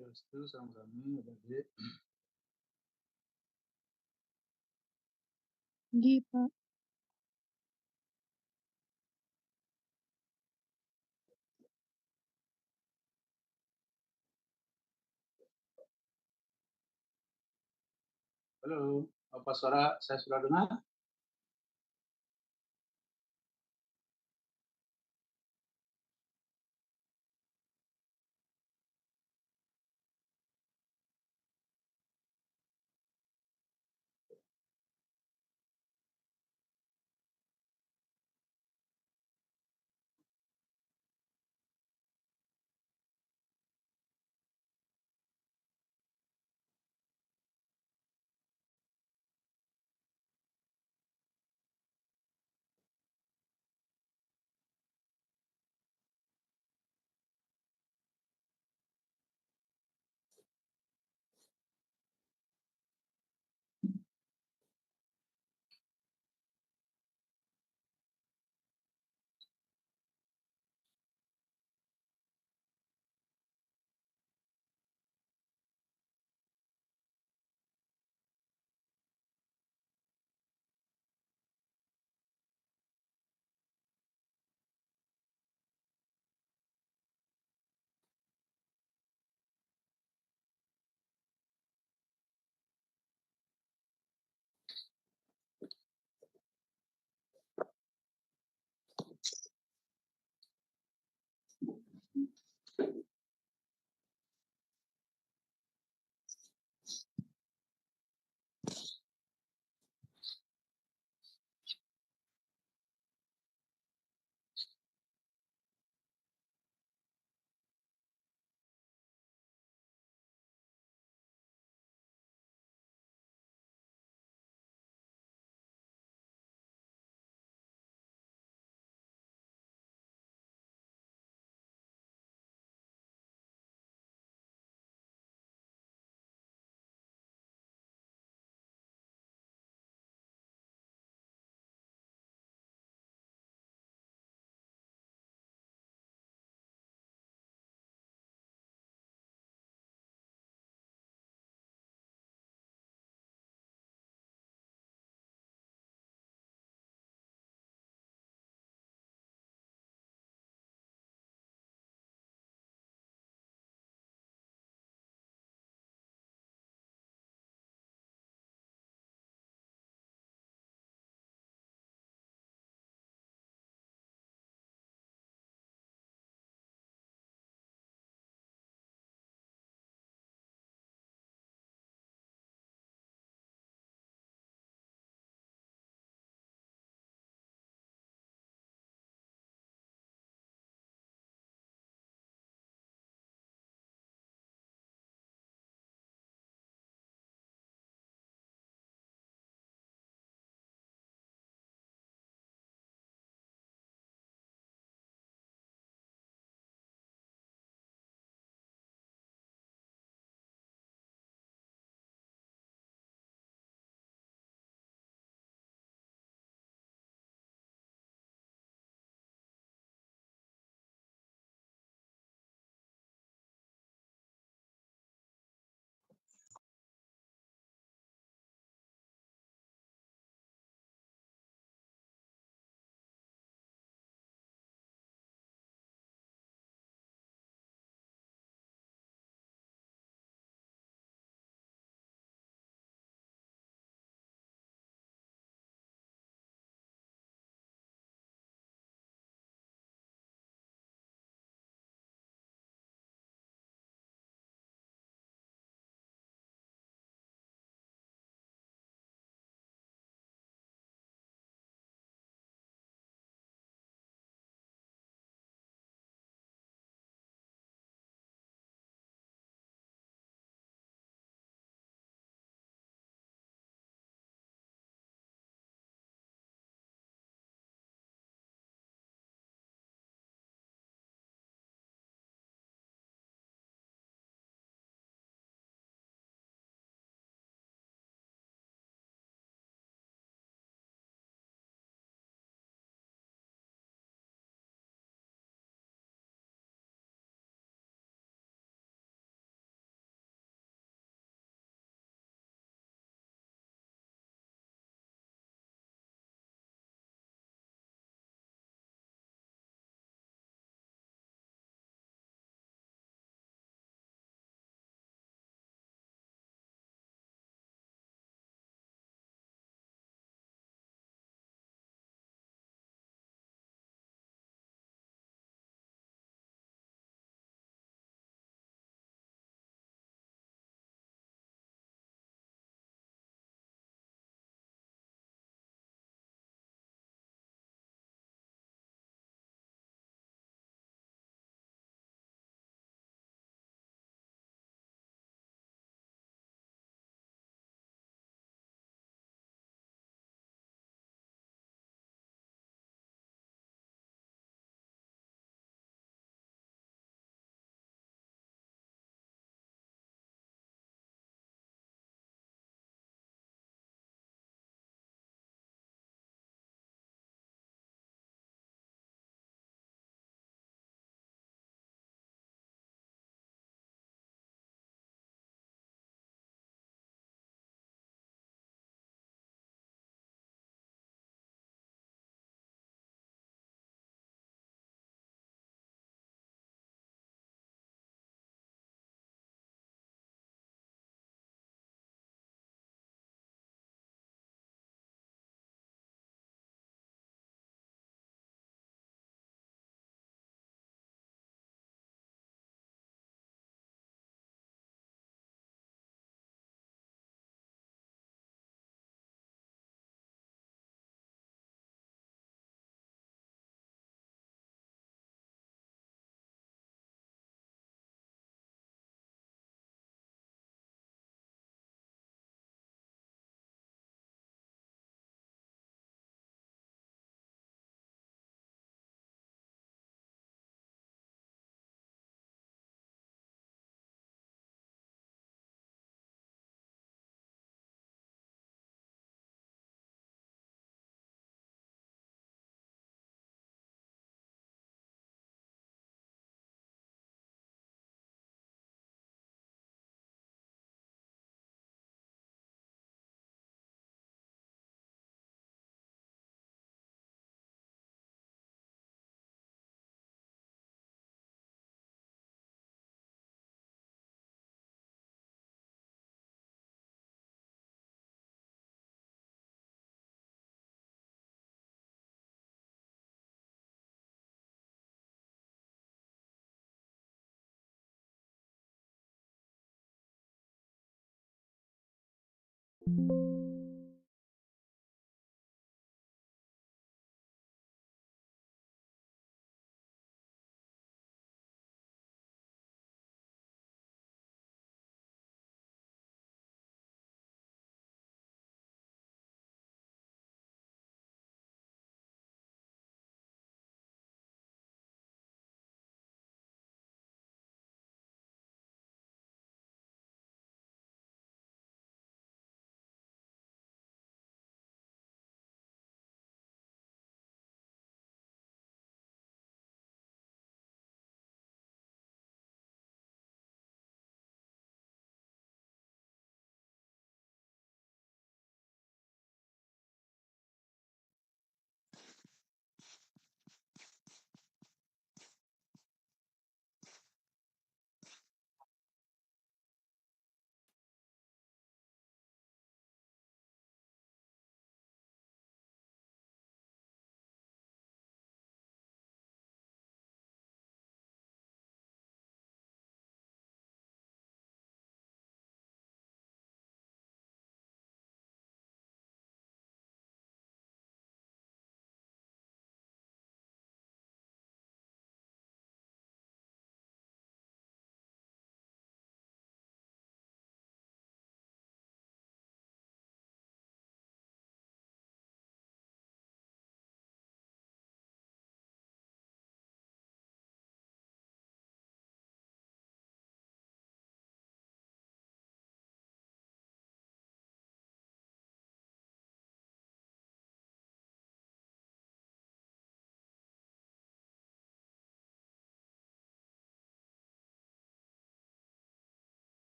Swastiastu, salam kami, adik. Pagi, Pak. Halo, apa suara saya sudah dengar?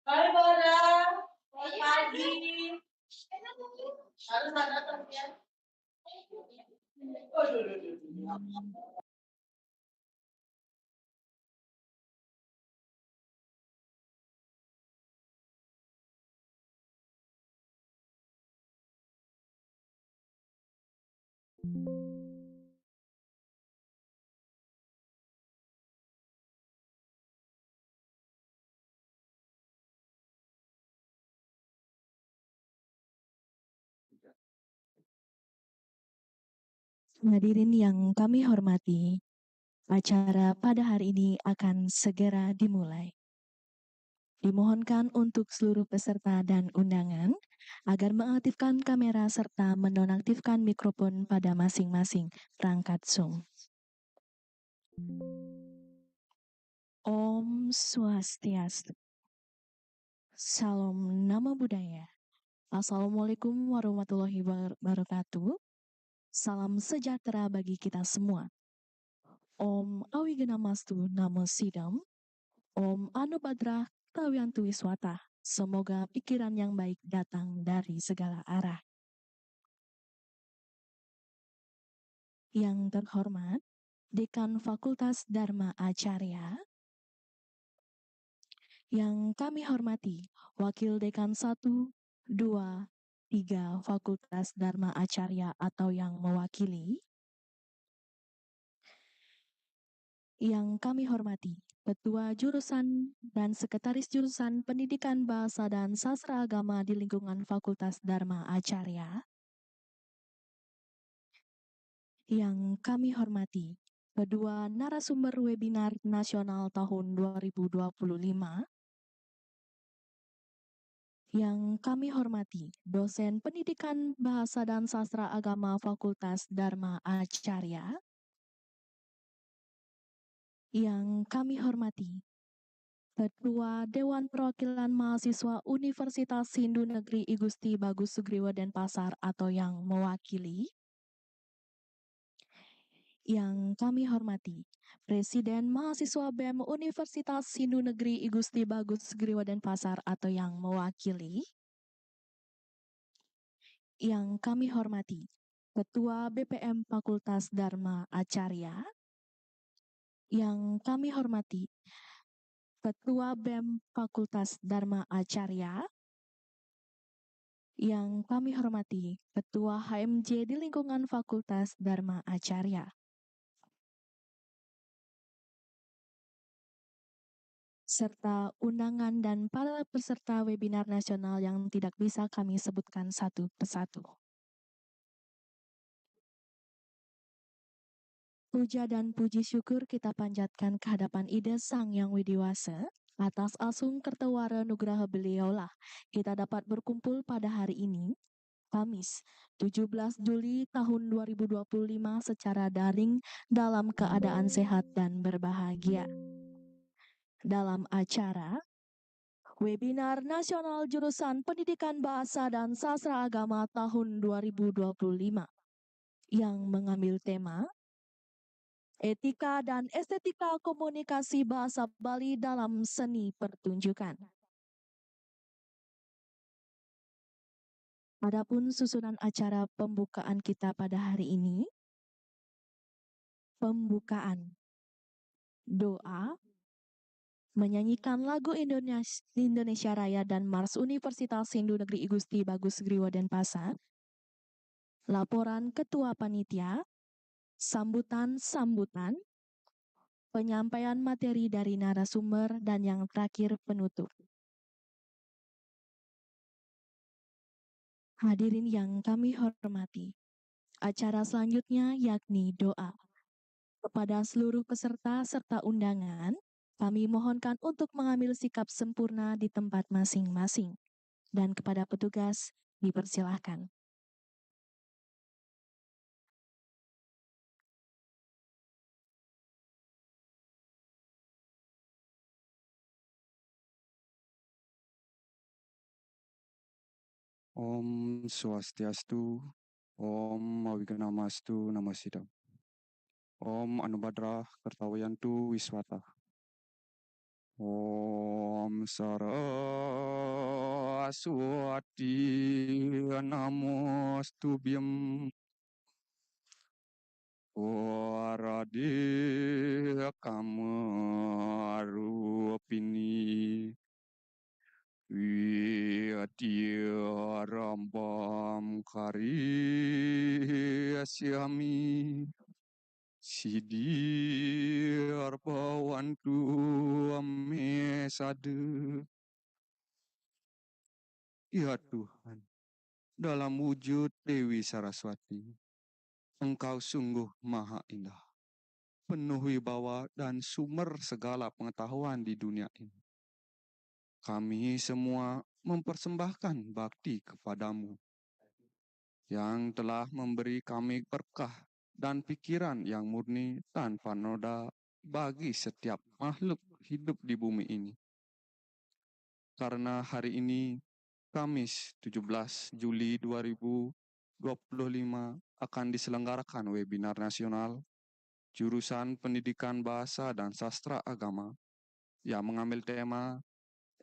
Hai Bara, selamat pagi. Harus datang ya. Hadirin yang kami hormati, acara pada hari ini akan segera dimulai. Dimohonkan untuk seluruh peserta dan undangan agar mengaktifkan kamera serta menonaktifkan mikrofon pada masing-masing perangkat Zoom. Om Swastiastu. Salam Nama Budaya. Assalamualaikum warahmatullahi wabarakatuh. Salam sejahtera bagi kita semua. Om Awigenamastu Namo Sidam. Om Anubhadrah Tawiantu Wiswata. Semoga pikiran yang baik datang dari segala arah. Yang terhormat, Dekan Fakultas Dharma Acarya. Yang kami hormati, Wakil Dekan 1, 2, 3 Fakultas Dharma Acarya atau yang mewakili. Yang kami hormati, Ketua Jurusan dan Sekretaris Jurusan Pendidikan Bahasa dan Sastra Agama di lingkungan Fakultas Dharma Acarya. Yang kami hormati, kedua narasumber webinar nasional tahun 2025. Yang kami hormati, dosen Pendidikan Bahasa dan Sastra Agama Fakultas Dharma Acarya. Yang kami hormati, Ketua Dewan Perwakilan Mahasiswa Universitas Hindu Negeri I Gusti Bagus Sugriwo Denpasar atau yang mewakili. Yang kami hormati, Presiden Mahasiswa BEM Universitas Hindu Negeri I Gusti Bagus Sugriwo Denpasar atau yang mewakili. Yang kami hormati, Ketua BPM Fakultas Dharma Acarya. Yang kami hormati, Ketua BEM Fakultas Dharma Acarya. Yang kami hormati, Ketua HMJ di lingkungan Fakultas Dharma Acarya. Serta undangan dan para peserta webinar nasional yang tidak bisa kami sebutkan satu persatu. Puja dan puji syukur kita panjatkan kehadapan Ida Sang Yang Widiwasa. Atas asung kertawara nugraha beliaulah kita dapat berkumpul pada hari ini, Kamis 17 Juli tahun 2025 secara daring dalam keadaan sehat dan berbahagia. Dalam acara Webinar Nasional Jurusan Pendidikan Bahasa dan Sastra Agama tahun 2025 yang mengambil tema Etika dan Estetika Komunikasi Bahasa Bali dalam Seni Pertunjukan. Adapun susunan acara pembukaan kita pada hari ini, pembukaan, doa, menyanyikan lagu Indonesia Raya dan Mars Universitas Hindu Negeri I Gusti Bagus Sugriwo Denpasar, laporan Ketua Panitia, sambutan, penyampaian materi dari narasumber, dan yang terakhir penutup. Hadirin yang kami hormati, acara selanjutnya yakni doa. Kepada seluruh peserta serta undangan, kami mohonkan untuk mengambil sikap sempurna di tempat masing-masing. Dan kepada petugas, dipersilahkan. Om Swastiastu, Om Awiganamastu Namasidam, Om Anubhadra Kartawayantu Wiswata, Om Saraswati Namostubhyam, Warade Kamarupini, Rambam Kari Asyami Sidir Bawantu Amesade. Ya Tuhan, dalam wujud Dewi Saraswati, Engkau sungguh maha indah, penuh wibawa dan sumber segala pengetahuan di dunia ini. Kami semua mempersembahkan bakti kepadamu yang telah memberi kami berkah dan pikiran yang murni tanpa noda bagi setiap makhluk hidup di bumi ini. Karena hari ini, Kamis 17 Juli 2025, akan diselenggarakan webinar nasional jurusan Pendidikan Bahasa dan Sastra Agama yang mengambil tema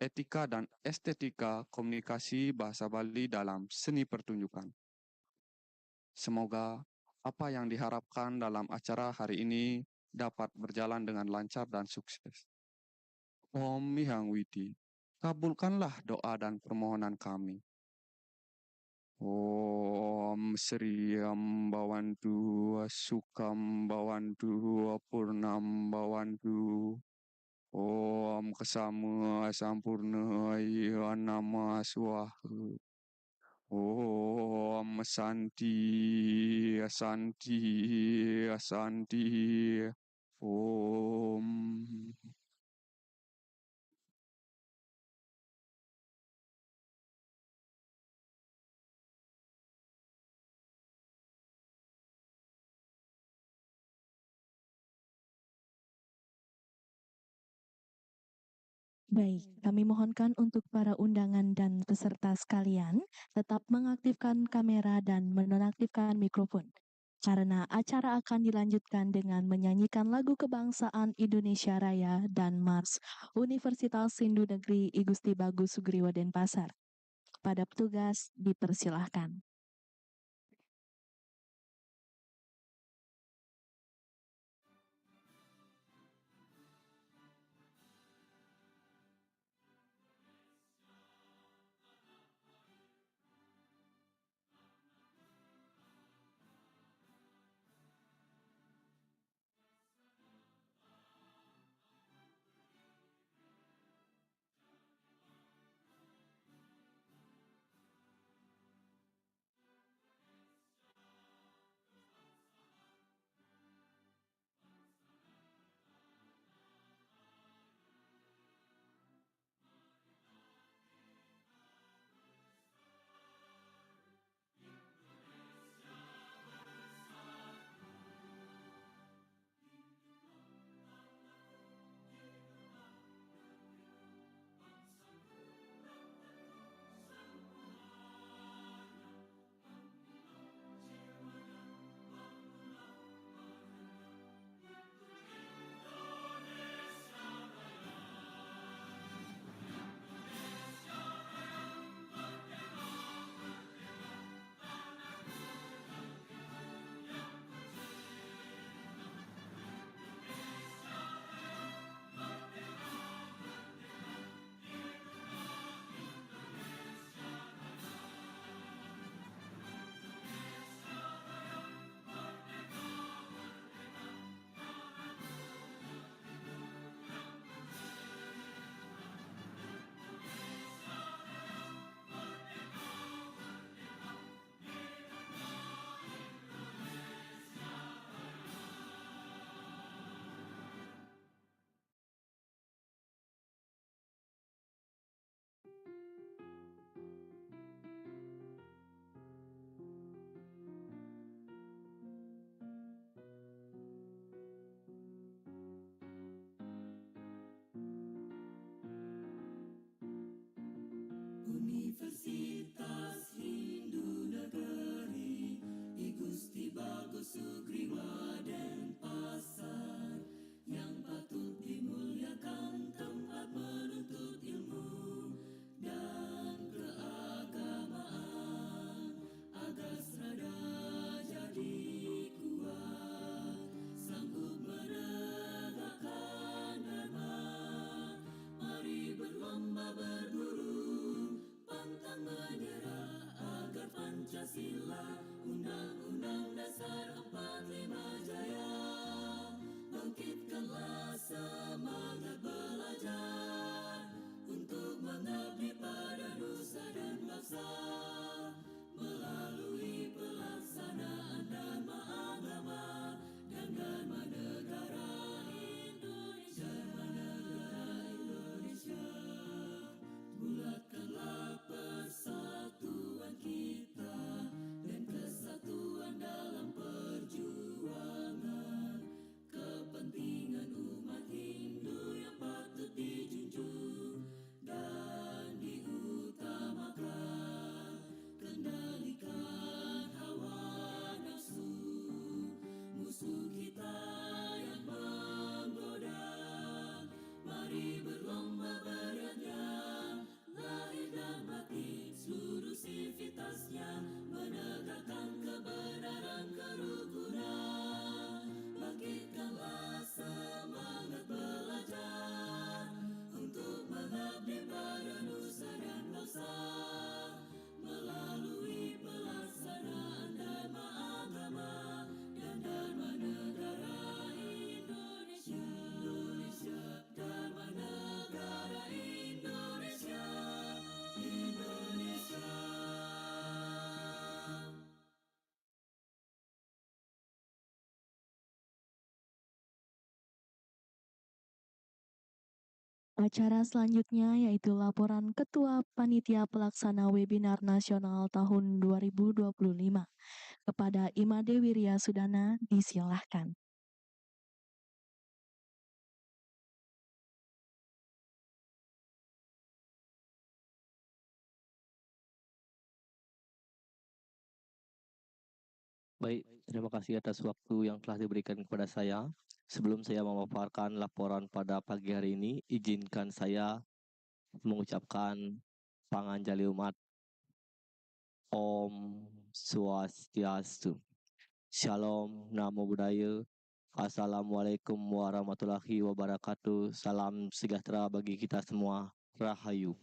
Etika dan Estetika Komunikasi Bahasa Bali dalam Seni Pertunjukan. Semoga apa yang diharapkan dalam acara hari ini dapat berjalan dengan lancar dan sukses. Om Mihang Witi, kabulkanlah doa dan permohonan kami. Om Sri Ambawantu Sukam Bawantu Purnam Bawantu. Om Kesama Sampurna Nama Swaha. Om Santi Santi Santi. Om. Baik, kami mohonkan untuk para undangan dan peserta sekalian tetap mengaktifkan kamera dan menonaktifkan mikrofon. Karena acara akan dilanjutkan dengan menyanyikan lagu kebangsaan Indonesia Raya dan Mars Universitas Hindu Negeri I Gusti Bagus Sugriwa Denpasar. Pada petugas, dipersilahkan. Universitas Hindu Negeri I Gusti Bagus Sugriwa Denpasar yang patut dimuliakan tempat menuntut ilmu dan keagamaan agar serada jadi kuat sanggup menegakkan dharma. Mari berlomba berburu pantang menyerah agar Pancasila Undang-Undang Dasar 45 jaya. Bangkitkanlah semangat belajar untuk mengabdi pada nusa dan bangsa melalui pelaksanaan dharma agama dan dharma negara Indonesia. Bulatkanlah persatuan kita dan kesatuan dalam perjuangan kepentingan umat Hindu yang patut dijunjung dan diutamakan. Kendalikan hawa nafsu musuh kita yang menggoda. Mari berlomba beriadah lahir dan batin seluruh sivitasnya menegakkan kebenaran kerukunan. Bangkitkanlah semangat belajar untuk mengabdi pada nusa dan bangsa melalui pelaksanaan dharma agama dan dharma negara Indonesia. Dharma negara Indonesia. Acara selanjutnya yaitu laporan Ketua Panitia Pelaksana Webinar Nasional tahun 2025. Kepada Imade Wirya Sudana, disilahkan. Baik, terima kasih atas waktu yang telah diberikan kepada saya. Sebelum saya memaparkan laporan pada pagi hari ini, izinkan saya mengucapkan panganjali umat. Om Swastiastu. Shalom, Namo Buddhaya. Assalamualaikum warahmatullahi wabarakatuh. Salam sejahtera bagi kita semua. Rahayu.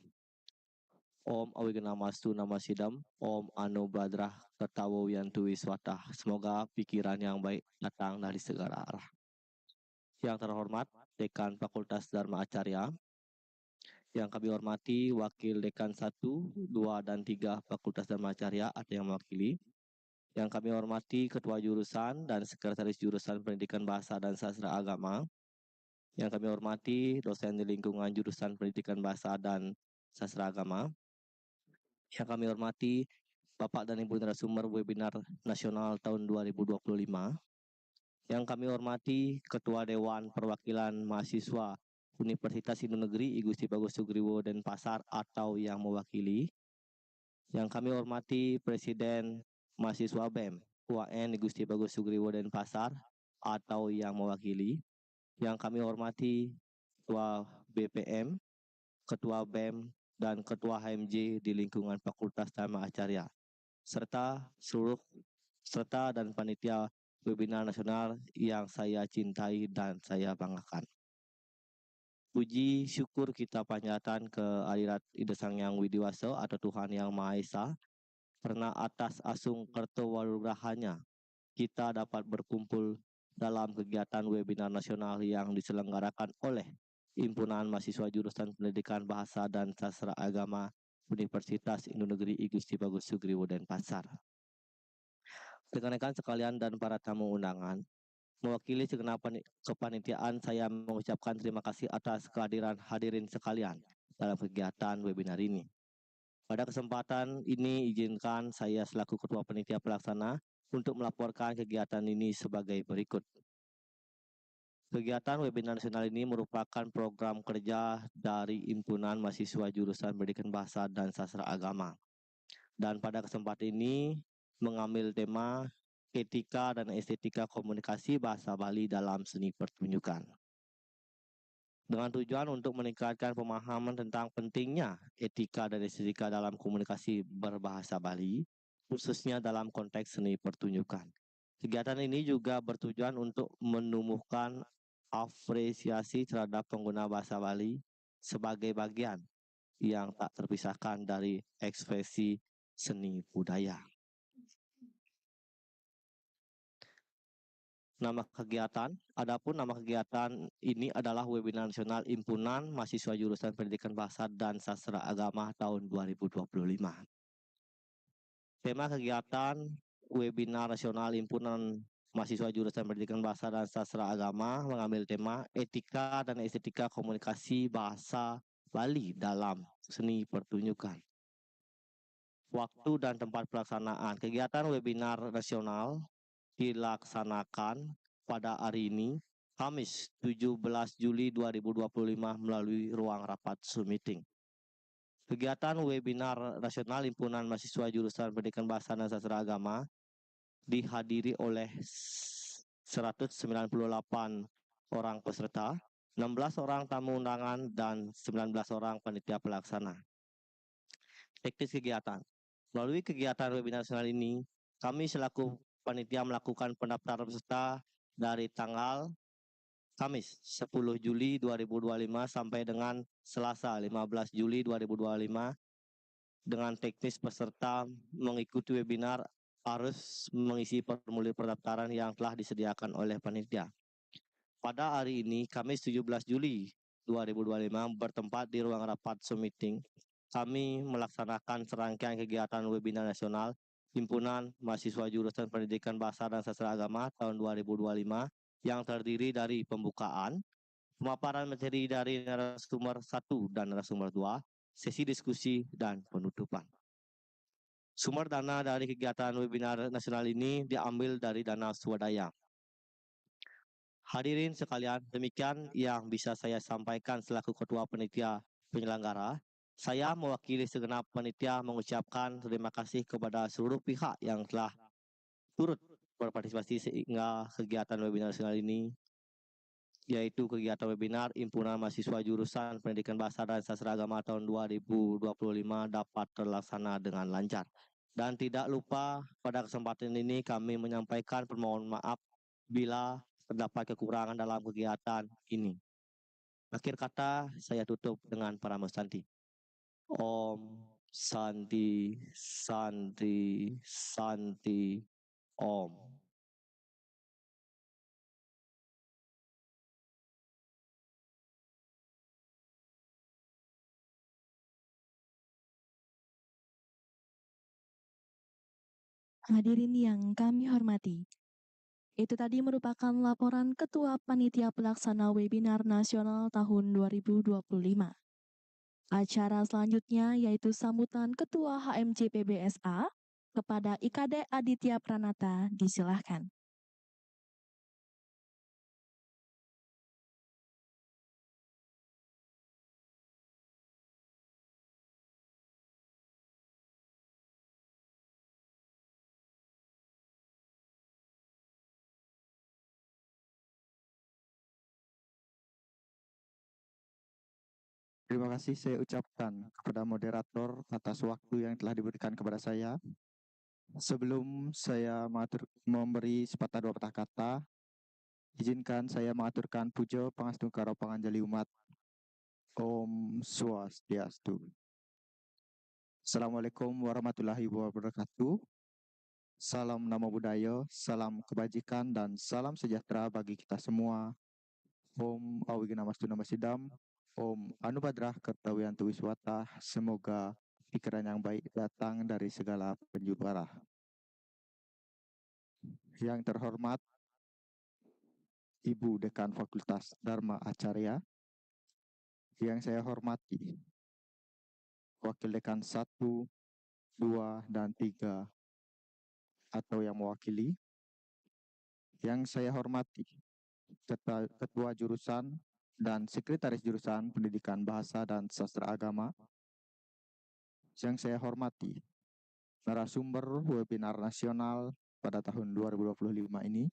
Om Awiganamastu Namasidam, Om Anubradrah Kertawo Yantu Wiswatah. Semoga pikiran yang baik datang dari segala arah. Yang terhormat, Dekan Fakultas Dharma Acarya. Yang kami hormati, Wakil Dekan 1, 2, dan 3 Fakultas Dharma Acarya, ada yang mewakili. Yang kami hormati, Ketua Jurusan dan Sekretaris Jurusan Pendidikan Bahasa dan Sastra Agama. Yang kami hormati, dosen di lingkungan Jurusan Pendidikan Bahasa dan Sastra Agama. Yang kami hormati Bapak dan Ibu narasumber webinar nasional tahun 2025. Yang kami hormati Ketua Dewan Perwakilan Mahasiswa Universitas Hindu Negeri I Gusti Bagus Sugriwo Denpasar atau yang mewakili. Yang kami hormati Presiden Mahasiswa BEM UAN I Gusti Bagus Sugriwo Denpasar atau yang mewakili. Yang kami hormati Ketua BPM, Ketua BEM, dan Ketua HMJ di lingkungan Fakultas Dharma Acarya, serta dan panitia webinar nasional yang saya cintai dan saya banggakan. Puji syukur kita panjatkan ke Adirat Ida Sang Hyang Widiwasa atau Tuhan Yang Maha Esa, karena atas asung kertawalugrahanya kita dapat berkumpul dalam kegiatan webinar nasional yang diselenggarakan oleh Himpunan Mahasiswa Jurusan Pendidikan Bahasa dan Sastra Agama Universitas Hindu Negeri I Gusti Bagus Sugriwo Denpasar. Rekan-rekan sekalian dan para tamu undangan, mewakili segenap kepanitiaan, saya mengucapkan terima kasih atas kehadiran hadirin sekalian dalam kegiatan webinar ini. Pada kesempatan ini, izinkan saya selaku Ketua Panitia Pelaksana untuk melaporkan kegiatan ini sebagai berikut. Kegiatan webinar nasional ini merupakan program kerja dari Himpunan Mahasiswa Jurusan Pendidikan Bahasa dan Sastra Agama. Dan pada kesempatan ini mengambil tema etika dan estetika komunikasi bahasa Bali dalam seni pertunjukan. Dengan tujuan untuk meningkatkan pemahaman tentang pentingnya etika dan estetika dalam komunikasi berbahasa Bali, khususnya dalam konteks seni pertunjukan. Kegiatan ini juga bertujuan untuk menumbuhkan apresiasi terhadap pengguna bahasa Bali sebagai bagian yang tak terpisahkan dari ekspresi seni budaya. Adapun nama kegiatan ini adalah webinar nasional Himpunan Mahasiswa Jurusan Pendidikan Bahasa dan Sastra Agama tahun 2025. Tema kegiatan webinar nasional Himpunan Mahasiswa Jurusan Pendidikan Bahasa dan Sastra Agama mengambil tema etika dan estetika komunikasi bahasa Bali dalam seni pertunjukan. Waktu dan tempat pelaksanaan kegiatan webinar nasional dilaksanakan pada hari ini, Kamis 17 Juli 2025 melalui ruang rapat Zoom meeting. Kegiatan webinar nasional Himpunan Mahasiswa Jurusan Pendidikan Bahasa dan Sastra Agama dihadiri oleh 198 orang peserta, 16 orang tamu undangan, dan 19 orang panitia pelaksana. Teknis kegiatan. Melalui kegiatan webinar nasional ini, kami selaku panitia melakukan pendaftaran peserta dari tanggal Kamis 10 Juli 2025 sampai dengan Selasa 15 Juli 2025 dengan teknis peserta mengikuti webinar harus mengisi formulir pendaftaran yang telah disediakan oleh panitia. Pada hari ini, Kamis 17 Juli 2025 bertempat di ruang rapat Zoom meeting, kami melaksanakan serangkaian kegiatan webinar nasional Himpunan Mahasiswa Jurusan Pendidikan Bahasa dan Sastra Agama tahun 2025 yang terdiri dari pembukaan, pemaparan materi dari narasumber 1 dan narasumber 2, sesi diskusi, dan penutupan. Sumber dana dari kegiatan webinar nasional ini diambil dari dana swadaya. Hadirin sekalian, demikian yang bisa saya sampaikan selaku Ketua Panitia Penyelenggara. Saya mewakili segenap panitia mengucapkan terima kasih kepada seluruh pihak yang telah turut berpartisipasi sehingga kegiatan webinar nasional ini, yaitu kegiatan webinar Himpunan Mahasiswa Jurusan Pendidikan Bahasa dan Sastra Agama tahun 2025 dapat terlaksana dengan lancar. Dan tidak lupa pada kesempatan ini kami menyampaikan permohonan maaf bila terdapat kekurangan dalam kegiatan ini. Akhir kata saya tutup dengan para Santi. Om Santi Santi Santi Om. Hadirin yang kami hormati, itu tadi merupakan laporan Ketua Panitia Pelaksana Webinar Nasional tahun 2025. Acara selanjutnya yaitu sambutan Ketua HMJ PBSA kepada IKD Aditya Pranata, disilahkan. Terima kasih saya ucapkan kepada moderator atas waktu yang telah diberikan kepada saya. Sebelum saya memberi sepatah dua patah kata, izinkan saya mengaturkan puja pangastu karo panganjali umat. Om Swastiastu. Assalamualaikum warahmatullahi wabarakatuh. Salam Namo Buddhaya, salam kebajikan, dan salam sejahtera bagi kita semua. Om Awiginamastu Namasidam. Om Anubadrah Kertawiyantu Wiswata, semoga pikiran yang baik datang dari segala penjuru arah. Yang terhormat Ibu Dekan Fakultas Dharma Acarya, yang saya hormati Wakil Dekan 1, 2, dan 3 atau yang mewakili, yang saya hormati Ketua Jurusan dan Sekretaris Jurusan Pendidikan Bahasa dan Sastra Agama. Yang saya hormati narasumber webinar nasional pada tahun 2025 ini.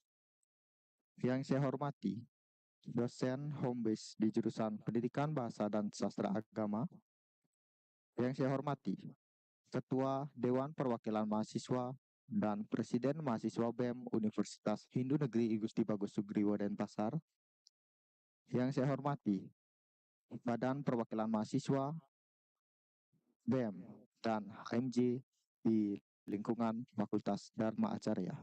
Yang saya hormati dosen home base di jurusan Pendidikan Bahasa dan Sastra Agama. Yang saya hormati Ketua Dewan Perwakilan Mahasiswa dan Presiden Mahasiswa BEM Universitas Hindu Negeri I Gusti Bagus Sugriwo Denpasar. Yang saya hormati Badan Perwakilan Mahasiswa BEM dan HMJ di lingkungan Fakultas Dharma Acarya.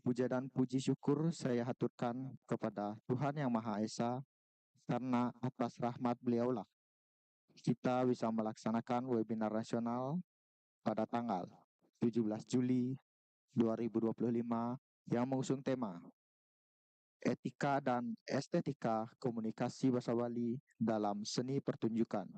Puja dan puji syukur saya haturkan kepada Tuhan Yang Maha Esa, karena atas rahmat beliaulah kita bisa melaksanakan webinar nasional pada tanggal 17 Juli 2025 yang mengusung tema Etika dan Estetika Komunikasi Bahasa Bali dalam Seni Pertunjukan.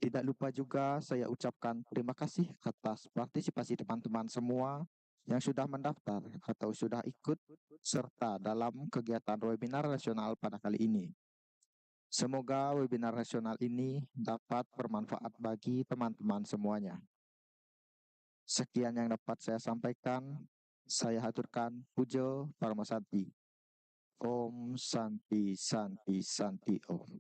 Tidak lupa juga saya ucapkan terima kasih atas partisipasi teman-teman semua yang sudah mendaftar atau sudah ikut serta dalam kegiatan webinar nasional pada kali ini. Semoga webinar nasional ini dapat bermanfaat bagi teman-teman semuanya. Sekian yang dapat saya sampaikan. Saya haturkan Pujo Parmasanti. Om Santi Santi Santi Om.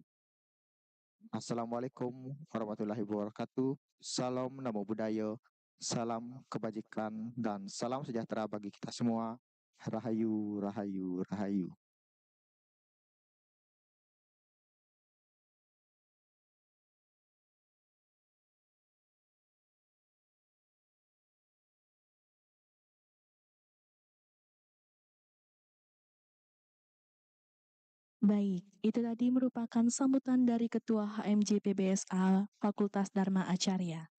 Assalamualaikum warahmatullahi wabarakatuh. Salam Namo Buddhaya. Salam kebajikan dan salam sejahtera bagi kita semua. Rahayu, rahayu, rahayu. Baik, itu tadi merupakan sambutan dari Ketua HMJ PBSA Fakultas Dharma Acarya.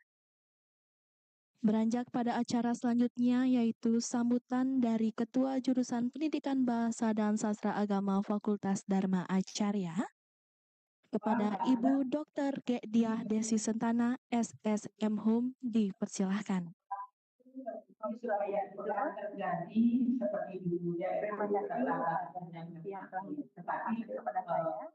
Beranjak pada acara selanjutnya, yaitu sambutan dari Ketua Jurusan Pendidikan Bahasa dan Sastra Agama Fakultas Dharma Acarya kepada Ibu Dr. G. Diah Desi Sentana, SSM Hum, dipersilahkan. Yang telah terjadi seperti dulunya tetapi kepada saya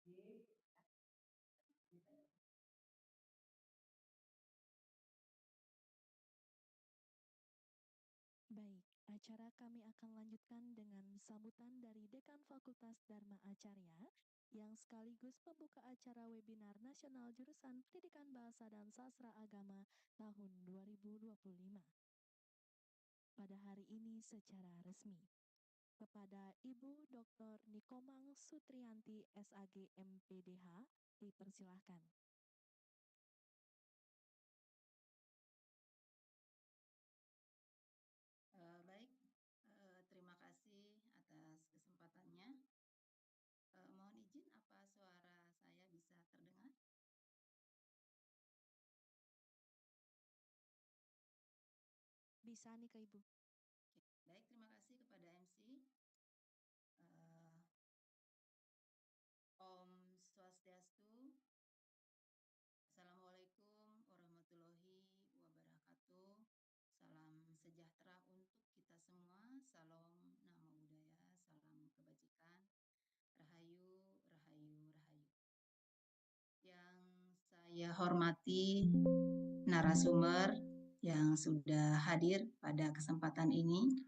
Baik, acara kami akan lanjutkan dengan sambutan dari Dekan Fakultas Dharma Acarya yang sekaligus pembuka acara webinar nasional jurusan Pendidikan Bahasa dan Sastra Agama tahun 2025. Pada hari ini secara resmi. Kepada Ibu Dr. Nikomang Sutrianti SAG MPDH, dipersilahkan. Baik, terima kasih atas kesempatannya. Mohon izin, apa suara saya bisa terdengar? Bisa nih ke Ibu. Baik, terima kasih kepada MC. Om Swastiastu. Assalamualaikum warahmatullahi wabarakatuh. Salam sejahtera untuk kita semua. Salam Namo Buddhaya, salam kebajikan. Rahayu, rahayu, rahayu. Yang saya hormati narasumber yang sudah hadir pada kesempatan ini,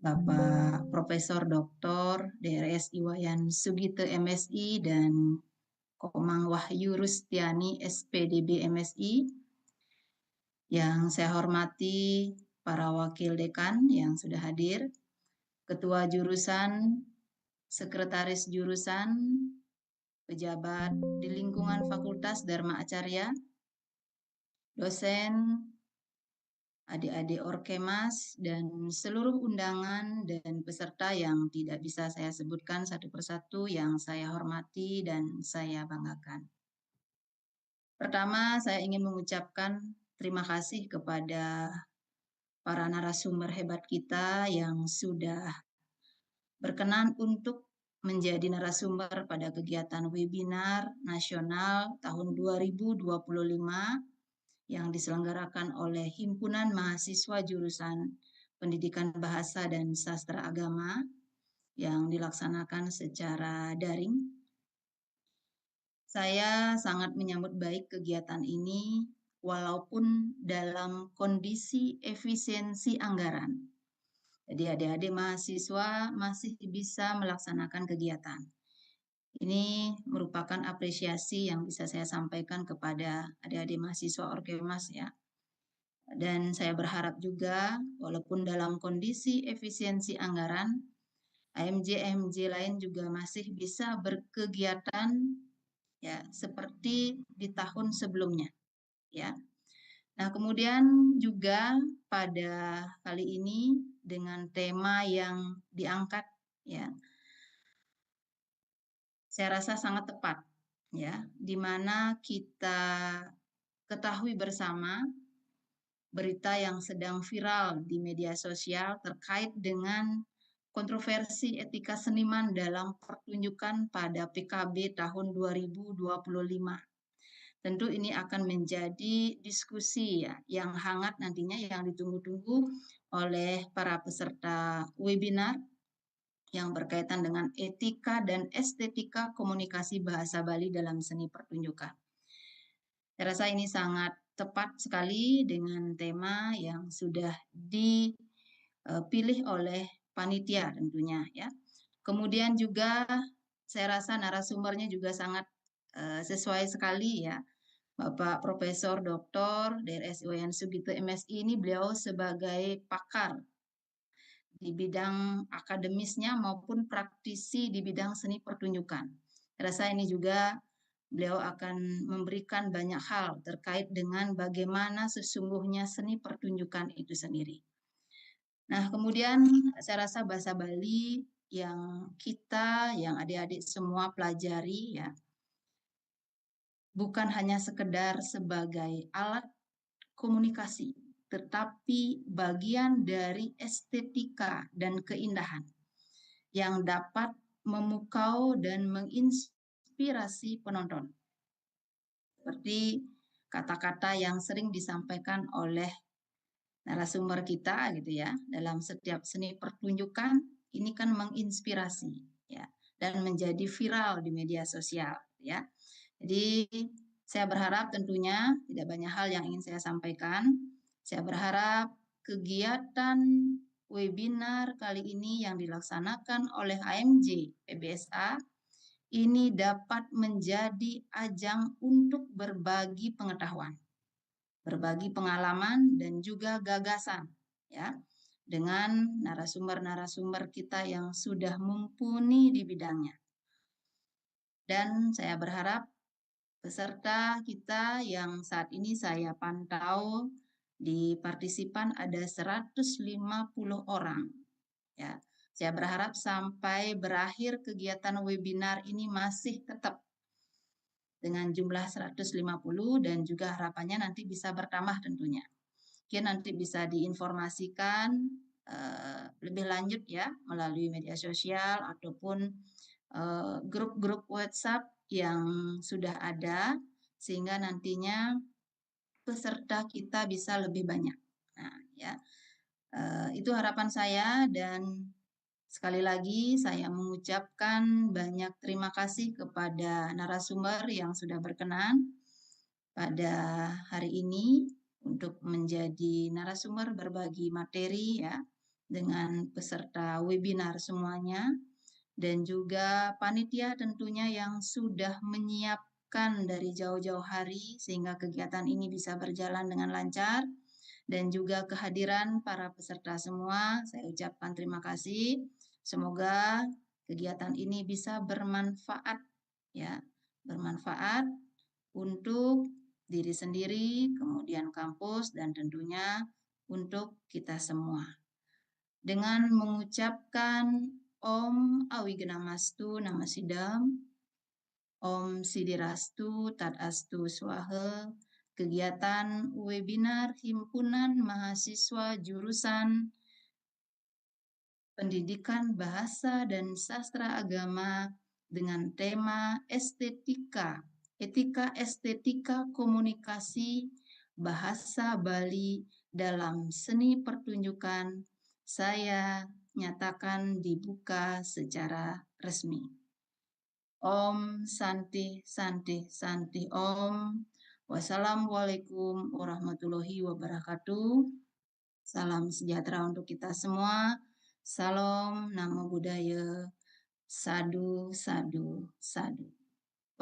Bapak Profesor Dr. DRS Iwayan Sugito MSI dan Komang Wahyu Rustiani SPDB MSI. Yang saya hormati para wakil dekan yang sudah hadir, ketua jurusan, sekretaris jurusan, pejabat di lingkungan Fakultas Dharma Acarya, dosen, adik-adik Orkemas, dan seluruh undangan dan peserta yang tidak bisa saya sebutkan satu persatu yang saya hormati dan saya banggakan. Pertama, saya ingin mengucapkan terima kasih kepada para narasumber hebat kita yang sudah berkenan untuk menjadi narasumber pada kegiatan webinar nasional tahun 2025 yang diselenggarakan oleh Himpunan Mahasiswa Jurusan Pendidikan Bahasa dan Sastra Agama yang dilaksanakan secara daring. Saya sangat menyambut baik kegiatan ini walaupun dalam kondisi efisiensi anggaran. Jadi adik-adik mahasiswa masih bisa melaksanakan kegiatan. Ini merupakan apresiasi yang bisa saya sampaikan kepada adik-adik mahasiswa Orkemas ya. Dan saya berharap juga walaupun dalam kondisi efisiensi anggaran, AMJ-AMJ lain juga masih bisa berkegiatan ya seperti di tahun sebelumnya ya. Nah, kemudian juga pada kali ini dengan tema yang diangkat ya, saya rasa sangat tepat ya, di mana kita ketahui bersama berita yang sedang viral di media sosial terkait dengan kontroversi etika seniman dalam pertunjukan pada PKB tahun 2025. Tentu ini akan menjadi diskusi ya, yang hangat nantinya yang ditunggu-tunggu oleh para peserta webinar yang berkaitan dengan etika dan estetika komunikasi bahasa Bali dalam seni pertunjukan. Saya rasa ini sangat tepat sekali dengan tema yang sudah dipilih oleh panitia tentunya ya. Kemudian juga saya rasa narasumbernya juga sangat sesuai sekali ya. Bapak Profesor Dr. DRS Iwayan Sugito MSI ini beliau sebagai pakar di bidang akademisnya maupun praktisi di bidang seni pertunjukan. Saya rasa ini juga beliau akan memberikan banyak hal terkait dengan bagaimana sesungguhnya seni pertunjukan itu sendiri. Nah, kemudian saya rasa bahasa Bali yang kita, yang adik-adik semua pelajari ya, bukan hanya sekedar sebagai alat komunikasi, tetapi bagian dari estetika dan keindahan yang dapat memukau dan menginspirasi penonton. Seperti kata-kata yang sering disampaikan oleh narasumber kita gitu ya, dalam setiap seni pertunjukan ini kan menginspirasi ya. dan menjadi viral di media sosial ya. Jadi saya berharap tentunya tidak banyak hal yang ingin saya sampaikan. Saya berharap kegiatan webinar kali ini yang dilaksanakan oleh AMJ PBSA ini dapat menjadi ajang untuk berbagi pengetahuan, berbagi pengalaman dan juga gagasan ya dengan narasumber-narasumber kita yang sudah mumpuni di bidangnya. Dan saya berharap peserta kita yang saat ini saya pantau di partisipan ada 150 orang ya. Saya berharap sampai berakhir kegiatan webinar ini masih tetap dengan jumlah 150 dan juga harapannya nanti bisa bertambah tentunya. Mungkin nanti bisa diinformasikan lebih lanjut ya melalui media sosial ataupun grup-grup WhatsApp yang sudah ada sehingga nantinya peserta kita bisa lebih banyak. Nah, ya. Itu harapan saya dan sekali lagi saya mengucapkan banyak terima kasih kepada narasumber yang sudah berkenan pada hari ini untuk menjadi narasumber berbagi materi ya dengan peserta webinar semuanya dan juga panitia tentunya yang sudah menyiapkan dari jauh-jauh hari sehingga kegiatan ini bisa berjalan dengan lancar. Dan juga kehadiran para peserta semua, saya ucapkan terima kasih. Semoga kegiatan ini bisa bermanfaat ya, bermanfaat untuk diri sendiri, kemudian kampus dan tentunya untuk kita semua. Dengan mengucapkan Om Awigenamastu Namasidam, Om Sidirastu Tadastu Swaha, kegiatan webinar Himpunan Mahasiswa Jurusan Pendidikan Bahasa dan Sastra Agama dengan tema Estetika, Etika Estetika Komunikasi Bahasa Bali dalam Seni Pertunjukan, saya nyatakan dibuka secara resmi. Om Santi Santi Santi Om. Wassalamualaikum warahmatullahi wabarakatuh. Salam sejahtera untuk kita semua. Salam Namo Buddhaya. Sadu, sadu, sadu.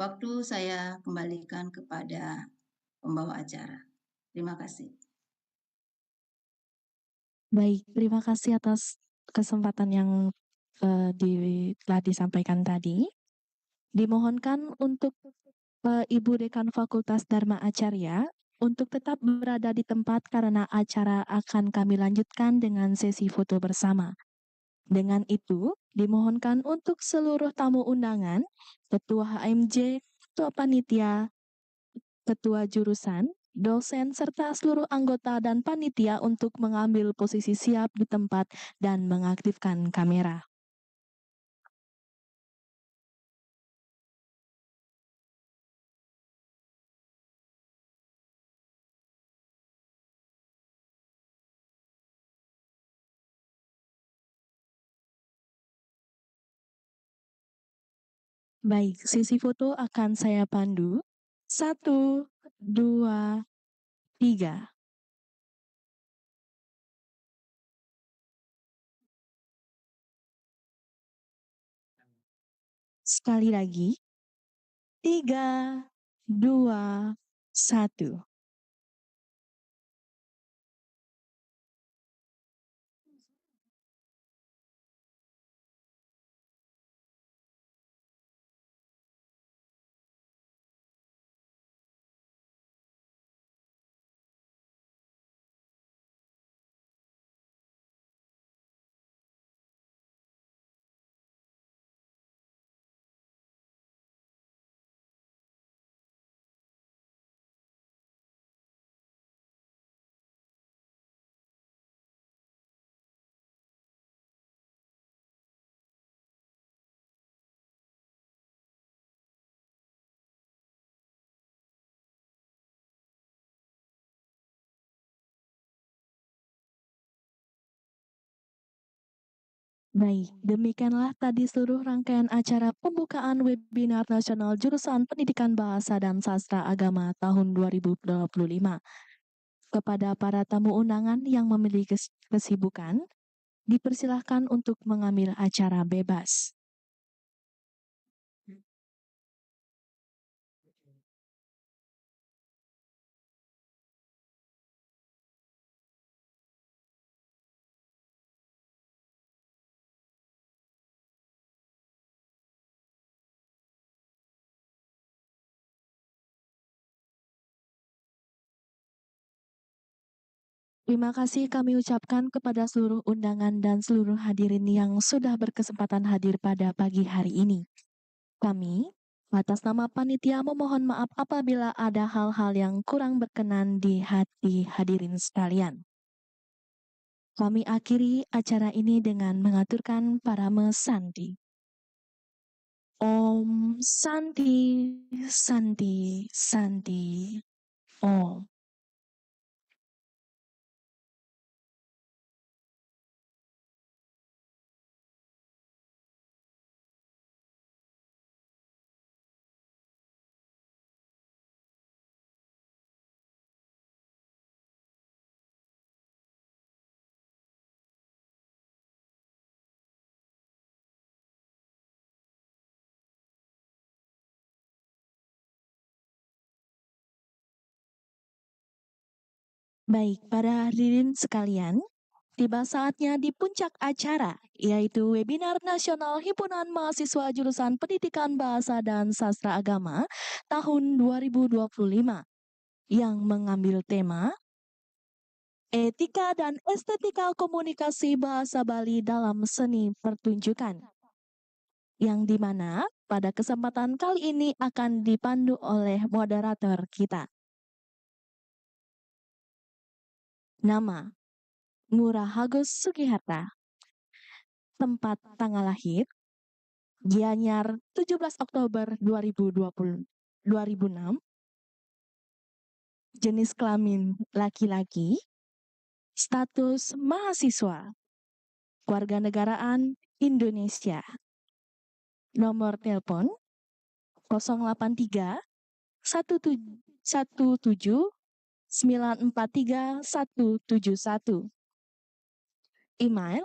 Waktu saya kembalikan kepada pembawa acara. Terima kasih. Baik, terima kasih atas kesempatan yang telah disampaikan tadi. Dimohonkan untuk Ibu Dekan Fakultas Dharma Acarya untuk tetap berada di tempat karena acara akan kami lanjutkan dengan sesi foto bersama. Dengan itu, dimohonkan untuk seluruh tamu undangan, Ketua HMJ, Ketua Panitia, Ketua Jurusan, dosen, serta seluruh anggota dan panitia untuk mengambil posisi siap di tempat dan mengaktifkan kamera. Baik, sesi foto akan saya pandu. 1, 2, 3. Sekali lagi. 3, 2, 1. Baik, demikianlah tadi seluruh rangkaian acara pembukaan webinar nasional jurusan Pendidikan Bahasa dan Sastra Agama tahun 2025. Kepada para tamu undangan yang memiliki kesibukan, dipersilahkan untuk mengambil acara bebas. Terima kasih kami ucapkan kepada seluruh undangan dan seluruh hadirin yang sudah berkesempatan hadir pada pagi hari ini. Kami, atas nama panitia memohon maaf apabila ada hal-hal yang kurang berkenan di hati hadirin sekalian. Kami akhiri acara ini dengan mengaturkan parame Santi. Om Santi, Santi, Santi, Om. Baik, para hadirin sekalian, tiba saatnya di puncak acara, yaitu webinar nasional Himpunan Mahasiswa Jurusan Pendidikan Bahasa dan Sastra Agama tahun 2025 yang mengambil tema Etika dan Estetika Komunikasi Bahasa Bali dalam Seni Pertunjukan, yang dimana pada kesempatan kali ini akan dipandu oleh moderator kita. Nama, Ngurah Agus Sugiharta. Tempat tanggal lahir, Gianyar 17 Oktober 2006. Jenis kelamin laki-laki. Status mahasiswa. Kewarganegaraan Indonesia. Nomor telepon 083 17 943 171. Email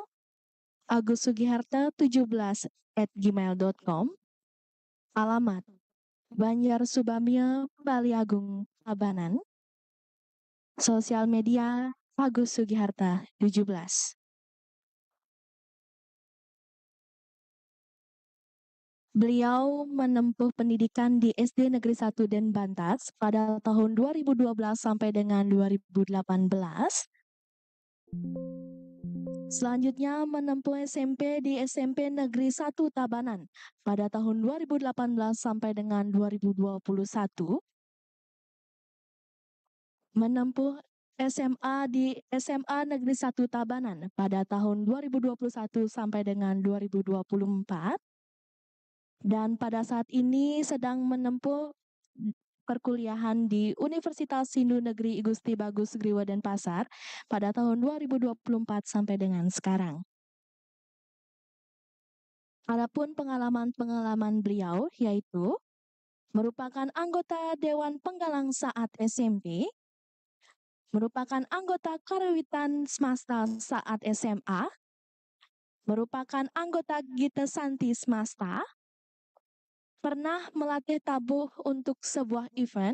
agussugiharta17@gmail.com. Alamat Banjar Subamia, Bali Agung, Tabanan. Sosial media Agus Sugiharta 17. Beliau menempuh pendidikan di SD Negeri 1 Denbantas pada tahun 2012 sampai dengan 2018. Selanjutnya menempuh SMP di SMP Negeri 1 Tabanan pada tahun 2018 sampai dengan 2021. Menempuh SMA di SMA Negeri 1 Tabanan pada tahun 2021 sampai dengan 2024. Dan pada saat ini sedang menempuh perkuliahan di Universitas Hindu Negeri I Gusti Bagus Griwa Denpasar pada tahun 2024 sampai dengan sekarang. Adapun pengalaman-pengalaman beliau yaitu merupakan anggota Dewan Penggalang saat SMP, merupakan anggota Karawitan Smasta saat SMA, merupakan anggota Gita Santi Smasta, pernah melatih tabuh untuk sebuah event,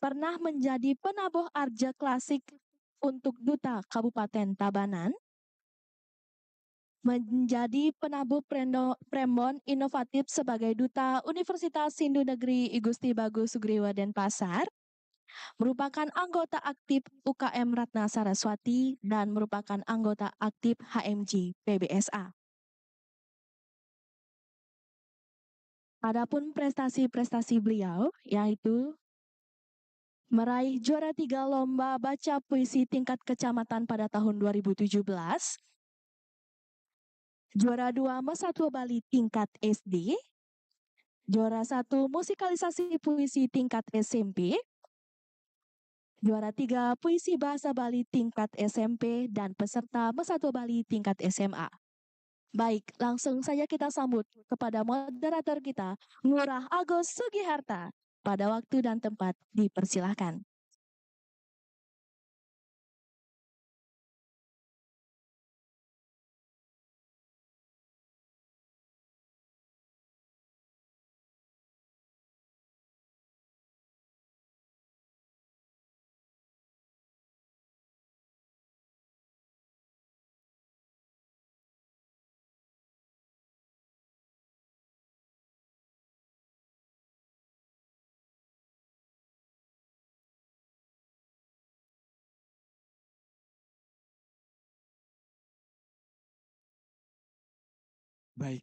pernah menjadi penabuh arja klasik untuk Duta Kabupaten Tabanan, menjadi penabuh prembon inovatif sebagai Duta Universitas Hindu Negeri I Gusti Bagus Sugriwa Denpasar, merupakan anggota aktif UKM Ratna Saraswati, dan merupakan anggota aktif HMG PBSA. Adapun prestasi-prestasi beliau yaitu meraih juara 3 lomba baca puisi tingkat kecamatan pada tahun 2017, juara 2 Masatwa Bali tingkat SD, juara 1 musikalisasi puisi tingkat SMP, Juara 3 Puisi Bahasa Bali tingkat SMP dan peserta Mesatwa Bali tingkat SMA. Baik, langsung saja kita sambut kepada moderator kita, Ngurah Agus Sugiharta. Pada waktu dan tempat dipersilahkan. Baik,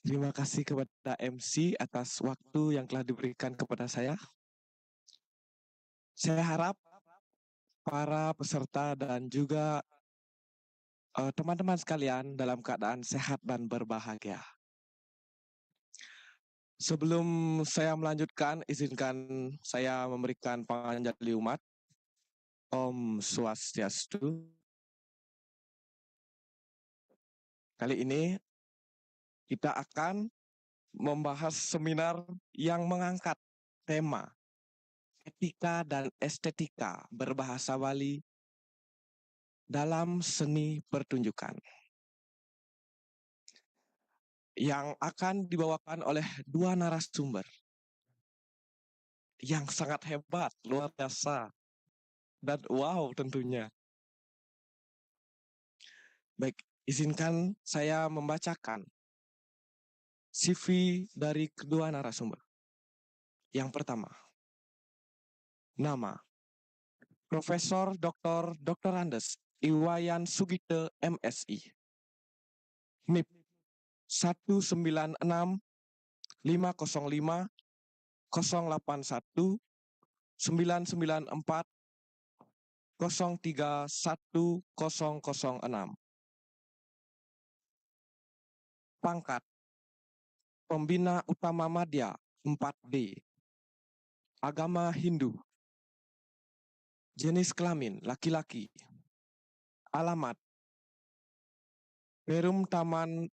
terima kasih kepada MC atas waktu yang telah diberikan kepada saya. Saya harap para peserta dan juga teman-teman sekalian dalam keadaan sehat dan berbahagia. Sebelum saya melanjutkan, izinkan saya memberikan panganjali umat. Om Swastiastu. Kali ini kita akan membahas seminar yang mengangkat tema etika dan estetika berbahasa Bali dalam seni pertunjukan, yang akan dibawakan oleh dua narasumber yang sangat hebat, luar biasa, dan wow tentunya. Baik, izinkan saya membacakan CV dari kedua narasumber. Yang pertama, nama Profesor Dr. Andes Iwayan Sugite MSI. NIP 196 505 081 994 031006. Pangkat Pembina Utama Madya 4D. Agama Hindu. Jenis kelamin laki-laki. Alamat Perum Taman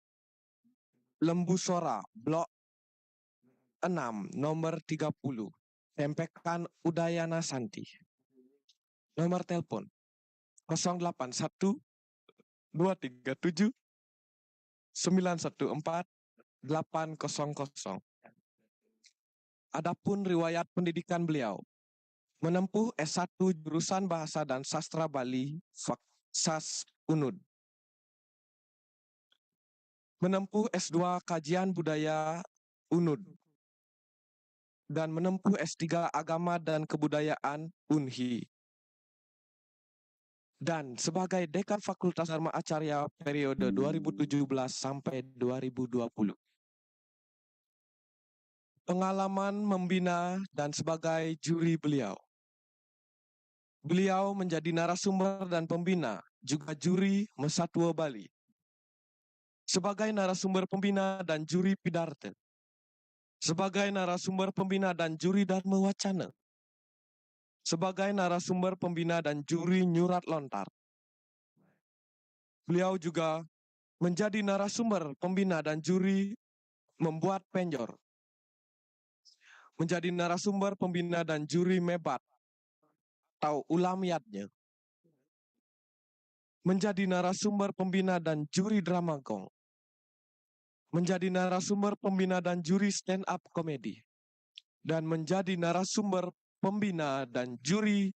Lembu Sora, Blok 6, nomor 30. Tempekan Udayana Santi. Nomor telepon 081 237 914 800. Adapun riwayat pendidikan beliau, menempuh S1 jurusan Bahasa dan Sastra Bali, Faksas Unud. Menempuh S2 Kajian Budaya Unud. Dan menempuh S3 Agama dan Kebudayaan Unhi. Dan sebagai Dekan Fakultas Dharma Acarya periode 2017 sampai 2020. Pengalaman membina dan sebagai juri beliau. Beliau menjadi narasumber dan pembina, juga juri Mesatwa Bali. Sebagai narasumber pembina dan juri Pidarte. Sebagai narasumber pembina dan juri Dharma Wacana. Sebagai narasumber pembina dan juri Nyurat Lontar. Beliau juga menjadi narasumber pembina dan juri Membuat Penjor. Menjadi narasumber pembina dan juri Mebat atau Ulamiyatnya. Menjadi narasumber pembina dan juri Drama Gong. Menjadi narasumber pembina dan juri stand up komedi. Dan menjadi narasumber pembina dan juri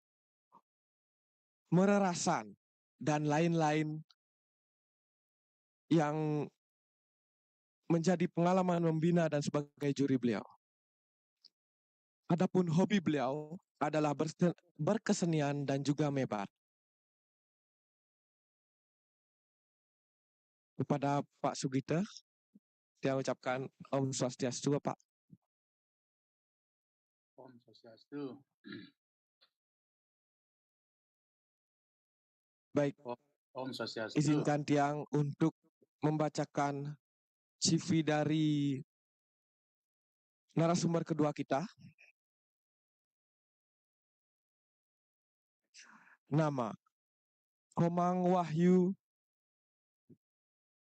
Mererasan dan lain-lain yang menjadi pengalaman membina dan sebagai juri beliau. Adapun hobi beliau adalah berkesenian dan juga mebat. Kepada Pak Sugite, saya ucapkan Om Swastiastu, Pak. Om Swastiastu. Baik, Om Swastiastu. izinkan Tiang untuk membacakan CV dari narasumber kedua kita. Nama Komang Wahyu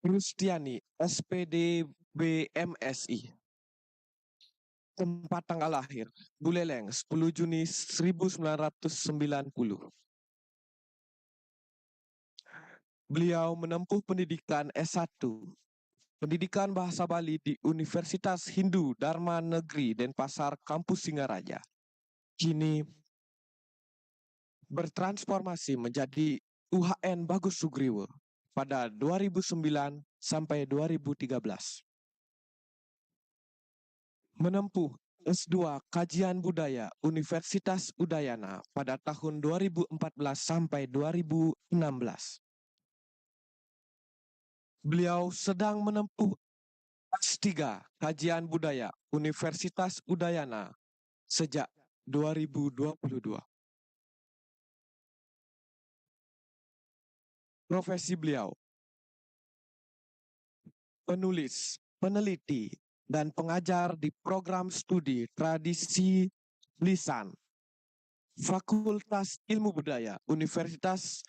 Rustiani, SPD BMSI. Tempat tanggal lahir, Buleleng, 10 Juni 1990. Beliau menempuh pendidikan S1, pendidikan bahasa Bali di Universitas Hindu Dharma Negeri Denpasar, Kampus Singaraja. Kini bertransformasi menjadi UHN Bagus Sugriwo pada 2009 sampai 2013. Menempuh S2 Kajian Budaya Universitas Udayana pada tahun 2014 sampai 2016. Beliau sedang menempuh S3 Kajian Budaya Universitas Udayana sejak 2022. Profesi beliau penulis, peneliti, dan pengajar di program studi tradisi lisan Fakultas Ilmu Budaya Universitas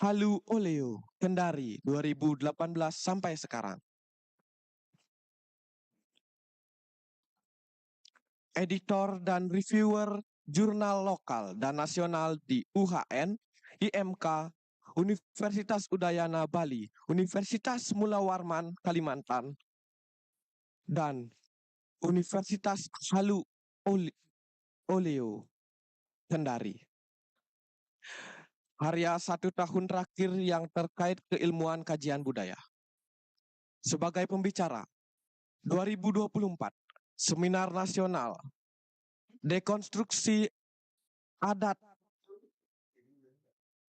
Halu Oleo Kendari 2018 sampai sekarang. Editor dan reviewer jurnal lokal dan nasional di UHN, IMK, Universitas Udayana Bali, Universitas Mula Warman Kalimantan, dan Universitas Halu Oleo Kendari. Karya 1 tahun terakhir yang terkait keilmuan kajian budaya. Sebagai pembicara, 2024, Seminar Nasional Dekonstruksi Adat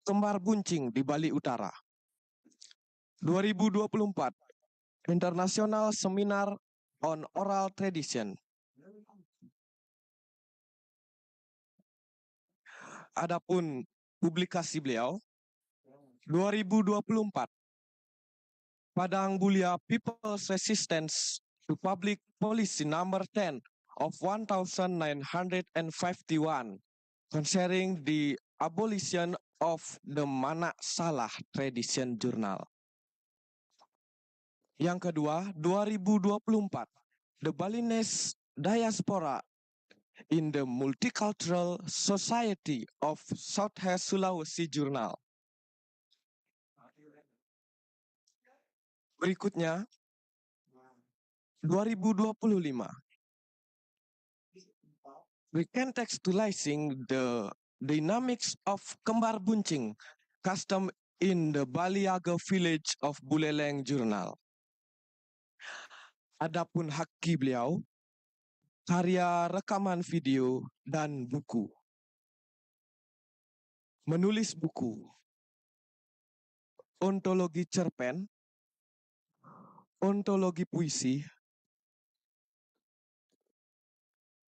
Kembar Buncing di Bali Utara. 2024, International Seminar on Oral Tradition. Adapun publikasi beliau, 2024, Padang Bulia People's Resistance to Public Policy Number 10 of 1951, concerning the abolition of the Manak Salah Tradition Journal. Yang kedua, 2024, The Balinese Diaspora in the Multicultural Society of Southeast Sulawesi Journal. Berikutnya, 2025, Recontextualizing the Dynamics of Kembar Buncing Custom in the Baliaga Village of Buleleng Journal. Adapun haki beliau, karya rekaman video dan buku. Menulis buku, ontologi cerpen, ontologi puisi,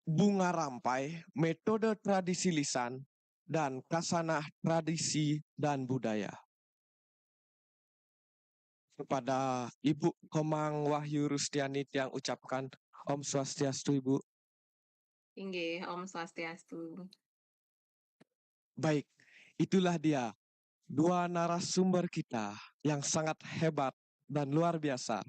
bunga rampai, metode tradisi lisan, dan kasanah tradisi dan budaya. Kepada Ibu Komang Wahyu Rustiani yang ucapkan Om Swastiastu, Ibu. Inggih, Om Swastiastu. Baik, itulah dia dua narasumber kita yang sangat hebat dan luar biasa.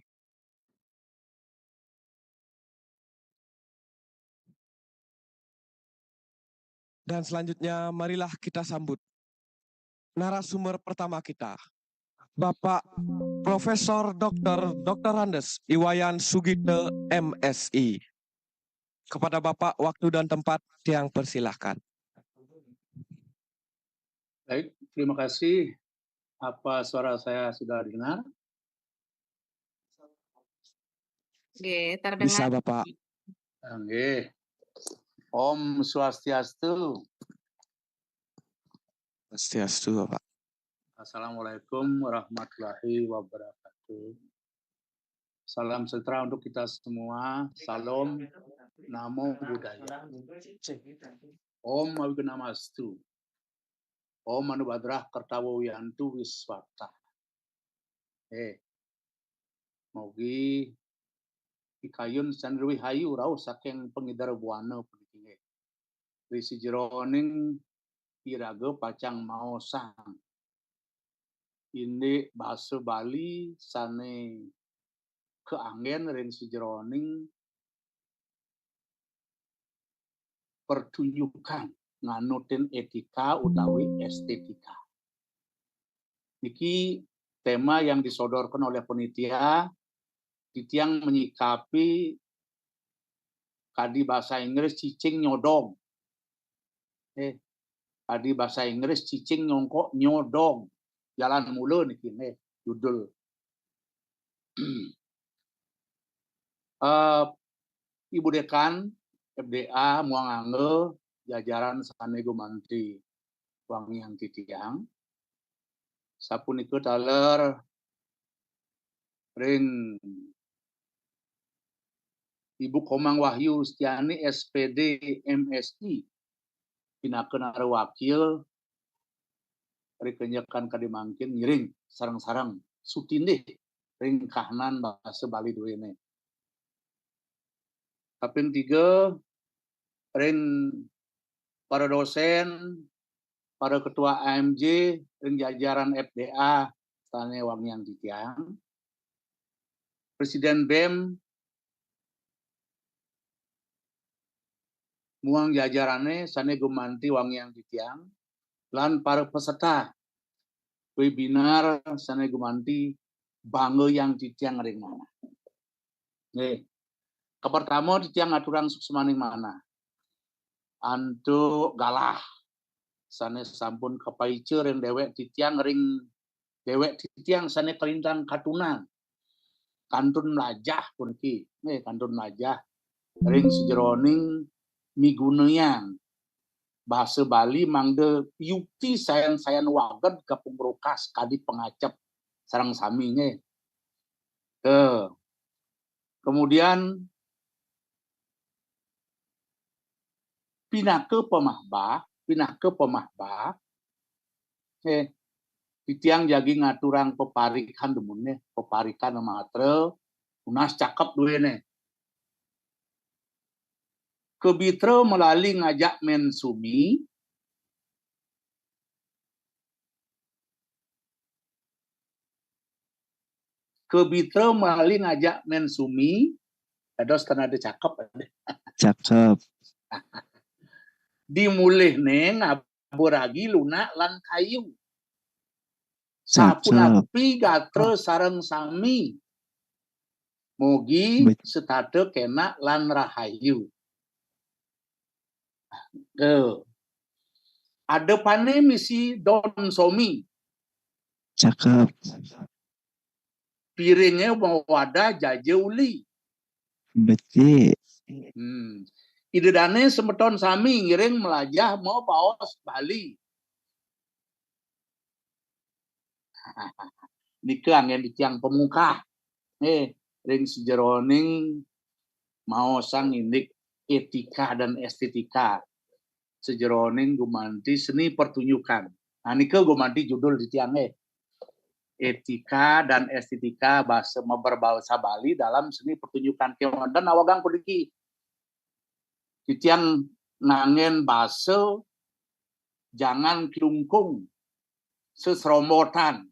Dan selanjutnya marilah kita sambut narasumber pertama kita, Bapak Profesor Dr. Andes Iwayan Sugite MSI. Kepada Bapak waktu dan tempat yang persilahkan. Baik, terima kasih. Apa suara saya sudah dengar? Oke, terdengar. Bisa Bapak. Oke. Om Swastiastu. Swastiastu Bapak. Assalamualaikum warahmatullahi wabarakatuh. Salam sejahtera untuk kita semua. Salam, namo buddhaya. Om Awignamastu. Om Anubadrah Kartawo Yantu Wiswata. Mogi ikayun sandrwi hayu rau saking pengidar buana pentingnya. Risi jeroning iraga pacang maosang. Ini bahasa Bali sane keanggen ring sejeroning pertunjukan nganutin etika utawi estetika. Niki tema yang disodorkan oleh panitia, titiang menyikapi kadi bahasa Inggris cicing nyodong. Kadi bahasa Inggris cicing nyongkok nyodong. Jalan mulu niki judul. Ibu Dekan FDA muang angge jajaran sane gumanti wangian titiang. Sapun ikut taler ring Ibu Komang Wahyu Stiani SPD MSI pinakeun are wakil rekenyakan kadimangkin ngiring sarang-sarang sutindih ring kahnan bahasa Bali duene. Kaping 3 ring para dosen, para ketua AMJ, ring jajaran FDA Stane Wangian Titiang, Presiden BEM muang jajarane sane gumanti Wangian Titiang, lan para peserta webinar sane gumanti bangga yang Titiang ring mana. Pertama Titiang aturang suksemaning mana. Antu galah sane sampun kepaicer yang dewek Titiang ring dewek Titiang sane kelintang katunan. Kantun melajah pun ki, kantun melajah ring sejeroning miguneang bahasa Bali mangde yukti sayan waget ke pembrokas kadi pengacep sarang saminya. Kemudian pindah ke pemahbah, Titiang jagi ngaturang peparikan demunnya, peparikan matre, unas cakep duene. Kebitra melalui ngajak mensumi, ados kan ada cakep. Cakep. Dimulih neng aboragi lunak lan kayu. Sapunapi gatre sareng sami. Mugi setate kena lan rahayu. Ada pane misi Don Somi. Cakep. Piringnya wadah jaje uli. Betul. Idedane semeton sami ngiring melajah mau paos Bali. Nike angin di tiang pemuka. Ring sejeroning mau sang indik etika dan estetika. Sejeroning gumanti seni pertunjukan. Nah nike gumanti judul di tiang etika dan estetika bahasa berbahasa Bali dalam seni pertunjukan. Dan awagang kudiki. Di tiang nangen bahasa jangan kelungkung seserombotan.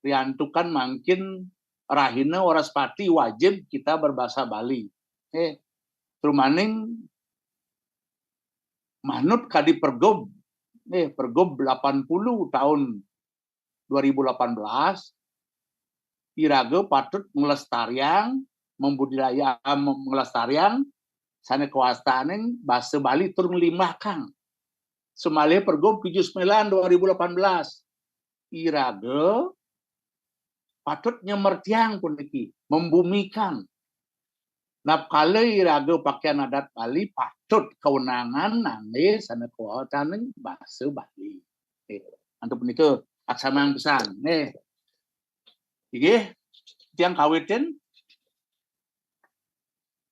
Riantukan makin rahina waraspati wajib kita berbahasa Bali. Terumaning manut kadi pergub 80 tahun 2018 iraga patut melestarian membudidaya melestarian sane kewastaaning bahasa Bali turun limbahkan semale pergub 79 2018 iraga patut nyemertiang pun iki membumikan. Nah kali iraga pakaian adat Bali patut kewenangan nane sana kewatan bahasa Bali. Antuk punika aksama yang besar. Iki tiang kawitin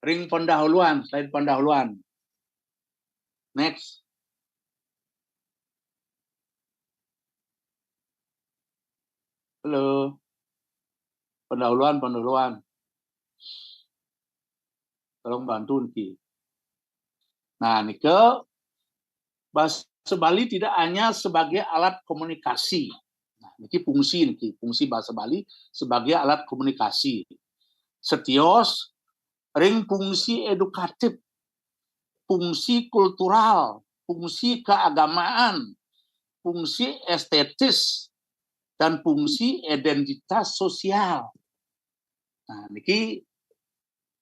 ring pendahuluan, slide pendahuluan. Next. Halo. Pendahuluan. Tolong bantu Ki. Nah, nike bahasa Bali tidak hanya sebagai alat komunikasi. Nah, ini fungsi bahasa Bali sebagai alat komunikasi. Setios ring fungsi edukatif, fungsi kultural, fungsi keagamaan, fungsi estetis, dan fungsi identitas sosial. Nah, niki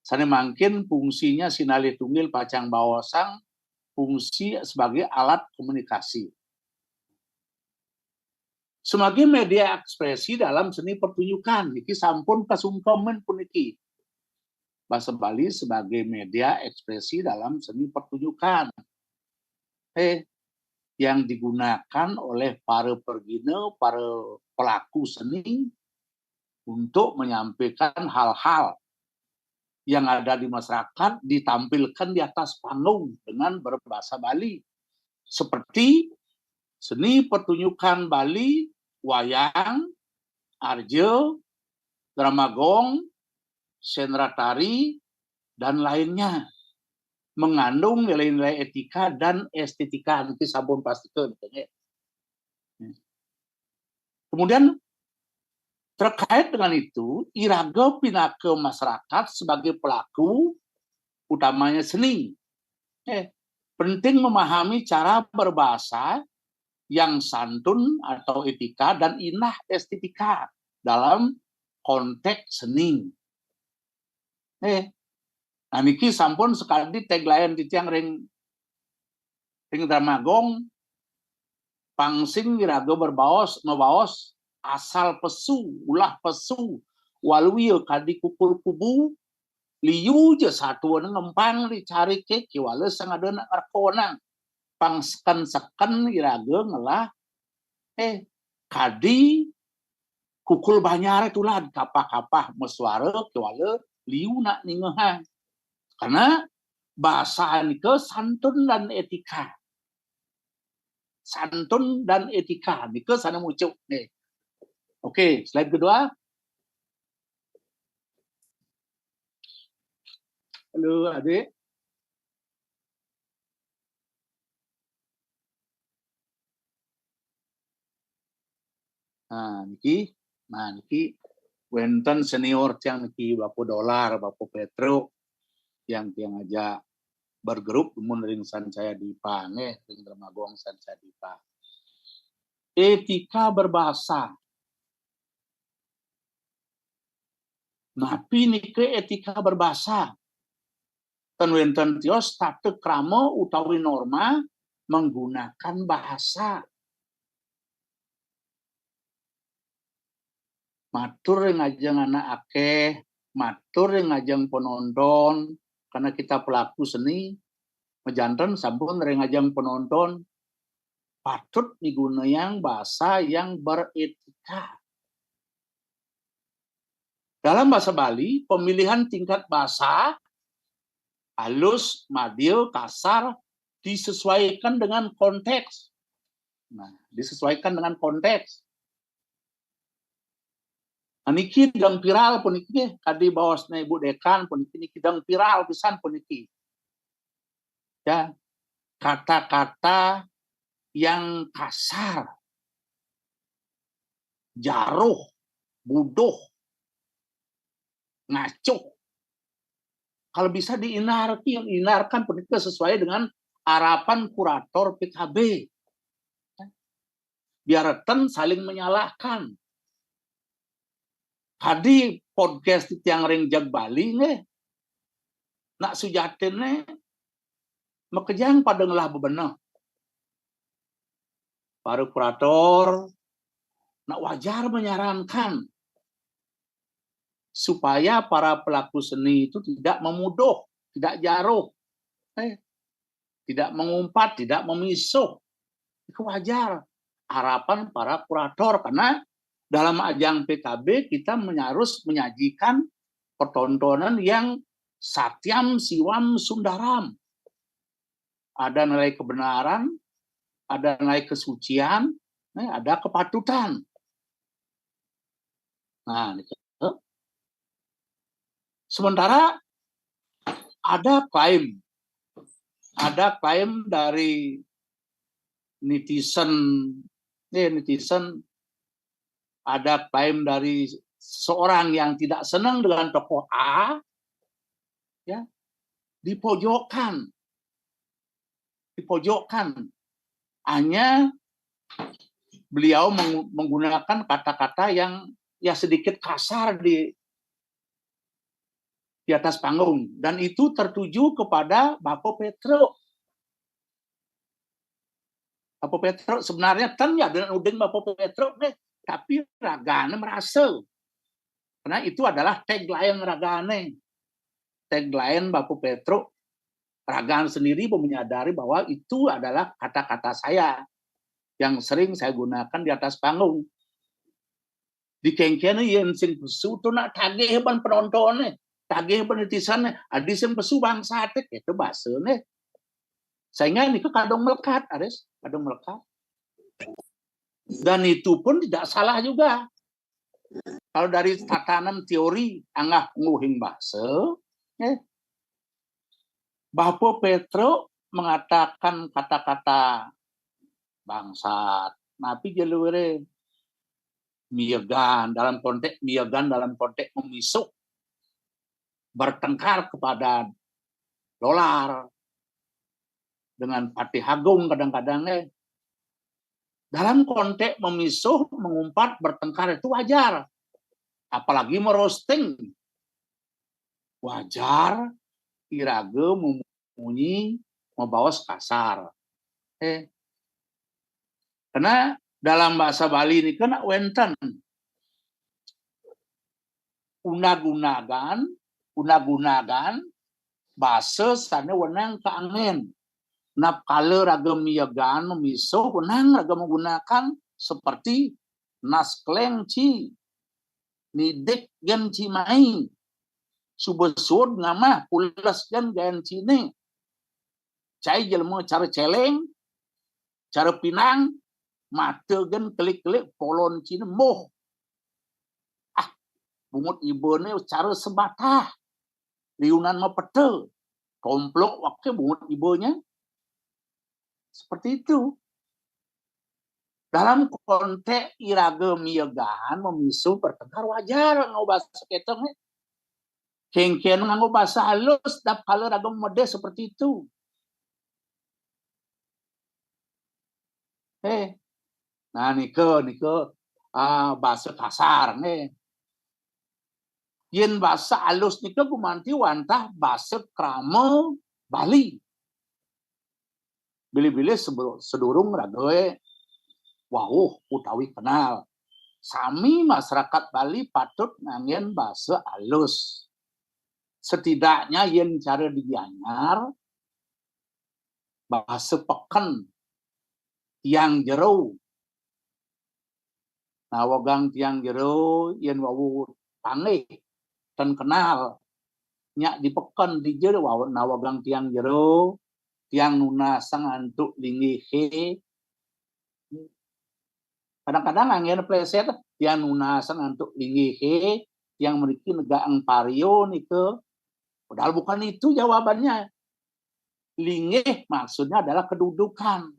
sana mungkin fungsinya sinali tunggil pacang bawasang, fungsi sebagai alat komunikasi. Sebagai media ekspresi dalam seni pertunjukan, niki sampun kasungkomen puniki. Bahasa Bali sebagai media ekspresi dalam seni pertunjukan. Yang digunakan oleh para pergina, para pelaku seni untuk menyampaikan hal-hal yang ada di masyarakat ditampilkan di atas panggung dengan berbahasa Bali. Seperti seni pertunjukan Bali, wayang, arjo, dramagong, senratari, dan lainnya. Mengandung nilai-nilai etika dan estetika. Nanti sabun pastikan. Kemudian terkait dengan itu, iraga pinake masyarakat sebagai pelaku utamanya seni. Penting memahami cara berbahasa yang santun atau etika dan inah estetika dalam konteks seni. Nah niki sampun sekali tagline di tiang ring dramagong pangsing iraga berbaos mabaos asal pesu ulah pesu waluyo kadi kupul kubu liu je satu ngempang dicari ke kiwale sang ada nak arkonang pangskan iraga ngelah kadi kukul banyar itulah kapah-kapah meswara kiwale liu nak ningehan. Karena bahasa ini ke santun dan etika. Santun dan etika. Ini ke sana muncul. Nih. Oke, slide kedua. Halo adik. Nah, niki wenten senior yang niki Bapak Dolar, Bapak Petro yang aja bergrup ring san saya di Pange, ring Dramagong san saya di Pa. Etika berbahasa. Napi nike etika berbahasa. Ten wenten tios tatu krama utawi norma menggunakan bahasa. Matur ngajeng anak akeh, matur ngajeng penonton, karena kita pelaku seni, mejantan sampun ngajeng penonton, patut digunakan bahasa yang beretika. Dalam bahasa Bali, pemilihan tingkat bahasa, halus, madil, kasar, disesuaikan dengan konteks. Nah, disesuaikan dengan konteks. Niki dang viral pun iki kadi bawasna Ibu Dekan pun iki dang viral pisan pun iki. Ya, kata-kata yang kasar, jaruh, buduh, ngaco. Kalau bisa diinarkan pun itu sesuai dengan harapan kurator PKB. Biar saling menyalahkan. Tadi podcast yang ring jag Bali nih, nak sujatin nih, makejang pada ngelah bebenah. Para kurator, nak wajar menyarankan supaya para pelaku seni itu tidak memuduh, tidak jaruh, tidak mengumpat, tidak memisuh. Itu wajar harapan para kurator karena dalam ajang PKB kita harus menyajikan pertontonan yang satyam siwam sundaram. Ada nilai kebenaran, ada nilai kesucian, ada kepatutan. Nah, sementara ada klaim dari netizen ada klaim dari seorang yang tidak senang dengan tokoh A, ya, dipojokkan, hanya beliau menggunakan kata-kata yang ya sedikit kasar di atas panggung, dan itu tertuju kepada Bapak Petro. Bapak Petro sebenarnya kan ya dengan udeng Bapak Petro tapi ragane merasa. Karena itu adalah tagline ragane. Tagline Bapak Petro, Ragane sendiri menyadari bahwa itu adalah kata-kata saya yang sering saya gunakan di atas panggung. Di kengkene yen sing pesu tuh nak tagih ban penontonnya, tagih penetisannya, adi sing pesu bangsate itu bahasane. Sehingga ini kadang melekat, Aris, kadang melekat. Dan itu pun tidak salah juga. Kalau dari tatanan teori angah nguhing bahasa, Bapak Petro mengatakan kata-kata bangsat, tapi jalure miyagan dalam konteks memisuk, bertengkar kepada dolar dengan Patih Agung kadang-kadang dalam konteks memisuh, mengumpat, bertengkar itu wajar. Apalagi merosting. Wajar, irage, memunyi, membawas kasar. Karena dalam bahasa Bali ini kan wenten unagunagan bahasa sana wenang ke angin. Nap kala ragam miyagan memisuh wenang ragam menggunakan seperti naskleng ci nidek gen ci mai subesud ngama pulas gen gen cine cai jelma cara celeng cara pinang mata gen kelik-kelik polon cine moh bungut ibone cara sebatah liunan mapete komplok waktu bungut ibonya seperti itu. Dalam konteks irage miyagan memisuh bertengkar wajar ngau bahasa ketong kengken ngau bahasa halus dap kala ragam mode seperti itu. Nah nike bahasa kasar yen bahasa halus nike gumanti wantah bahasa krama Bali. Bili-bili sedurung ragoe wauh utawi kenal. Sami masyarakat Bali patut nganggen bahasa halus. Setidaknya yen cara dianyar bahasa peken tiang jero. Nah wagang tiang jero yen wawu pangeh dan kenal nyak dipeken di jero nah wagang tiang jero tiang nuna sang antuk lingihe kadang-kadang angin pleset tiang nuna sang antuk lingihe yang memiliki negaang pario nike padahal bukan itu jawabannya. Lingih maksudnya adalah kedudukan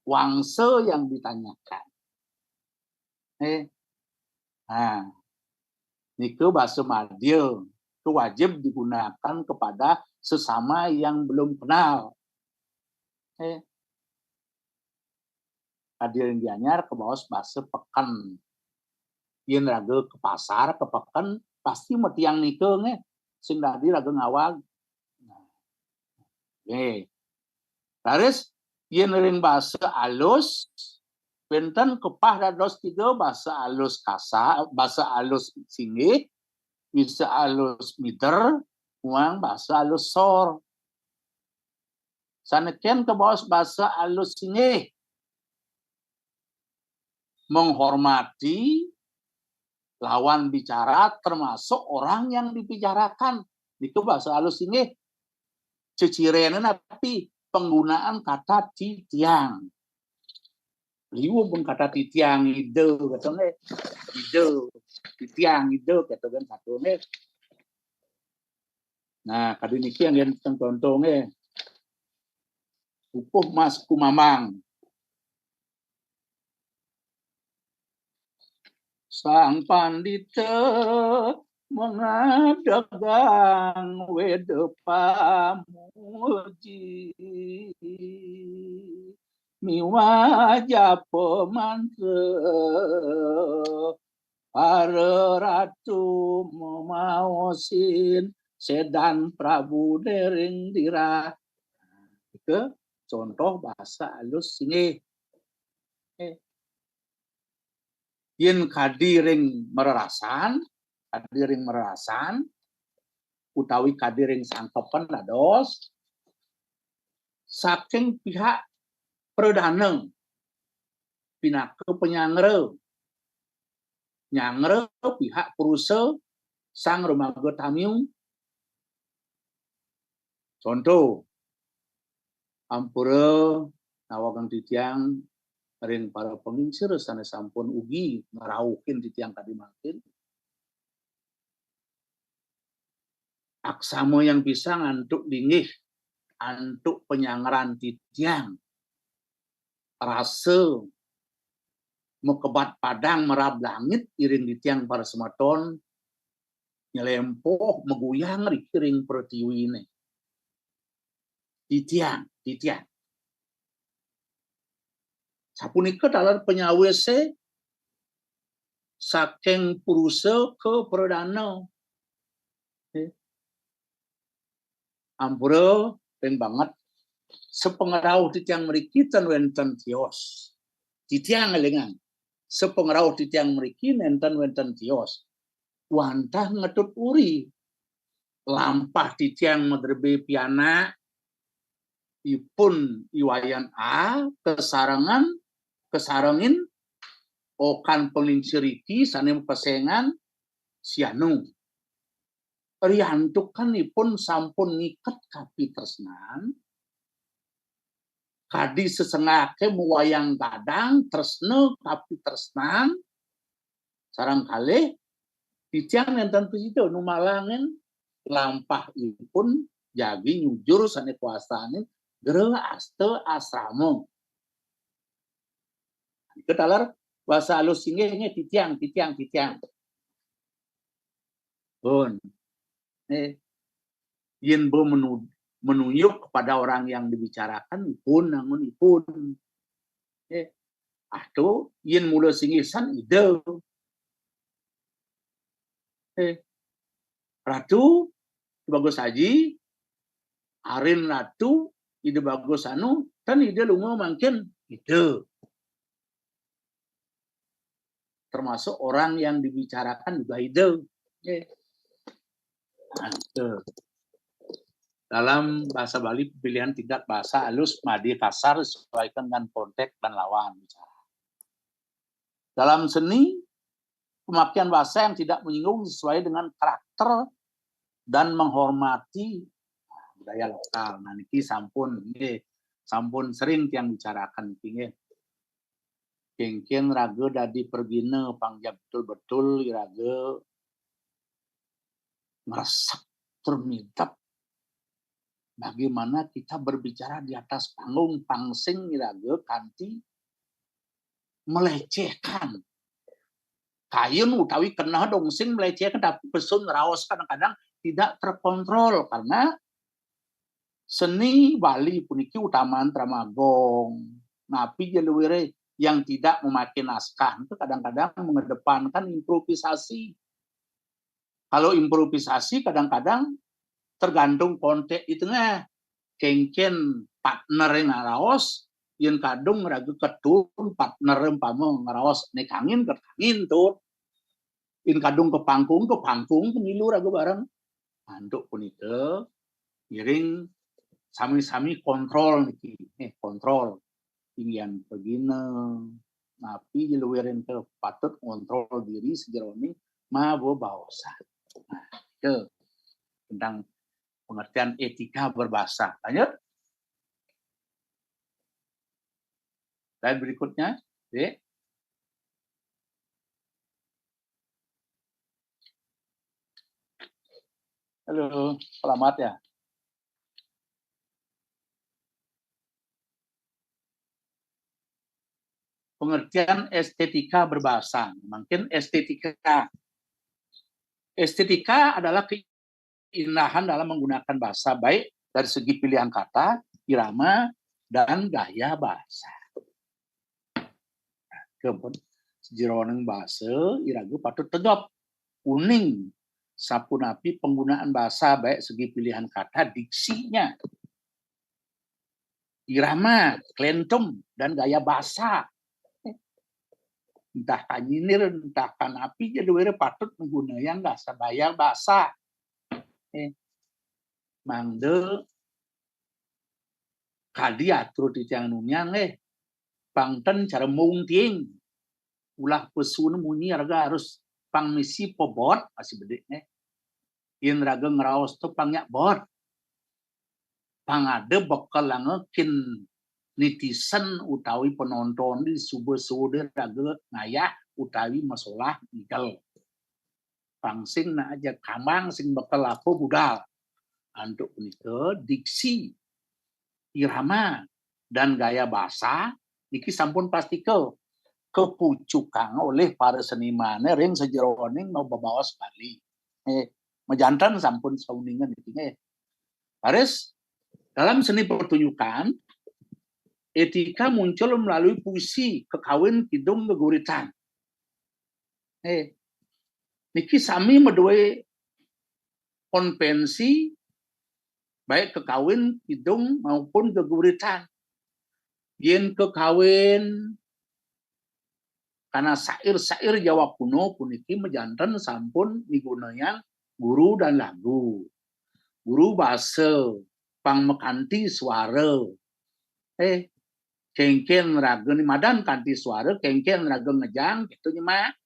wangse yang ditanyakan. Nah, nike bahasa Madya itu wajib digunakan kepada sesama yang belum kenal. Hadirin dianyar ke bawah bahasa pekan. Yen raga ke pasar ke pekan pasti metiang nike sing tadi raga ngawag. Terus yen ring bahasa alus benten kepah dados 3 bahasa alus kasar, bahasa alus singgih, bisa alus meter, uang bahasa alus sor. Saneken ke bawah bahasa alus singgih menghormati lawan bicara termasuk orang yang dibicarakan. Itu bahasa halus ini cicirenan tapi penggunaan kata titiang. Liu pun kata titiang ide katanya ide titiang ide katakan satu nih. Nah kali niki yang contohnya upuh mas kumamang Sang pandita mengadagang weda pamuji miwaja pemantra para ratu memaosin sedan Prabu dering dira. Itu contoh bahasa halus sini. Yen kadiring mererasan utawi kadiring sangkepen dados saking pihak perdana pinake penyangre nyangre pihak perusa sang remaga tamiung. Contoh ampura nawagang titiang ring para pengingsir sanes sampun ugi ngerauhin titiang kadimakin aksamo yang bisa ngantuk dingih antuk penyangaran titiang rasa mekebat padang merab langit iring titiang para sematon nyelempoh meguyang rikiring pertiwi ini titiang sapunika dalam penyawese saking purusa ke perdana. Ampura ring banget sepengerau titiang mriki ten wenten tios. Titiang elingan sepengerau titiang mriki nenten wenten tios. Wantah ngetut uri lampah titiang medrebe piana ipun iwayan kesarangin okan penglingsiriki sanem pesengan sianu riantukanipun sampun ngiket kapi tresnan kadi sesengake muwayang kadang tresna kapi tresnan sarang kalih titiang nenten pesido numalangin lampah ipun jagi nyujur sane kuasane gere aste asrama. Itu dalar bahasa halus singgihnya titiang. Pun. Yen bo menunjuk kepada orang yang dibicarakan ipun namun ipun. Atuh yen mula singisan ide. Ratu bagus haji arin ratu ide bagus anu kan ide lunga mungkin ide. Termasuk orang yang dibicarakan juga ide. Dalam bahasa Bali pilihan tingkat bahasa halus madi kasar sesuaikan dengan konteks dan lawan bicara. Dalam seni pemakaian bahasa yang tidak menyinggung sesuai dengan karakter dan menghormati budaya lokal. Nah niki sampun sering tiang bicarakan niki. Kengken raga dadi pergina pangjab betul-betul raga meresap termidap bagaimana kita berbicara di atas panggung pangsing raga kanti melecehkan kayun utawi kena dongsing melecehkan tapi pesun raos kadang-kadang tidak terkontrol karena seni Bali puniki utamaan Tramagong napi jeluwire yang tidak memakai naskah itu kadang-kadang mengedepankan improvisasi. Kalau improvisasi kadang-kadang tergantung konteks itunya. Kengken partner yang ngaraos, yang kadung ragu ketun partner empama ngaraos nekangin ketangin tuh. In kadung ke panggung pemilu ragu bareng. Anduk pun itu, iring sami-sami kontrol nih, kontrol. Tinggian begina, napi jeluwirin ke patut kontrol diri sejeroni mabo bahasa. Nah, itu tentang pengertian etika berbahasa. Lanjut. Slide berikutnya. Halo, selamat ya. pengertian estetika berbahasa. Mungkin estetika adalah keindahan dalam menggunakan bahasa, baik dari segi pilihan kata, irama, dan gaya bahasa. Kebun sejeroning bahasa iraga patut tegap kuning sapunapi penggunaan bahasa, baik segi pilihan kata, diksinya, irama, klentum, dan gaya bahasa. Entah kanyinir, entah kanapi, jadi wira patut menggunakan bahasa bayar bahasa. Mangde kadi atur di tiang nuniang pangten cara mungting ulah pesun munyi raga harus pangmisi pobot masih bedek in raga ngeraos tu pangyak bot pangade bakal langekin netizen utawi penonton di sube-sube raga ngayah utawi masalah legal pangsing na aja kamang sing bakal apa budal untuk punika diksi irama dan gaya bahasa niki sampun pasti kepucukan oleh para seniman ring sejeroning mau babawas Bali mejantan sampun sauningan iki Paris dalam seni pertunjukan etika muncul melalui puisi kekawin kidung geguritan niki sami medue konvensi baik kekawin kidung maupun geguritan yen kekawin karena syair-syair Jawa kuno puniki mejanten sampun migunayan guru dan lagu guru bahasa pangmekanti suara kengken raga ni madan kanti suara kengken raga ngejang gitu nyemak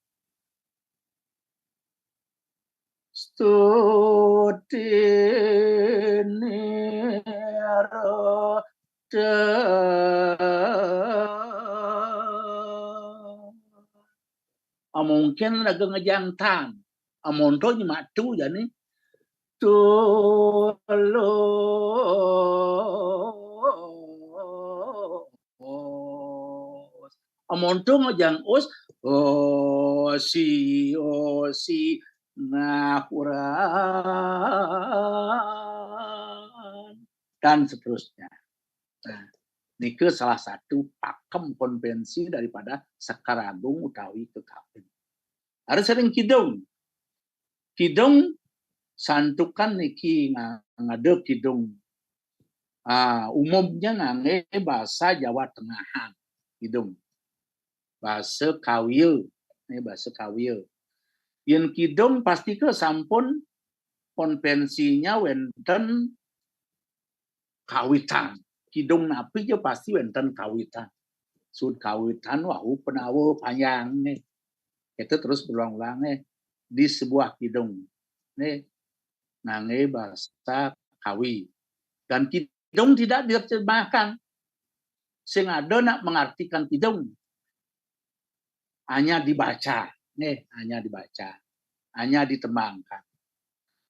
Stutinero mungkin raga ngejangtan amonto nyemak tu jadi tolo amonto ngejang us osi ngapuran dan seterusnya. Nah, nike salah satu pakem konvensi daripada Sekar Agung utawi kekawin. Harus sering kidung. Kidung santukan niki ngade kidung. Umumnya ngange bahasa Jawa Tengahan kidung. Bahasa Kawil, bahasa Kawil. Yen kidung pasti ke sampun konvensinya wenten kawitan. Kidung napi je pasti wenten kawitan. Sud kawitan wau penawa panjang itu terus berulang-ulang di sebuah kidung. Ngange bahasa kawi. Dan kidung tidak diterjemahkan. Sing ada nak mengartikan kidung. Hanya dibaca. Hanya dibaca, hanya ditembangkan.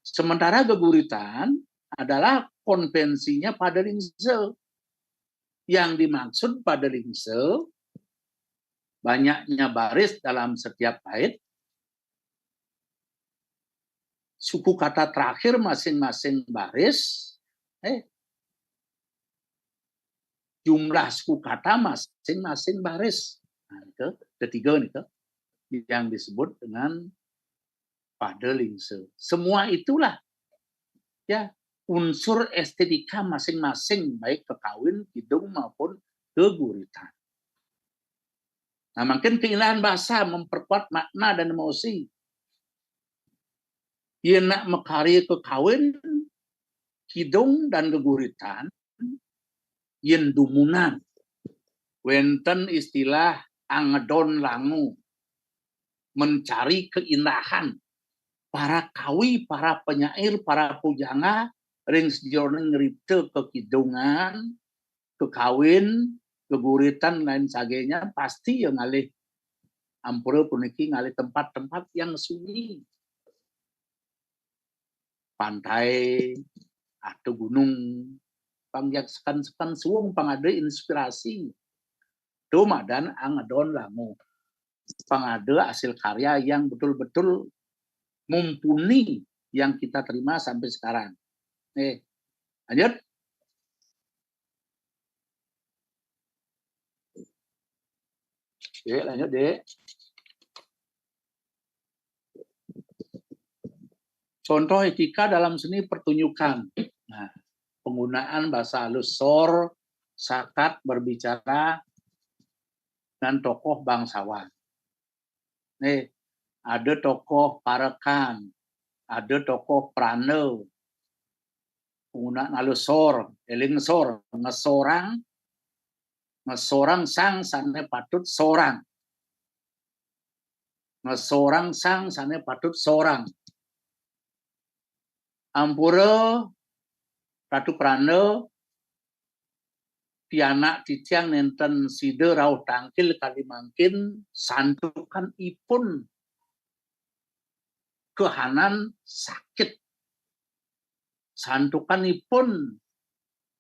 Sementara geguritan adalah konvensinya pada lingsel. Yang dimaksud pada lingsel, banyaknya baris dalam setiap bait, suku kata terakhir masing-masing baris, jumlah suku kata masing-masing baris. Nah, itu ketiga nih yang disebut dengan pada lingsel. Semua itulah ya unsur estetika masing-masing baik kekawin, kidung maupun geguritan. Nah, makin keindahan bahasa memperkuat makna dan emosi. Ia nak mekari kekawin, kidung dan geguritan, yen dumunan. Wenten istilah angedon langu. Mencari keindahan para kawi, para penyair, para pujangga ring sejoning ngeripte kekidungan, kekawin, geguritan lain sebagainya pasti yang ngalih ampura puniki ngalih tempat-tempat yang sunyi. Pantai atau gunung pangyak sekan-sekan suwung pangade inspirasi. itu madan angadon langu pengada hasil karya yang betul-betul mumpuni yang kita terima sampai sekarang. Lanjut. Lanjut deh. Contoh etika dalam seni pertunjukan. Nah, penggunaan bahasa halus sor, sakat, berbicara, dan tokoh bangsawan. Nih, ada tokoh parekan, ada tokoh prane, penggunaan halus sor, eling sor, ngesorang sang sane patut sorang. Ngesorang sang sane patut sorang. Ampura Ratu Prana pianak titiang nenten side rauh tangkil kali mangkin santukan ipun kehanan sakit. Santukan ipun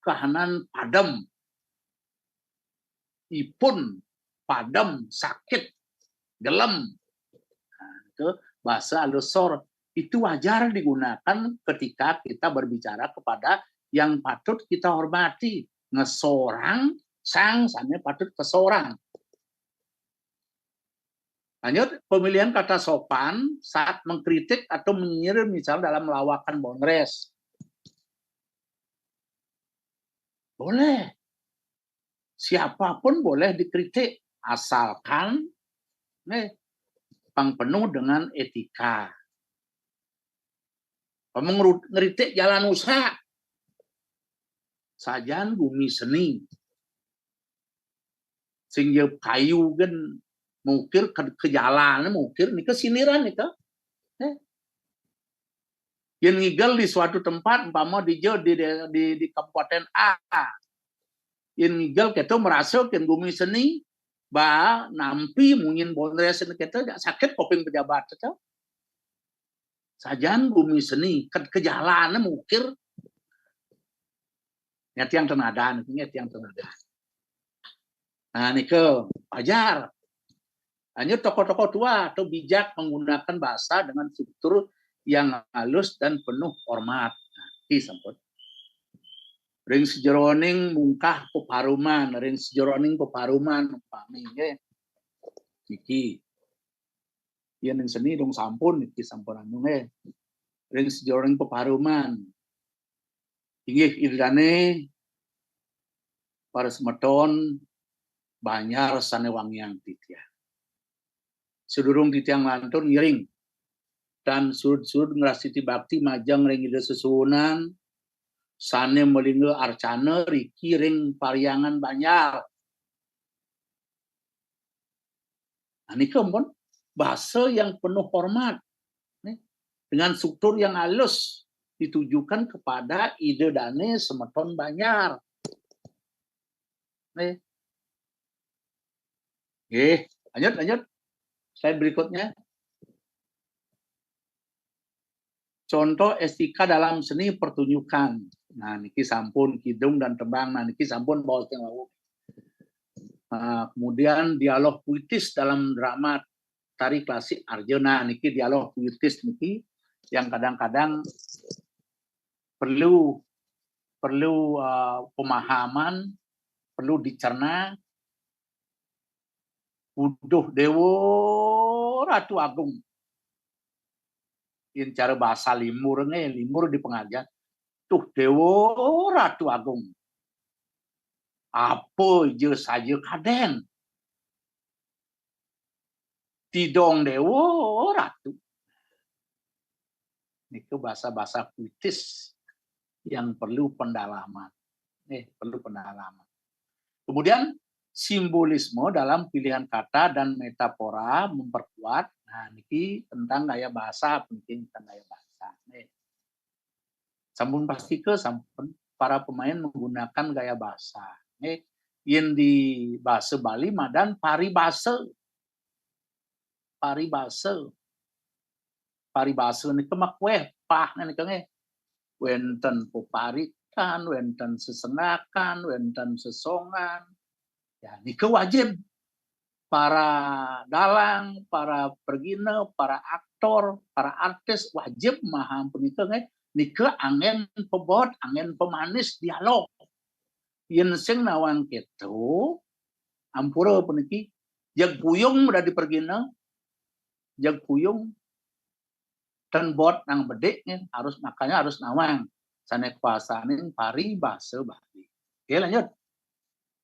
kehanan padam. Ipun padam sakit gelem. Nah, itu bahasa alusor. Itu wajar digunakan ketika kita berbicara kepada yang patut kita hormati. Ngesorang, sang, sana patut kesorang. Lanjut, pemilihan kata sopan saat mengkritik atau menyindir misalnya dalam lawakan Bondres. Boleh. Siapapun boleh dikritik. Asalkan penuh dengan etika. Ngeritik jalan usaha. Sajan bumi seni. Sing ye kayu gen mungkir ke jalan mungkir nih kesiniran nih yang ngigel di suatu tempat umpama di kabupaten A. Yang ngigel kita merasa kan bumi seni ba nampi mungkin Bondres kita gak sakit koping pejabat kita. Sajan bumi seni ke jalan mungkir nyati yang tenadan, Nah, ini ke wajar. Hanya tokoh-tokoh tua atau bijak menggunakan bahasa dengan struktur yang halus dan penuh hormat. Nah, disebut. Ring sejeroning mungkah peparuman, ring sejeroning peparuman, pami iki. Yen ning seni dong sampun iki sampunan ring sejeroning peparuman. Inggih irdane para semeton Banyar sanewangiang titiang. Sedurung titiang lantun ngiring. Dan surut-surut ngerasiti bakti majang ring ide sesuunan. Sane melingga arcana riki ring pariangan Banyar. Nah, ini kemudian bahasa yang penuh hormat. Dengan struktur yang halus. Ditujukan kepada ide dane semeton Banyar. Lanjut. Slide berikutnya. Contoh etika dalam seni pertunjukan. Nah, niki sampun kidung dan tembang. Nah, niki sampun bawa yang lalu. Kemudian dialog puitis dalam drama tari klasik Arjuna. Niki dialog puitis niki yang kadang-kadang perlu pemahaman, perlu dicerna. Uduh dewo Ratu Agung. Yang cara bahasa limur di pengajian. Tuh dewo Ratu Agung. Apa je saja kaden. Tidong dewo Ratu. Itu bahasa-bahasa puitis yang perlu pendalaman. Perlu pendalaman. Kemudian simbolisme dalam pilihan kata dan metafora memperkuat. Nah, niki tentang gaya bahasa, penting tentang gaya bahasa. Sampun pasti sampun para pemain menggunakan gaya bahasa. Yang di bahasa Bali madan paribasa. Paribasa niki makweh pah niki wenten peparikan, wenten sesengakan, wenten sesongan. Ya, nike wajib para dalang, para pergina, para aktor, para artis wajib maham punike nike angen pebot, angen pemanis dialog. Yen sing nawang ketu ampura puniki jag puyung udah dipergina, jag puyung dan bot nang bedeknya harus makanya harus nawang sane kuasanin pari bahasa Bali. Oke, lanjut.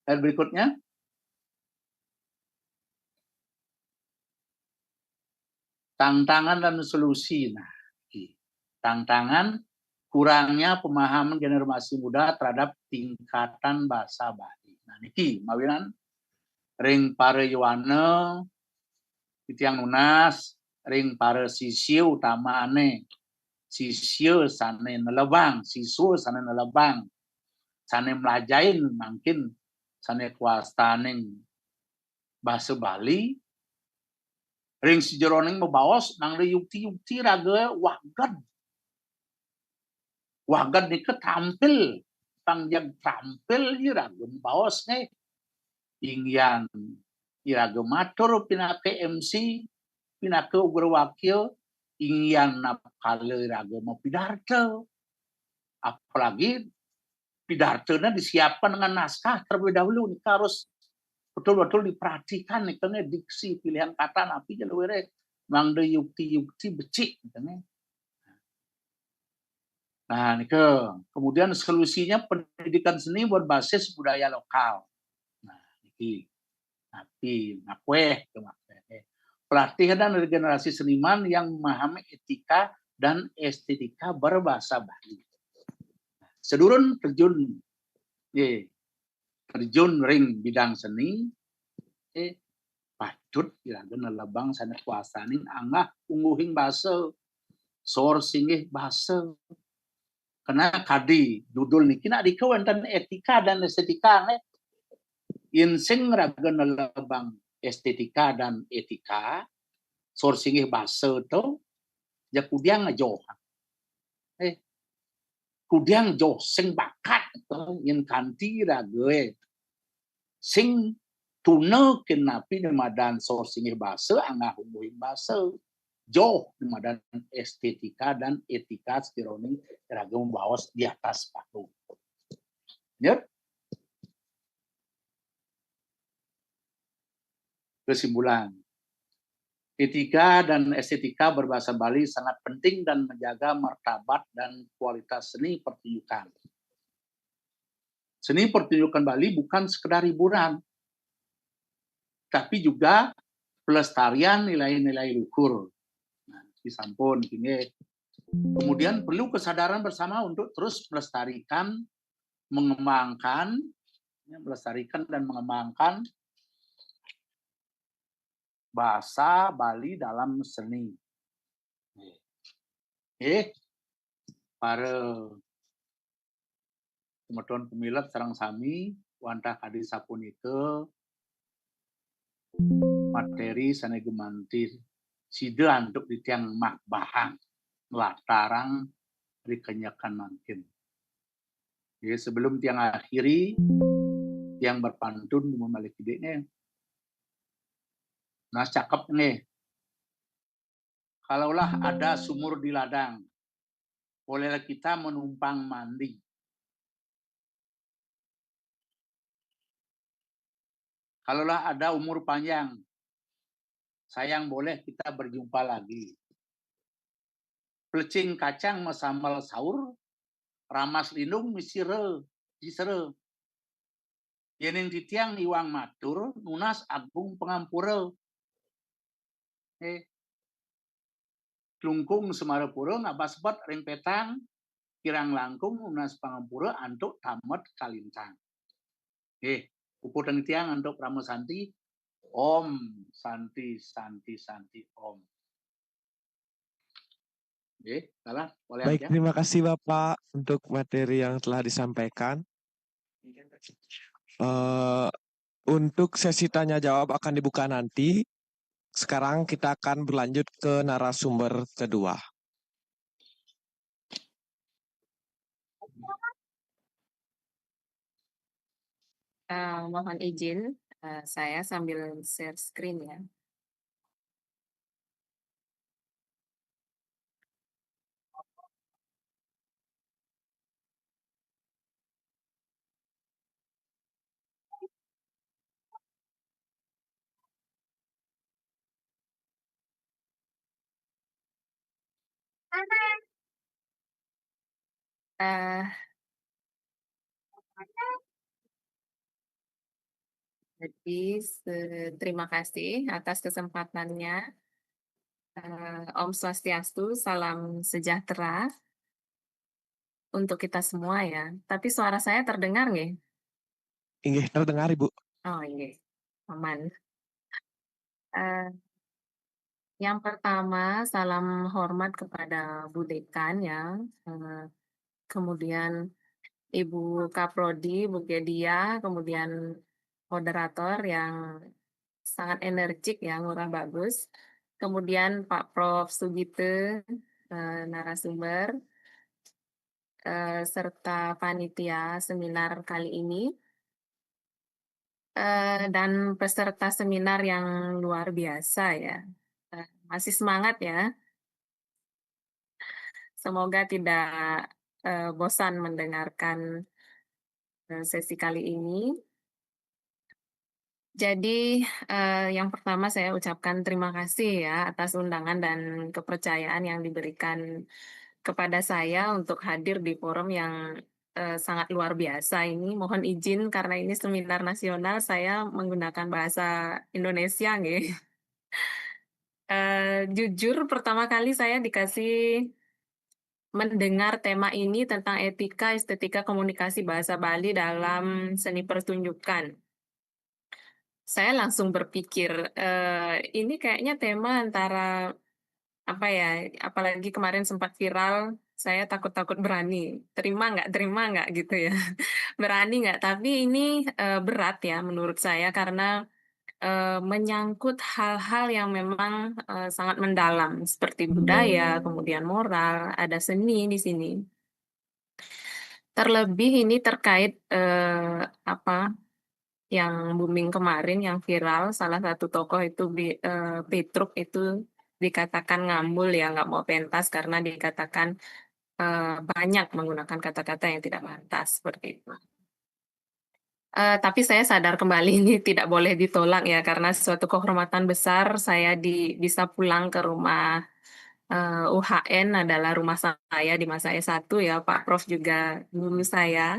Dan berikutnya tantangan dan solusi. Nah, tantangan kurangnya pemahaman generasi muda terhadap tingkatan bahasa Bali. Nah, niki mawinan ring para yuwana titiang nunas ring para sisio utamane sisio sane nelebang, siswa sane nelebang, sane melajain mungkin sane kuastaning bahasa Bali ring si jeroning membawas nang yukti raga wagad nika tampil pangjag tampil iraga membawas nih ingyan iraga matur pinake MC pinake berwakil ingyan napkala iraga mau pidarto apalagi pidartonya disiapkan dengan naskah terlebih dahulu nika harus betul-betul diperhatikan nih kan diksi pilihan kata napi jalur mangde yukti becik nih. Nah, nih kemudian solusinya pendidikan seni berbasis budaya lokal. Nah, ini tapi pelatihan dari generasi seniman yang memahami etika dan estetika berbahasa Bali. Sedurun terjun ring bidang seni patut iraga lebang sana kuasanin angah ungguhing bahasa sourcing bahasa karena kadi judul niki nak dikawantan etika dan estetika insing raga lebang estetika dan etika sourcing bahasa tu ya kudiang ajo kudiang jo sing bakat yin kanti raga sing tuna kenapi nemadan sourcing bahasa angah humuhin bahasa jauh nemadan estetika dan etika stironi raga membawas di atas panggung. Ya. Kesimpulan. Etika dan estetika berbahasa Bali sangat penting dan menjaga martabat dan kualitas seni pertunjukan. Seni pertunjukan Bali bukan sekedar hiburan, tapi juga pelestarian nilai-nilai luhur. Nah, disampun ini. Kemudian perlu kesadaran bersama untuk terus melestarikan, mengembangkan, melestarikan dan mengembangkan bahasa Bali dalam seni. Para teman-teman pemilat sarang sami wantah kadi sapunike materi sane gemantir sida untuk ditiang mak bahang latarang dikenyakan mungkin. Jadi sebelum tiang akhiri yang berpantun memiliki idenya. Nah cakep nih. Kalaulah ada sumur di ladang, bolehlah kita menumpang mandi. Kalaulah ada umur panjang, sayang boleh kita berjumpa lagi. Pelecing kacang mesambal sahur, ramas lindung misire. Yening titiang iwang matur, nunas agung pengampura. Klungkung semarapura ngabasbat ring petang, kirang langkung nunas pengampura antuk tamat kalintang. Uputan tiang untuk Ramo Santi, Om Santi Om. Salah, boleh Baik, aja. terima kasih Bapak untuk materi yang telah disampaikan. Untuk sesi tanya jawab akan dibuka nanti. Sekarang kita akan berlanjut ke narasumber kedua. Mohon izin, Saya sambil share screen ya. Eh, jadi terima kasih atas kesempatannya. Om Swastiastu, salam sejahtera untuk kita semua ya. Tapi suara saya terdengar nggih? Inggih terdengar Ibu. Oh iya, aman. Eh, yang pertama, salam hormat kepada Bu Dekan ya. Kemudian Ibu Kaprodi, Bu Gedia, kemudian moderator yang sangat energik ya, murah bagus. Kemudian Pak Prof. Sugite, narasumber, serta panitia seminar kali ini, dan peserta seminar yang luar biasa ya. Masih semangat ya. Semoga tidak bosan mendengarkan sesi kali ini. Jadi yang pertama saya ucapkan terima kasih ya atas undangan dan kepercayaan yang diberikan kepada saya untuk hadir di forum yang sangat luar biasa ini. Mohon izin karena ini seminar nasional, saya menggunakan bahasa Indonesia nggih. Jujur pertama kali saya dikasih mendengar tema ini tentang etika, estetika, komunikasi bahasa Bali dalam seni pertunjukan. Saya langsung berpikir, ini kayaknya tema antara apa ya, apalagi kemarin sempat viral, saya takut-takut berani, terima nggak gitu ya. Berani nggak, tapi ini berat ya menurut saya karena menyangkut hal-hal yang memang sangat mendalam seperti budaya, kemudian moral, ada seni di sini. Terlebih ini terkait apa yang booming kemarin, yang viral, salah satu tokoh itu Petruk itu dikatakan ngambul ya, nggak mau pentas karena dikatakan banyak menggunakan kata-kata yang tidak pantas seperti itu. Tapi saya sadar kembali ini tidak boleh ditolak ya, karena suatu kehormatan besar saya bisa pulang ke rumah UHN adalah rumah saya di masa S1 ya, Pak Prof juga guru saya.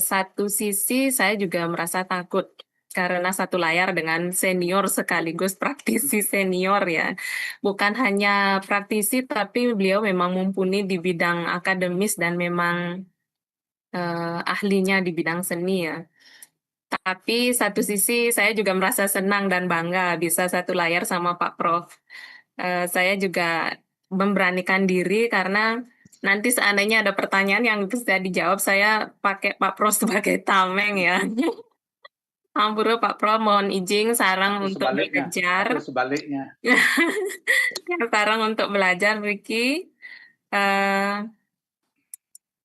Satu sisi saya juga merasa takut karena satu layar dengan senior sekaligus praktisi senior ya. Bukan hanya praktisi tapi beliau memang mumpuni di bidang akademis dan memang ahlinya di bidang seni ya. Tapi satu sisi saya juga merasa senang dan bangga bisa satu layar sama Pak Prof. Saya juga memberanikan diri karena nanti seandainya ada pertanyaan yang bisa dijawab, saya pakai Pak Prof sebagai tameng ya. Ampura Pak Prof, mohon izin sarang Atau untuk sebaliknya, belajar. atau sebaliknya. Sarang untuk belajar, Ricky.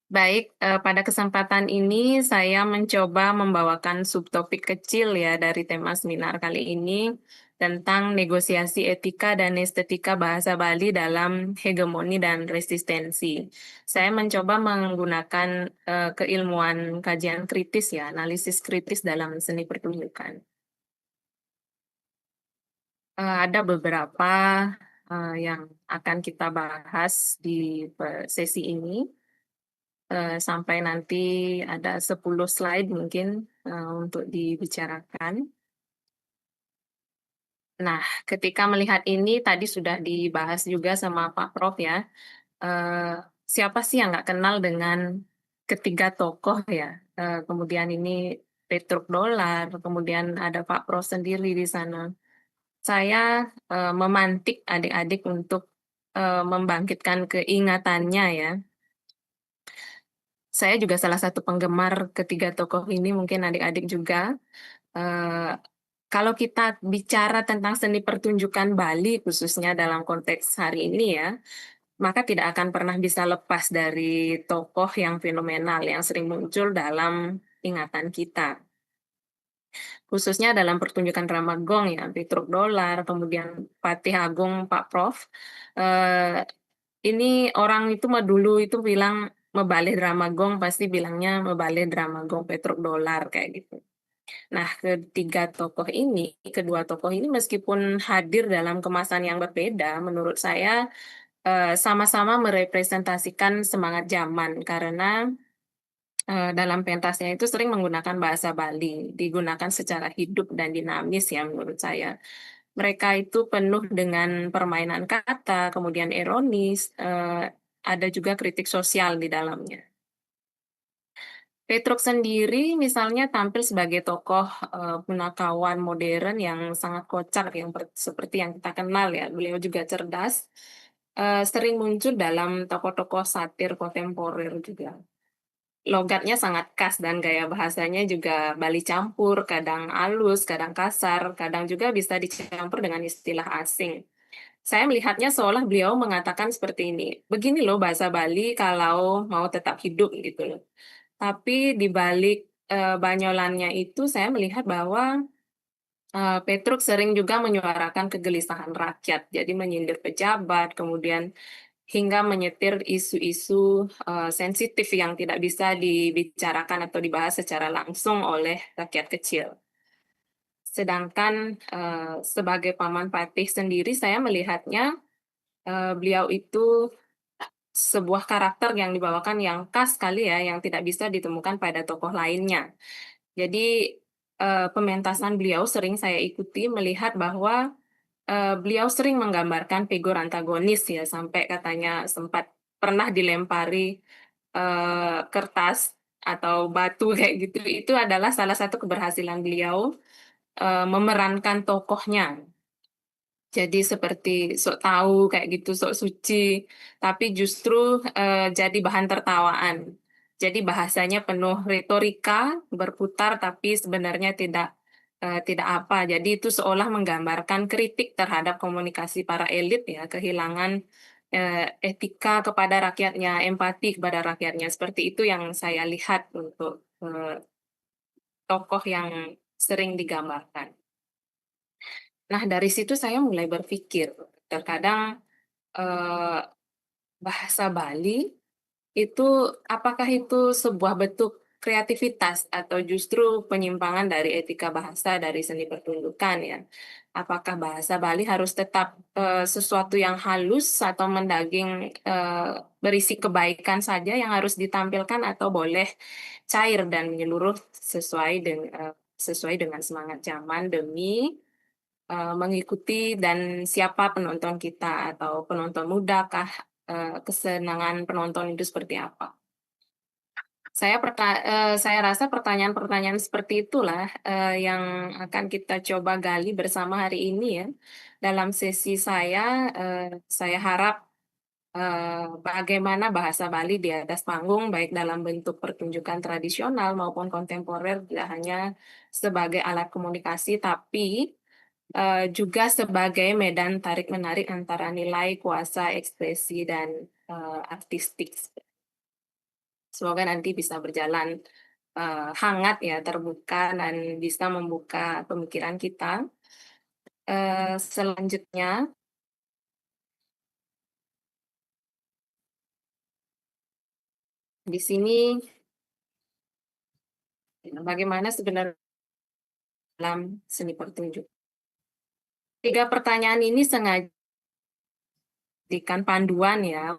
Baik, pada kesempatan ini saya mencoba membawakan subtopik kecil ya dari tema seminar kali ini tentang negosiasi etika dan estetika bahasa Bali dalam hegemoni dan resistensi. Saya mencoba menggunakan keilmuan kajian kritis ya, analisis kritis dalam seni pertunjukan. Ada beberapa yang akan kita bahas di sesi ini. Sampai nanti ada 10 slide mungkin untuk dibicarakan. Nah, ketika melihat ini tadi sudah dibahas juga sama Pak Prof ya, siapa sih yang nggak kenal dengan ketiga tokoh ya? Kemudian ini Petruk Dolar, kemudian ada Pak Prof sendiri di sana. Saya memantik adik-adik untuk membangkitkan keingatannya ya. Saya juga salah satu penggemar ketiga tokoh ini, mungkin adik-adik juga. Kalau kita bicara tentang seni pertunjukan Bali, khususnya dalam konteks hari ini ya, maka tidak akan pernah bisa lepas dari tokoh yang fenomenal, yang sering muncul dalam ingatan kita. khususnya dalam pertunjukan drama gong ya, Petruk Dolar, kemudian Patih Agung Pak Prof. Eh, ini orang itu dulu itu bilang Mebalih drama gong pasti bilangnya Mebalih drama gong Petruk Dolar kayak gitu. Nah, kedua tokoh ini meskipun hadir dalam kemasan yang berbeda, menurut saya sama-sama merepresentasikan semangat zaman karena dalam pentasnya itu sering menggunakan bahasa Bali, digunakan secara hidup dan dinamis ya menurut saya. Mereka itu penuh dengan permainan kata, kemudian ironis, ada juga kritik sosial di dalamnya. Petruk sendiri misalnya tampil sebagai tokoh punakawan modern yang sangat kocak yang seperti yang kita kenal ya. Beliau juga cerdas, sering muncul dalam tokoh-tokoh satir kontemporer juga. Logatnya sangat khas dan gaya bahasanya juga Bali campur, kadang halus, kadang kasar, kadang juga bisa dicampur dengan istilah asing. Saya melihatnya seolah beliau mengatakan seperti ini, begini loh bahasa Bali kalau mau tetap hidup gitu loh. Tapi di balik banyolannya itu saya melihat bahwa Petruk sering juga menyuarakan kegelisahan rakyat, jadi menyindir pejabat, kemudian hingga menyetir isu-isu sensitif yang tidak bisa dibicarakan atau dibahas secara langsung oleh rakyat kecil. Sedangkan sebagai Paman Patih sendiri, saya melihatnya beliau itu sebuah karakter yang dibawakan yang khas sekali ya, yang tidak bisa ditemukan pada tokoh lainnya. Jadi pementasan beliau sering saya ikuti melihat bahwa beliau sering menggambarkan figur antagonis ya, sampai katanya sempat pernah dilempari kertas atau batu kayak gitu. Itu adalah salah satu keberhasilan beliau memerankan tokohnya. Jadi seperti sok tahu kayak gitu, sok suci, tapi justru jadi bahan tertawaan. Jadi bahasanya penuh retorika, berputar, tapi sebenarnya tidak apa. Jadi itu seolah menggambarkan kritik terhadap komunikasi para elit ya, kehilangan etika kepada rakyatnya, empati kepada rakyatnya. Seperti itu yang saya lihat untuk tokoh yang sering digambarkan. Nah, dari situ saya mulai berpikir, terkadang bahasa Bali itu apakah itu sebuah bentuk kreativitas atau justru penyimpangan dari etika bahasa dari seni pertunjukan ya? Apakah bahasa Bali harus tetap sesuatu yang halus atau mendaging berisi kebaikan saja yang harus ditampilkan atau boleh cair dan menyeluruh sesuai dengan semangat zaman demi mengikuti dan siapa penonton kita atau penonton muda kah, kesenangan penonton itu seperti apa. Saya rasa pertanyaan-pertanyaan seperti itulah yang akan kita coba gali bersama hari ini ya. Dalam sesi saya harap bagaimana bahasa Bali di atas panggung, baik dalam bentuk pertunjukan tradisional maupun kontemporer, tidak hanya sebagai alat komunikasi, tapi juga sebagai medan tarik-menarik antara nilai, kuasa, ekspresi, dan artistik. Semoga nanti bisa berjalan hangat ya, terbuka, dan bisa membuka pemikiran kita. Selanjutnya, di sini bagaimana sebenarnya dalam seni pertunjukan. 3 pertanyaan ini sengaja dijadikan panduan ya,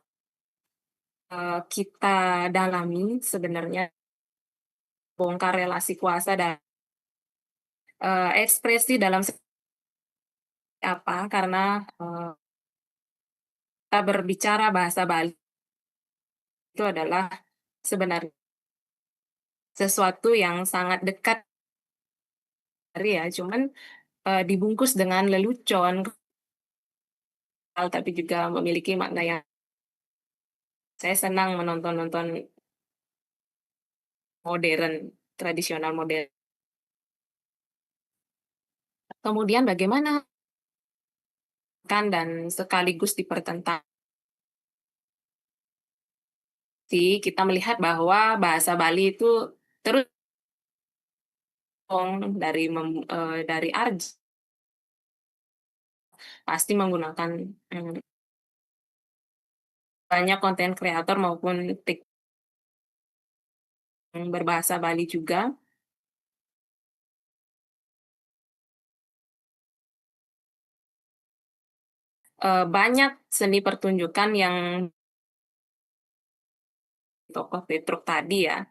kita dalami sebenarnya bongkar relasi kuasa dan ekspresi dalam apa, karena kita berbicara bahasa Bali itu adalah sebenarnya sesuatu yang sangat dekat ya, cuman dibungkus dengan lelucon, tapi juga memiliki makna yang saya senang menonton modern, tradisional modern. Kemudian bagaimana kan dan sekaligus dipertentangkan. Kita melihat bahwa bahasa Bali itu terus dari Arj pasti menggunakan banyak konten kreator maupun berbahasa Bali juga. Banyak seni pertunjukan yang tokoh Petruk tadi ya.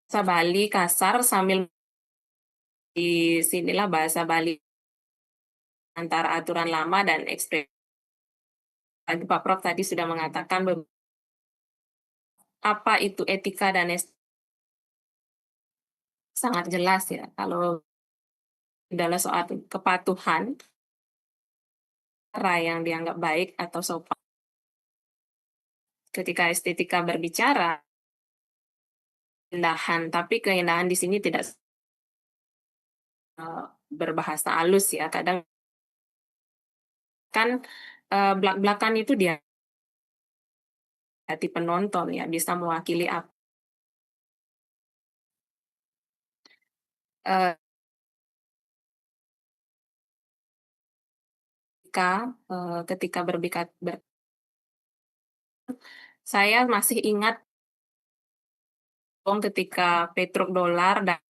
Bahasa Bali kasar sambil di sinilah bahasa Bali antara aturan lama dan ekspresi. Pak Prof tadi sudah mengatakan apa itu etika dan sangat jelas ya. Kalau dalam soal kepatuhan, cara yang dianggap baik atau sopan. Ketika estetika berbicara, keindahan, tapi keindahan di sini tidak berbahasa halus ya. Kadang kan belak-belakan itu dia hati penonton ya, bisa mewakili apa. Ketika berbicara, saya masih ingat ketika Petruk Dolar dan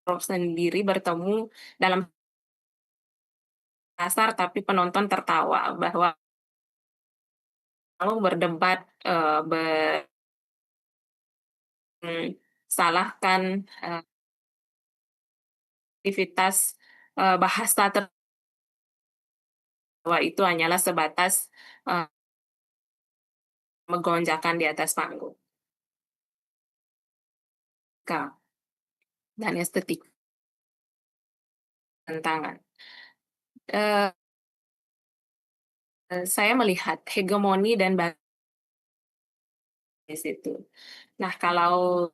Prof sendiri bertemu dalam kasar, tapi penonton tertawa bahwa kalau berdebat salahkan aktivitas bahasa bahwa itu hanyalah sebatas menggonjakan di atas panggung. Dan estetik tantangan. Saya melihat hegemoni dan di situ. Nah, kalau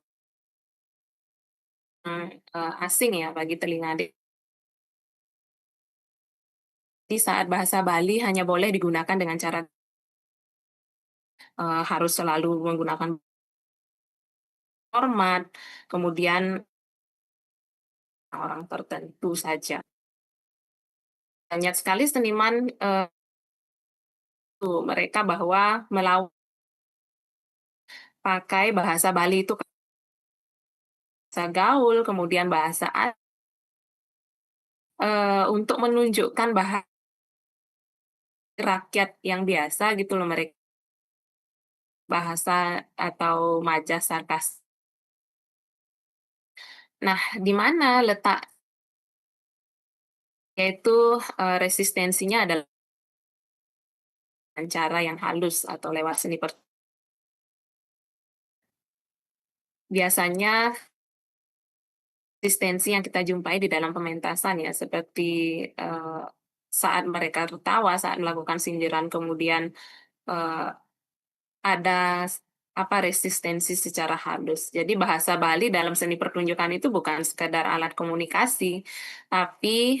asing ya bagi telinga adik, di saat bahasa Bali hanya boleh digunakan dengan cara harus selalu menggunakan format, kemudian orang tertentu saja. Banyak sekali seniman mereka bahwa melawan pakai bahasa Bali itu bahasa gaul, kemudian bahasa untuk menunjukkan bahasa rakyat yang biasa gitu loh, mereka bahasa atau majaz sarkas. Nah, di mana letak yaitu resistensinya adalah dengan cara yang halus atau lewat seni biasanya resistensi yang kita jumpai di dalam pementasan ya, seperti saat mereka tertawa, saat melakukan sindiran, kemudian ada resistensi secara halus. Jadi bahasa Bali dalam seni pertunjukan itu bukan sekadar alat komunikasi, tapi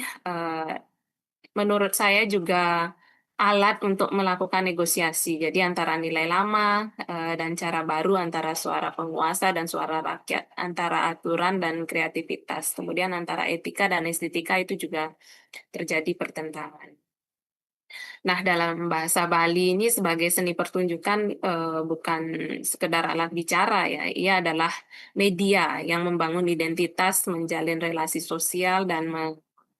menurut saya juga alat untuk melakukan negosiasi. Jadi antara nilai lama dan cara baru, antara suara penguasa dan suara rakyat, antara aturan dan kreativitas. Kemudian antara etika dan estetika itu juga terjadi pertentangan. Nah, dalam bahasa Bali ini sebagai seni pertunjukan bukan sekedar alat bicara ya, ia adalah media yang membangun identitas, menjalin relasi sosial, dan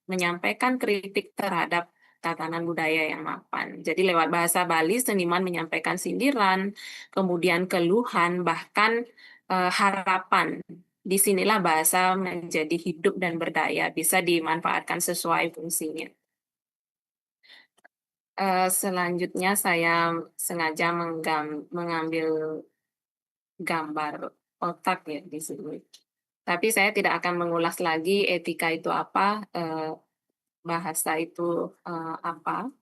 menyampaikan kritik terhadap tatanan budaya yang mapan. Jadi lewat bahasa Bali, seniman menyampaikan sindiran, kemudian keluhan, bahkan harapan. Disinilah bahasa menjadi hidup dan berdaya, bisa dimanfaatkan sesuai fungsinya. Selanjutnya saya sengaja mengambil gambar otak ya di sini. Tapi saya tidak akan mengulas lagi etika itu apa, bahasa itu apa,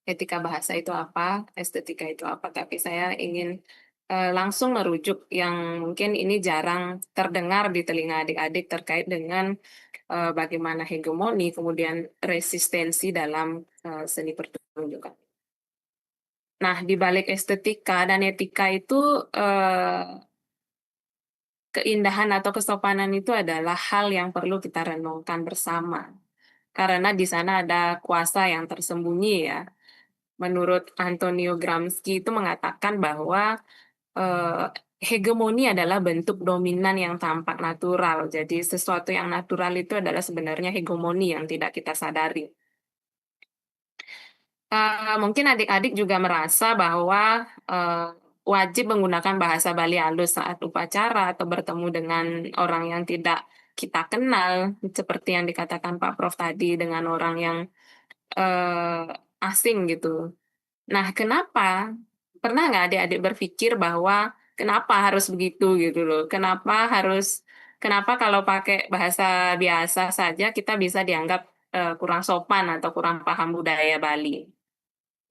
etika bahasa itu apa, estetika itu apa. Tapi saya ingin langsung merujuk yang mungkin ini jarang terdengar di telinga adik-adik terkait dengan bagaimana hegemoni, kemudian resistensi dalam seni pertunjukan. Nah, di balik estetika dan etika itu keindahan atau kesopanan itu adalah hal yang perlu kita renungkan bersama. Karena di sana ada kuasa yang tersembunyi ya. Menurut Antonio Gramsci itu mengatakan bahwa hegemoni adalah bentuk dominan yang tampak natural. Jadi sesuatu yang natural itu adalah sebenarnya hegemoni yang tidak kita sadari. Mungkin adik-adik juga merasa bahwa wajib menggunakan bahasa Bali halus saat upacara atau bertemu dengan orang yang tidak kita kenal, seperti yang dikatakan Pak Prof tadi, dengan orang yang asing gitu. Nah, kenapa? Pernah nggak adik-adik berpikir bahwa kenapa harus begitu gitu loh? Kenapa kalau pakai bahasa biasa saja kita bisa dianggap kurang sopan atau kurang paham budaya Bali?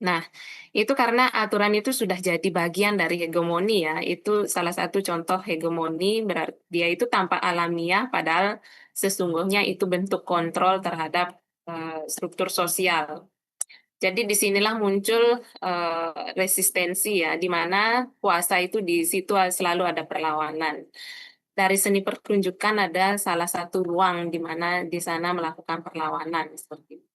Nah, itu karena aturan itu sudah jadi bagian dari hegemoni ya. Itu salah satu contoh hegemoni, berarti dia itu tampak alamiah padahal sesungguhnya itu bentuk kontrol terhadap struktur sosial. Jadi disinilah muncul resistensi ya, di mana kuasa itu di situ selalu ada perlawanan. Dari seni pertunjukan ada salah satu ruang di mana di sana melakukan perlawanan seperti itu.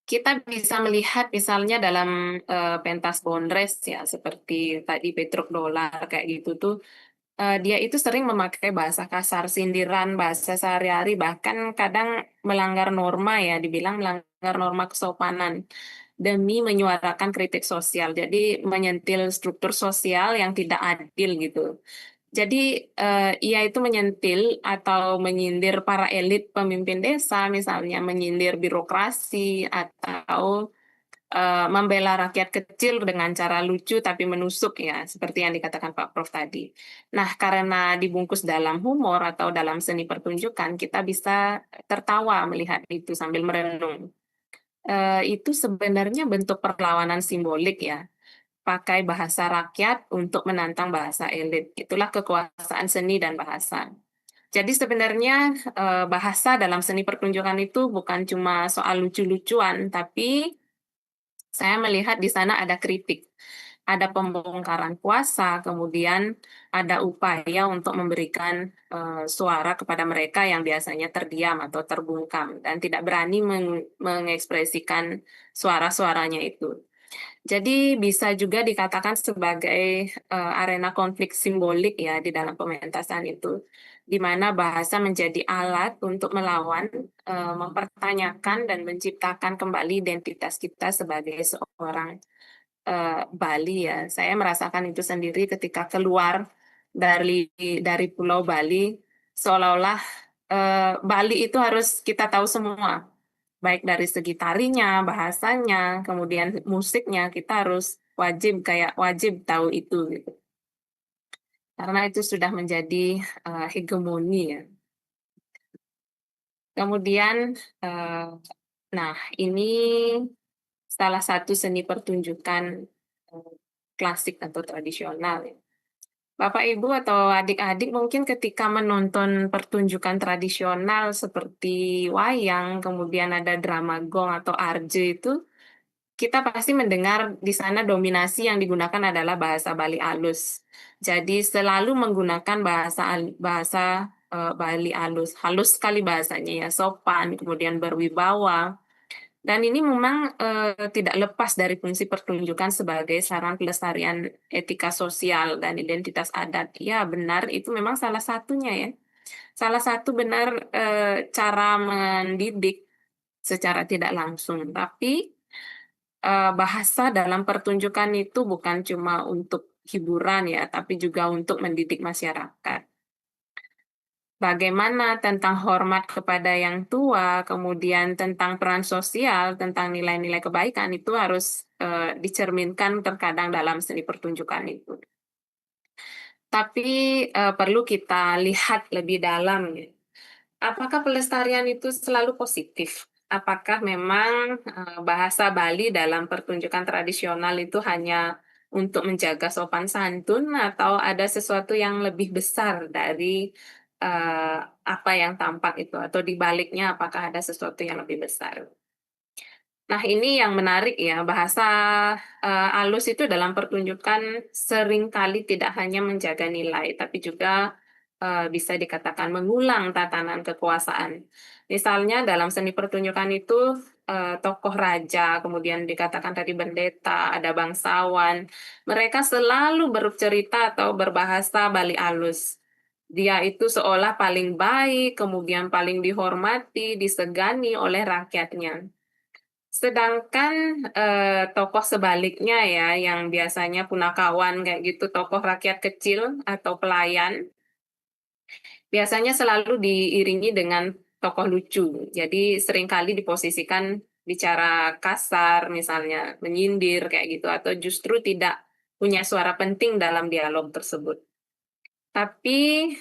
Kita bisa melihat misalnya dalam pentas Bondres ya, seperti tadi Petruk Dolar kayak gitu tuh, dia itu sering memakai bahasa kasar, sindiran, bahasa sehari-hari, bahkan kadang melanggar norma ya, dibilang melanggar norma kesopanan demi menyuarakan kritik sosial. Jadi menyentil struktur sosial yang tidak adil gitu. Jadi ia itu menyentil atau menyindir para elit pemimpin desa, misalnya menyindir birokrasi atau membela rakyat kecil dengan cara lucu tapi menusuk ya, seperti yang dikatakan Pak Prof tadi. Nah, karena dibungkus dalam humor atau dalam seni pertunjukan, kita bisa tertawa melihat itu sambil merenung. Itu sebenarnya bentuk perlawanan simbolik ya, pakai bahasa rakyat untuk menantang bahasa elit. Itulah kekuasaan seni dan bahasa. Jadi sebenarnya bahasa dalam seni pertunjukan itu bukan cuma soal lucu-lucuan, tapi saya melihat di sana ada kritik, ada pembongkaran kuasa, kemudian ada upaya untuk memberikan suara kepada mereka yang biasanya terdiam atau terbungkam dan tidak berani mengekspresikan suara-suaranya itu. Jadi bisa juga dikatakan sebagai arena konflik simbolik ya di dalam pementasan itu, di mana bahasa menjadi alat untuk melawan, mempertanyakan dan menciptakan kembali identitas kita sebagai seorang Bali ya. Saya merasakan itu sendiri ketika keluar dari Pulau Bali, seolah-olah Bali itu harus kita tahu semua, baik dari segi tarinya, bahasanya, kemudian musiknya, kita harus wajib tahu itu gitu. Karena itu sudah menjadi hegemoni ya. Kemudian nah ini salah satu seni pertunjukan klasik atau tradisional ya. Bapak Ibu atau adik-adik mungkin ketika menonton pertunjukan tradisional seperti wayang, kemudian ada drama gong atau arje itu, kita pasti mendengar di sana dominasi yang digunakan adalah bahasa Bali alus. Jadi selalu menggunakan bahasa Bali alus, halus sekali bahasanya ya, sopan, kemudian berwibawa. Dan ini memang tidak lepas dari fungsi pertunjukan sebagai saran pelestarian etika sosial dan identitas adat. Ya benar, itu memang salah satunya ya. Salah satu benar cara mendidik secara tidak langsung. Tapi bahasa dalam pertunjukan itu bukan cuma untuk hiburan ya, tapi juga untuk mendidik masyarakat. Bagaimana tentang hormat kepada yang tua, kemudian tentang peran sosial, tentang nilai-nilai kebaikan itu harus dicerminkan terkadang dalam seni pertunjukan itu. Tapi perlu kita lihat lebih dalam ya. Apakah pelestarian itu selalu positif? Apakah memang bahasa Bali dalam pertunjukan tradisional itu hanya untuk menjaga sopan santun atau ada sesuatu yang lebih besar dari apa yang tampak itu, atau di baliknya apakah ada sesuatu yang lebih besar? Nah, ini yang menarik ya, bahasa alus itu dalam pertunjukan seringkali tidak hanya menjaga nilai, tapi juga bisa dikatakan mengulang tatanan kekuasaan. Misalnya dalam seni pertunjukan itu tokoh raja, kemudian dikatakan tadi pendeta, ada bangsawan, mereka selalu bercerita atau berbahasa Bali alus. Dia itu seolah paling baik, kemudian paling dihormati, disegani oleh rakyatnya. Sedangkan tokoh sebaliknya ya, yang biasanya punakawan kayak gitu, tokoh rakyat kecil atau pelayan, biasanya selalu diiringi dengan tokoh lucu. Jadi seringkali diposisikan bicara kasar, misalnya menyindir kayak gitu, atau justru tidak punya suara penting dalam dialog tersebut. Tapi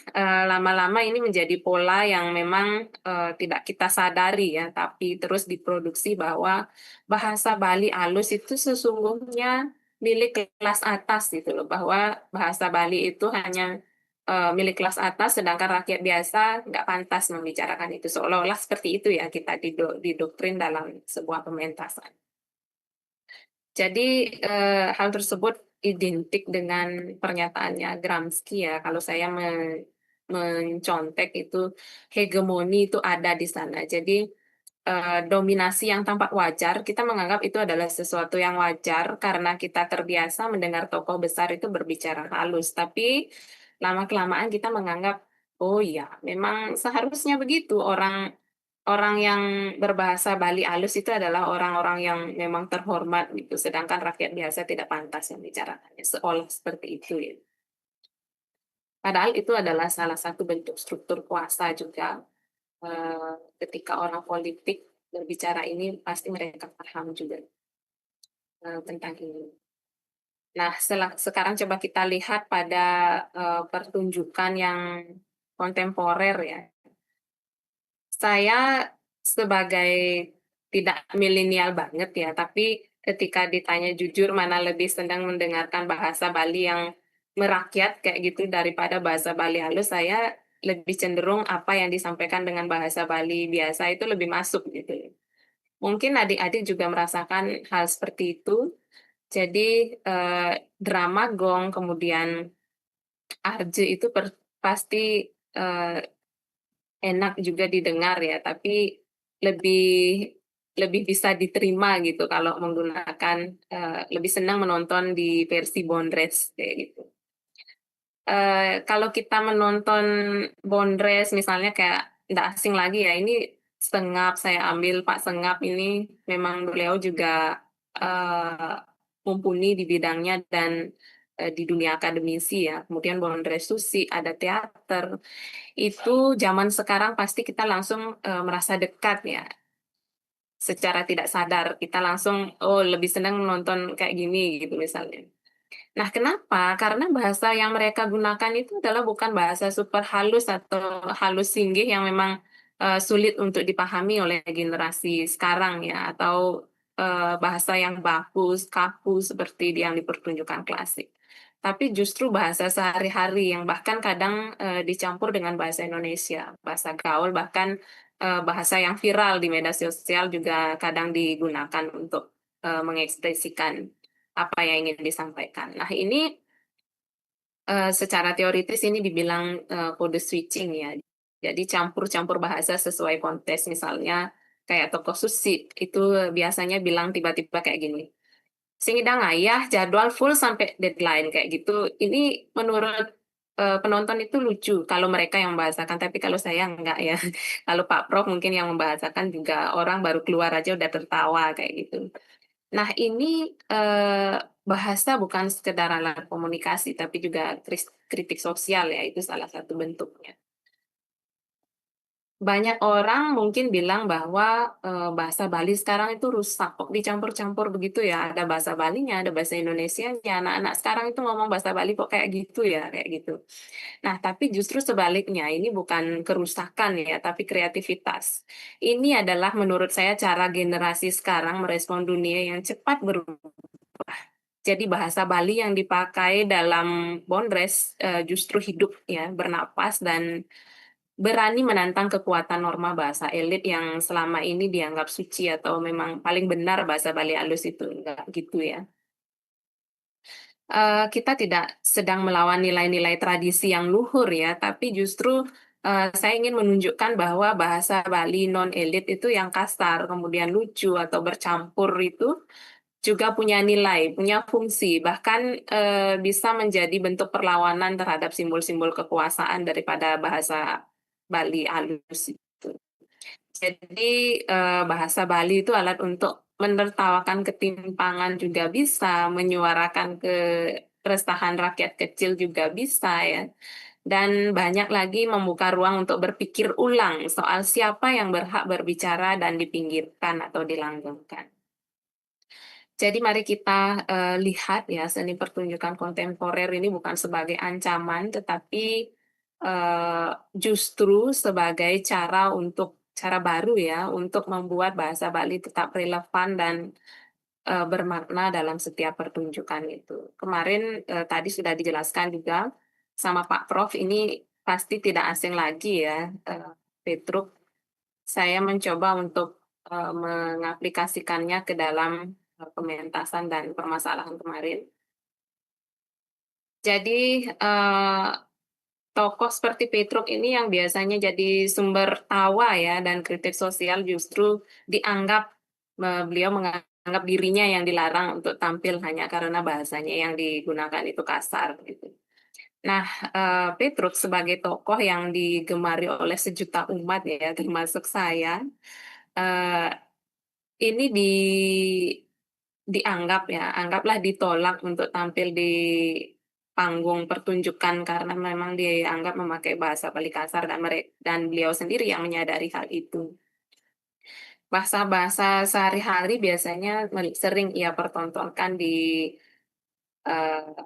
lama-lama ini menjadi pola yang memang tidak kita sadari ya, tapi terus diproduksi bahwa bahasa Bali alus itu sesungguhnya milik kelas atas gitu loh, bahwa bahasa Bali itu hanya milik kelas atas, sedangkan rakyat biasa nggak pantas membicarakan itu. Seolah-olah seperti itu ya kita didoktrin dalam sebuah pementasan. Jadi hal tersebut identik dengan pernyataannya Gramsci ya. Kalau saya mencontek itu hegemoni itu ada di sana. Jadi dominasi yang tampak wajar, kita menganggap itu adalah sesuatu yang wajar karena kita terbiasa mendengar tokoh besar itu berbicara halus. Tapi lama-kelamaan kita menganggap, oh ya, memang seharusnya begitu. Orang yang berbahasa Bali alus itu adalah orang-orang yang memang terhormat gitu, sedangkan rakyat biasa tidak pantas yang bicarakannya, seolah seperti itu ya. Padahal itu adalah salah satu bentuk struktur kuasa juga. Ketika orang politik berbicara ini, pasti mereka paham juga tentang ini. Nah, sekarang coba kita lihat pada pertunjukan yang kontemporer ya. Saya sebagai tidak milenial banget ya, tapi ketika ditanya jujur mana lebih senang mendengarkan bahasa Bali yang merakyat kayak gitu daripada bahasa Bali halus, saya lebih cenderung apa yang disampaikan dengan bahasa Bali biasa itu lebih masuk gitu. Mungkin adik-adik juga merasakan hal seperti itu. Jadi drama gong kemudian arje itu pasti enak juga didengar ya, tapi lebih lebih bisa diterima gitu kalau menggunakan lebih senang menonton di versi Bondres kayak gitu. Kalau kita menonton Bondres misalnya kayak tidak asing lagi ya, ini Sengap, saya ambil Pak Sengap ini memang beliau juga mumpuni di bidangnya dan di dunia akademisi ya. Kemudian Bondres Susi, ada teater. Itu zaman sekarang pasti kita langsung merasa dekat ya. Secara tidak sadar kita langsung lebih senang menonton kayak gini gitu misalnya. Nah, kenapa? Karena bahasa yang mereka gunakan itu adalah bukan bahasa super halus atau halus singgih yang memang sulit untuk dipahami oleh generasi sekarang ya, atau bahasa yang bagus, kaku seperti yang dipertunjukkan klasik. Tapi justru bahasa sehari-hari yang bahkan kadang dicampur dengan bahasa Indonesia, bahasa gaul, bahkan bahasa yang viral di media sosial juga kadang digunakan untuk mengekspresikan apa yang ingin disampaikan. Nah, ini secara teoritis ini dibilang kode switching ya. Jadi campur-campur bahasa sesuai konteks. Misalnya kayak tokoh Susi itu biasanya bilang tiba-tiba kayak gini. Singidang ayah jadwal full sampai deadline kayak gitu. Ini menurut penonton itu lucu kalau mereka yang membahasakan, tapi kalau saya enggak ya. Kalau Pak Prof mungkin yang membahasakan juga orang baru keluar aja udah tertawa kayak gitu. Nah, ini bahasa bukan sekedar alat komunikasi, tapi juga kritik sosial ya, itu salah satu bentuknya. Banyak orang mungkin bilang bahwa bahasa Bali sekarang itu rusak, kok dicampur-campur begitu ya, ada bahasa Balinya, ada bahasa Indonesianya, anak-anak sekarang itu ngomong bahasa Bali kok kayak gitu ya, kayak gitu. Nah, tapi justru sebaliknya, ini bukan kerusakan ya, tapi kreativitas. Ini adalah menurut saya cara generasi sekarang merespon dunia yang cepat berubah. Jadi bahasa Bali yang dipakai dalam Bondres justru hidup ya, bernapas dan berani menantang kekuatan norma bahasa elit yang selama ini dianggap suci atau memang paling benar bahasa Bali halus itu. Enggak gitu ya. Kita tidak sedang melawan nilai-nilai tradisi yang luhur ya, tapi justru saya ingin menunjukkan bahwa bahasa Bali non-elit itu yang kasar, kemudian lucu atau bercampur itu juga punya nilai, punya fungsi, bahkan bisa menjadi bentuk perlawanan terhadap simbol-simbol kekuasaan daripada bahasa Bali halus itu. Jadi bahasa Bali itu alat untuk menertawakan ketimpangan juga bisa, menyuarakan keresahan rakyat kecil juga bisa ya. Dan banyak lagi membuka ruang untuk berpikir ulang soal siapa yang berhak berbicara dan dipinggirkan atau dilanggengkan. Jadi mari kita lihat ya seni pertunjukan kontemporer ini bukan sebagai ancaman, tetapi justru sebagai cara baru ya untuk membuat bahasa Bali tetap relevan dan bermakna dalam setiap pertunjukan itu. Kemarin tadi sudah dijelaskan juga sama Pak Prof, ini pasti tidak asing lagi ya, Petruk. Saya mencoba untuk mengaplikasikannya ke dalam pementasan dan permasalahan kemarin. Jadi tokoh seperti Petruk ini yang biasanya jadi sumber tawa ya dan kritik sosial justru dianggap beliau menganggap dirinya yang dilarang untuk tampil hanya karena bahasanya yang digunakan itu kasar gitu. Nah, Petruk sebagai tokoh yang digemari oleh sejuta umat ya, termasuk saya, ini dianggap ya, anggaplah ditolak untuk tampil di panggung pertunjukan karena memang dianggap memakai bahasa Bali kasar dan beliau sendiri yang menyadari hal itu. Bahasa-bahasa sehari-hari biasanya sering ia pertontonkan di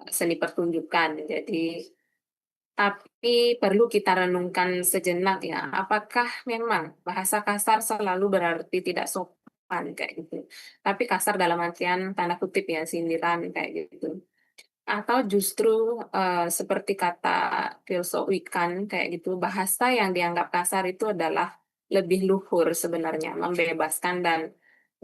seni pertunjukan. Jadi, tapi perlu kita renungkan sejenak ya, apakah memang bahasa kasar selalu berarti tidak sopan kayak gitu? Tapi kasar dalam artian tanda kutip ya, sindiran kayak gitu. Atau justru seperti kata filsuf Wikan kayak gitu, bahasa yang dianggap kasar itu adalah lebih luhur sebenarnya, membebaskan dan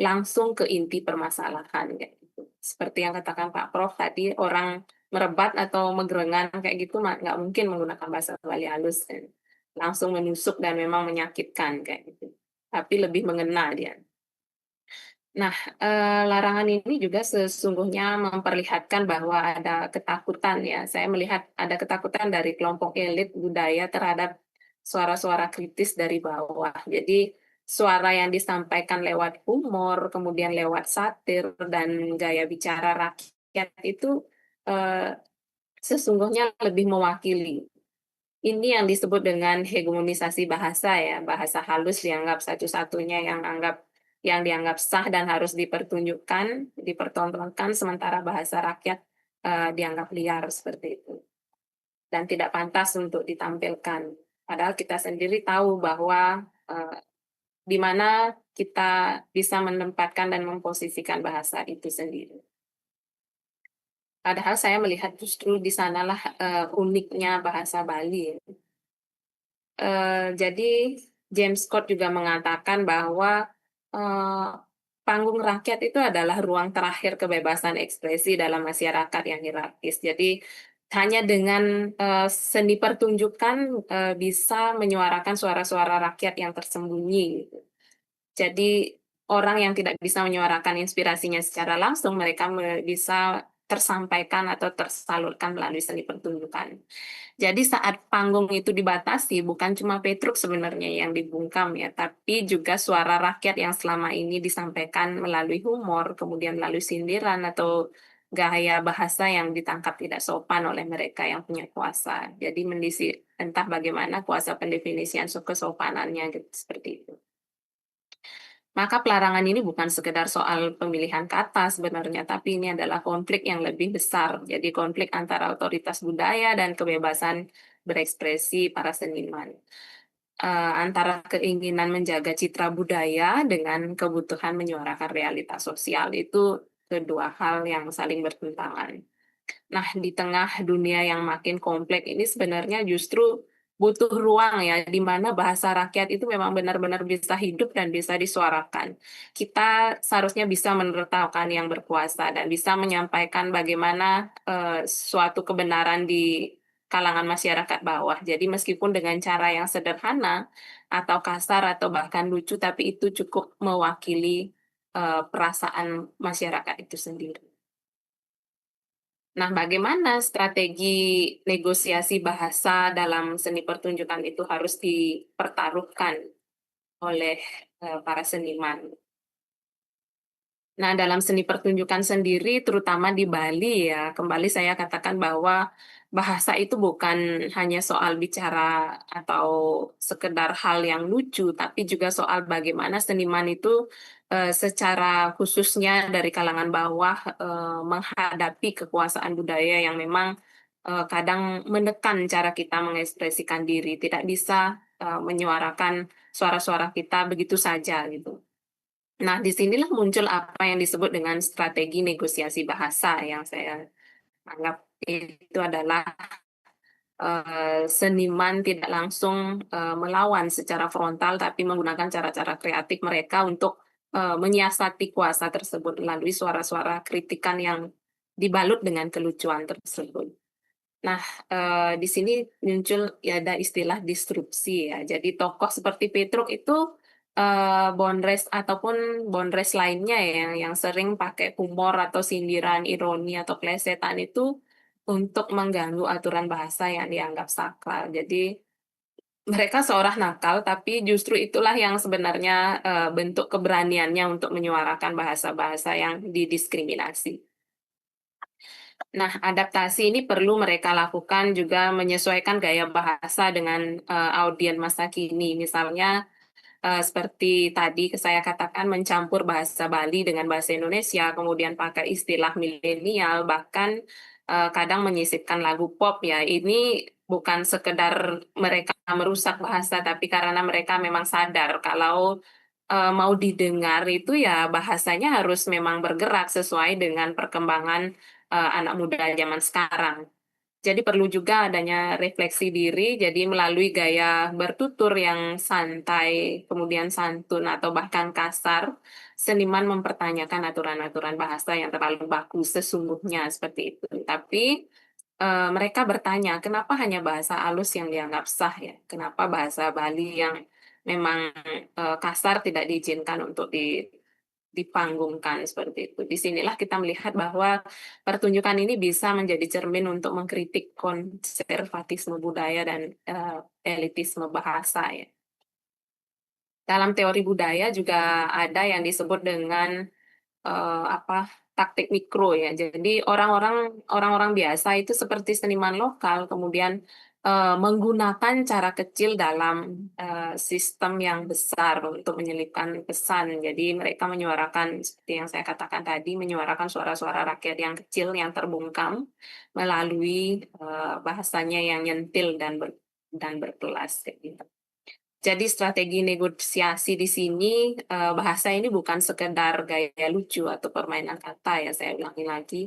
langsung ke inti permasalahan kayak gitu. Seperti yang katakan Pak Prof tadi, orang merebat atau megrengan kayak gitu nggak mungkin menggunakan bahasa Bali halus dan langsung menusuk dan memang menyakitkan kayak gitu. Tapi lebih mengena dia. Nah, larangan ini juga sesungguhnya memperlihatkan bahwa ada ketakutan ya. Saya melihat ada ketakutan dari kelompok elit budaya terhadap suara-suara kritis dari bawah. Jadi suara yang disampaikan lewat humor, kemudian lewat satir dan gaya bicara rakyat itu sesungguhnya lebih mewakili. Ini yang disebut dengan hegemonisasi bahasa ya. Bahasa halus dianggap satu-satunya yang dianggap sah dan harus dipertunjukkan, dipertontonkan, sementara bahasa rakyat dianggap liar seperti itu. Dan tidak pantas untuk ditampilkan. Padahal kita sendiri tahu bahwa di mana kita bisa menempatkan dan memposisikan bahasa itu sendiri. Padahal saya melihat justru di sanalah uniknya bahasa Bali. Jadi James Scott juga mengatakan bahwa panggung rakyat itu adalah ruang terakhir kebebasan ekspresi dalam masyarakat yang hierarkis. Jadi hanya dengan seni pertunjukan bisa menyuarakan suara-suara rakyat yang tersembunyi. Gitu. Jadi orang yang tidak bisa menyuarakan inspirasinya secara langsung, mereka bisa tersampaikan atau tersalurkan melalui seni pertunjukan. Jadi saat panggung itu dibatasi, bukan cuma Petruk sebenarnya yang dibungkam ya, tapi juga suara rakyat yang selama ini disampaikan melalui humor, kemudian melalui sindiran atau gaya bahasa yang ditangkap tidak sopan oleh mereka yang punya kuasa. Jadi entah bagaimana kuasa pendefinisian kesopanannya gitu, seperti itu. Maka pelarangan ini bukan sekedar soal pemilihan kata sebenarnya, tapi ini adalah konflik yang lebih besar. Jadi konflik antara otoritas budaya dan kebebasan berekspresi para seniman. Antara keinginan menjaga citra budaya dengan kebutuhan menyuarakan realitas sosial, itu kedua hal yang saling bertentangan. Nah, di tengah dunia yang makin kompleks ini sebenarnya justru butuh ruang ya, di mana bahasa rakyat itu memang benar-benar bisa hidup dan bisa disuarakan. Kita seharusnya bisa menertawakan yang berkuasa dan bisa menyampaikan bagaimana suatu kebenaran di kalangan masyarakat bawah. Jadi meskipun dengan cara yang sederhana atau kasar atau bahkan lucu, tapi itu cukup mewakili perasaan masyarakat itu sendiri. Nah, bagaimana strategi negosiasi bahasa dalam seni pertunjukan itu harus dipertaruhkan oleh para seniman? Nah, dalam seni pertunjukan sendiri, terutama di Bali ya, kembali saya katakan bahwa bahasa itu bukan hanya soal bicara atau sekedar hal yang lucu, tapi juga soal bagaimana seniman itu secara khususnya dari kalangan bawah menghadapi kekuasaan budaya yang memang kadang menekan cara kita mengekspresikan diri, tidak bisa menyuarakan suara-suara kita begitu saja gitu. Nah, disinilah muncul apa yang disebut dengan strategi negosiasi bahasa yang saya anggap itu adalah seniman tidak langsung melawan secara frontal, tapi menggunakan cara-cara kreatif mereka untuk menyiasati kuasa tersebut melalui suara-suara kritikan yang dibalut dengan kelucuan tersebut. Nah, di sini muncul ya ada istilah disrupsi ya. Jadi tokoh seperti Petruk itu Bondres ataupun Bondres lainnya ya yang sering pakai humor atau sindiran, ironi atau plesetan itu untuk mengganggu aturan bahasa yang dianggap sakral. Jadi mereka seorang nakal, tapi justru itulah yang sebenarnya bentuk keberaniannya untuk menyuarakan bahasa-bahasa yang didiskriminasi. Nah, adaptasi ini perlu mereka lakukan juga menyesuaikan gaya bahasa dengan audiens masa kini. Misalnya seperti tadi saya katakan mencampur bahasa Bali dengan bahasa Indonesia, kemudian pakai istilah milenial, bahkan kadang menyisipkan lagu pop ya. Ini bukan sekedar mereka merusak bahasa, tapi karena mereka memang sadar kalau mau didengar itu ya bahasanya harus memang bergerak sesuai dengan perkembangan anak muda zaman sekarang. Jadi perlu juga adanya refleksi diri, jadi melalui gaya bertutur yang santai, kemudian santun atau bahkan kasar, seniman mempertanyakan aturan-aturan bahasa yang terlalu baku sesungguhnya seperti itu. Tapi mereka bertanya, kenapa hanya bahasa halus yang dianggap sah ya? Kenapa bahasa Bali yang memang kasar tidak diizinkan untuk dipanggungkan seperti itu. Disinilah kita melihat bahwa pertunjukan ini bisa menjadi cermin untuk mengkritik konservatisme budaya dan elitisme bahasa ya. Dalam teori budaya juga ada yang disebut dengan taktik mikro ya. Jadi orang-orang biasa itu seperti seniman lokal kemudian menggunakan cara kecil dalam sistem yang besar untuk menyelipkan pesan. Jadi mereka menyuarakan seperti yang saya katakan tadi, menyuarakan suara-suara rakyat yang kecil yang terbungkam melalui bahasanya yang nyentil dan berkelas kayak gitu. Jadi strategi negosiasi di sini bahasa ini bukan sekedar gaya lucu atau permainan kata ya, saya ulangi lagi,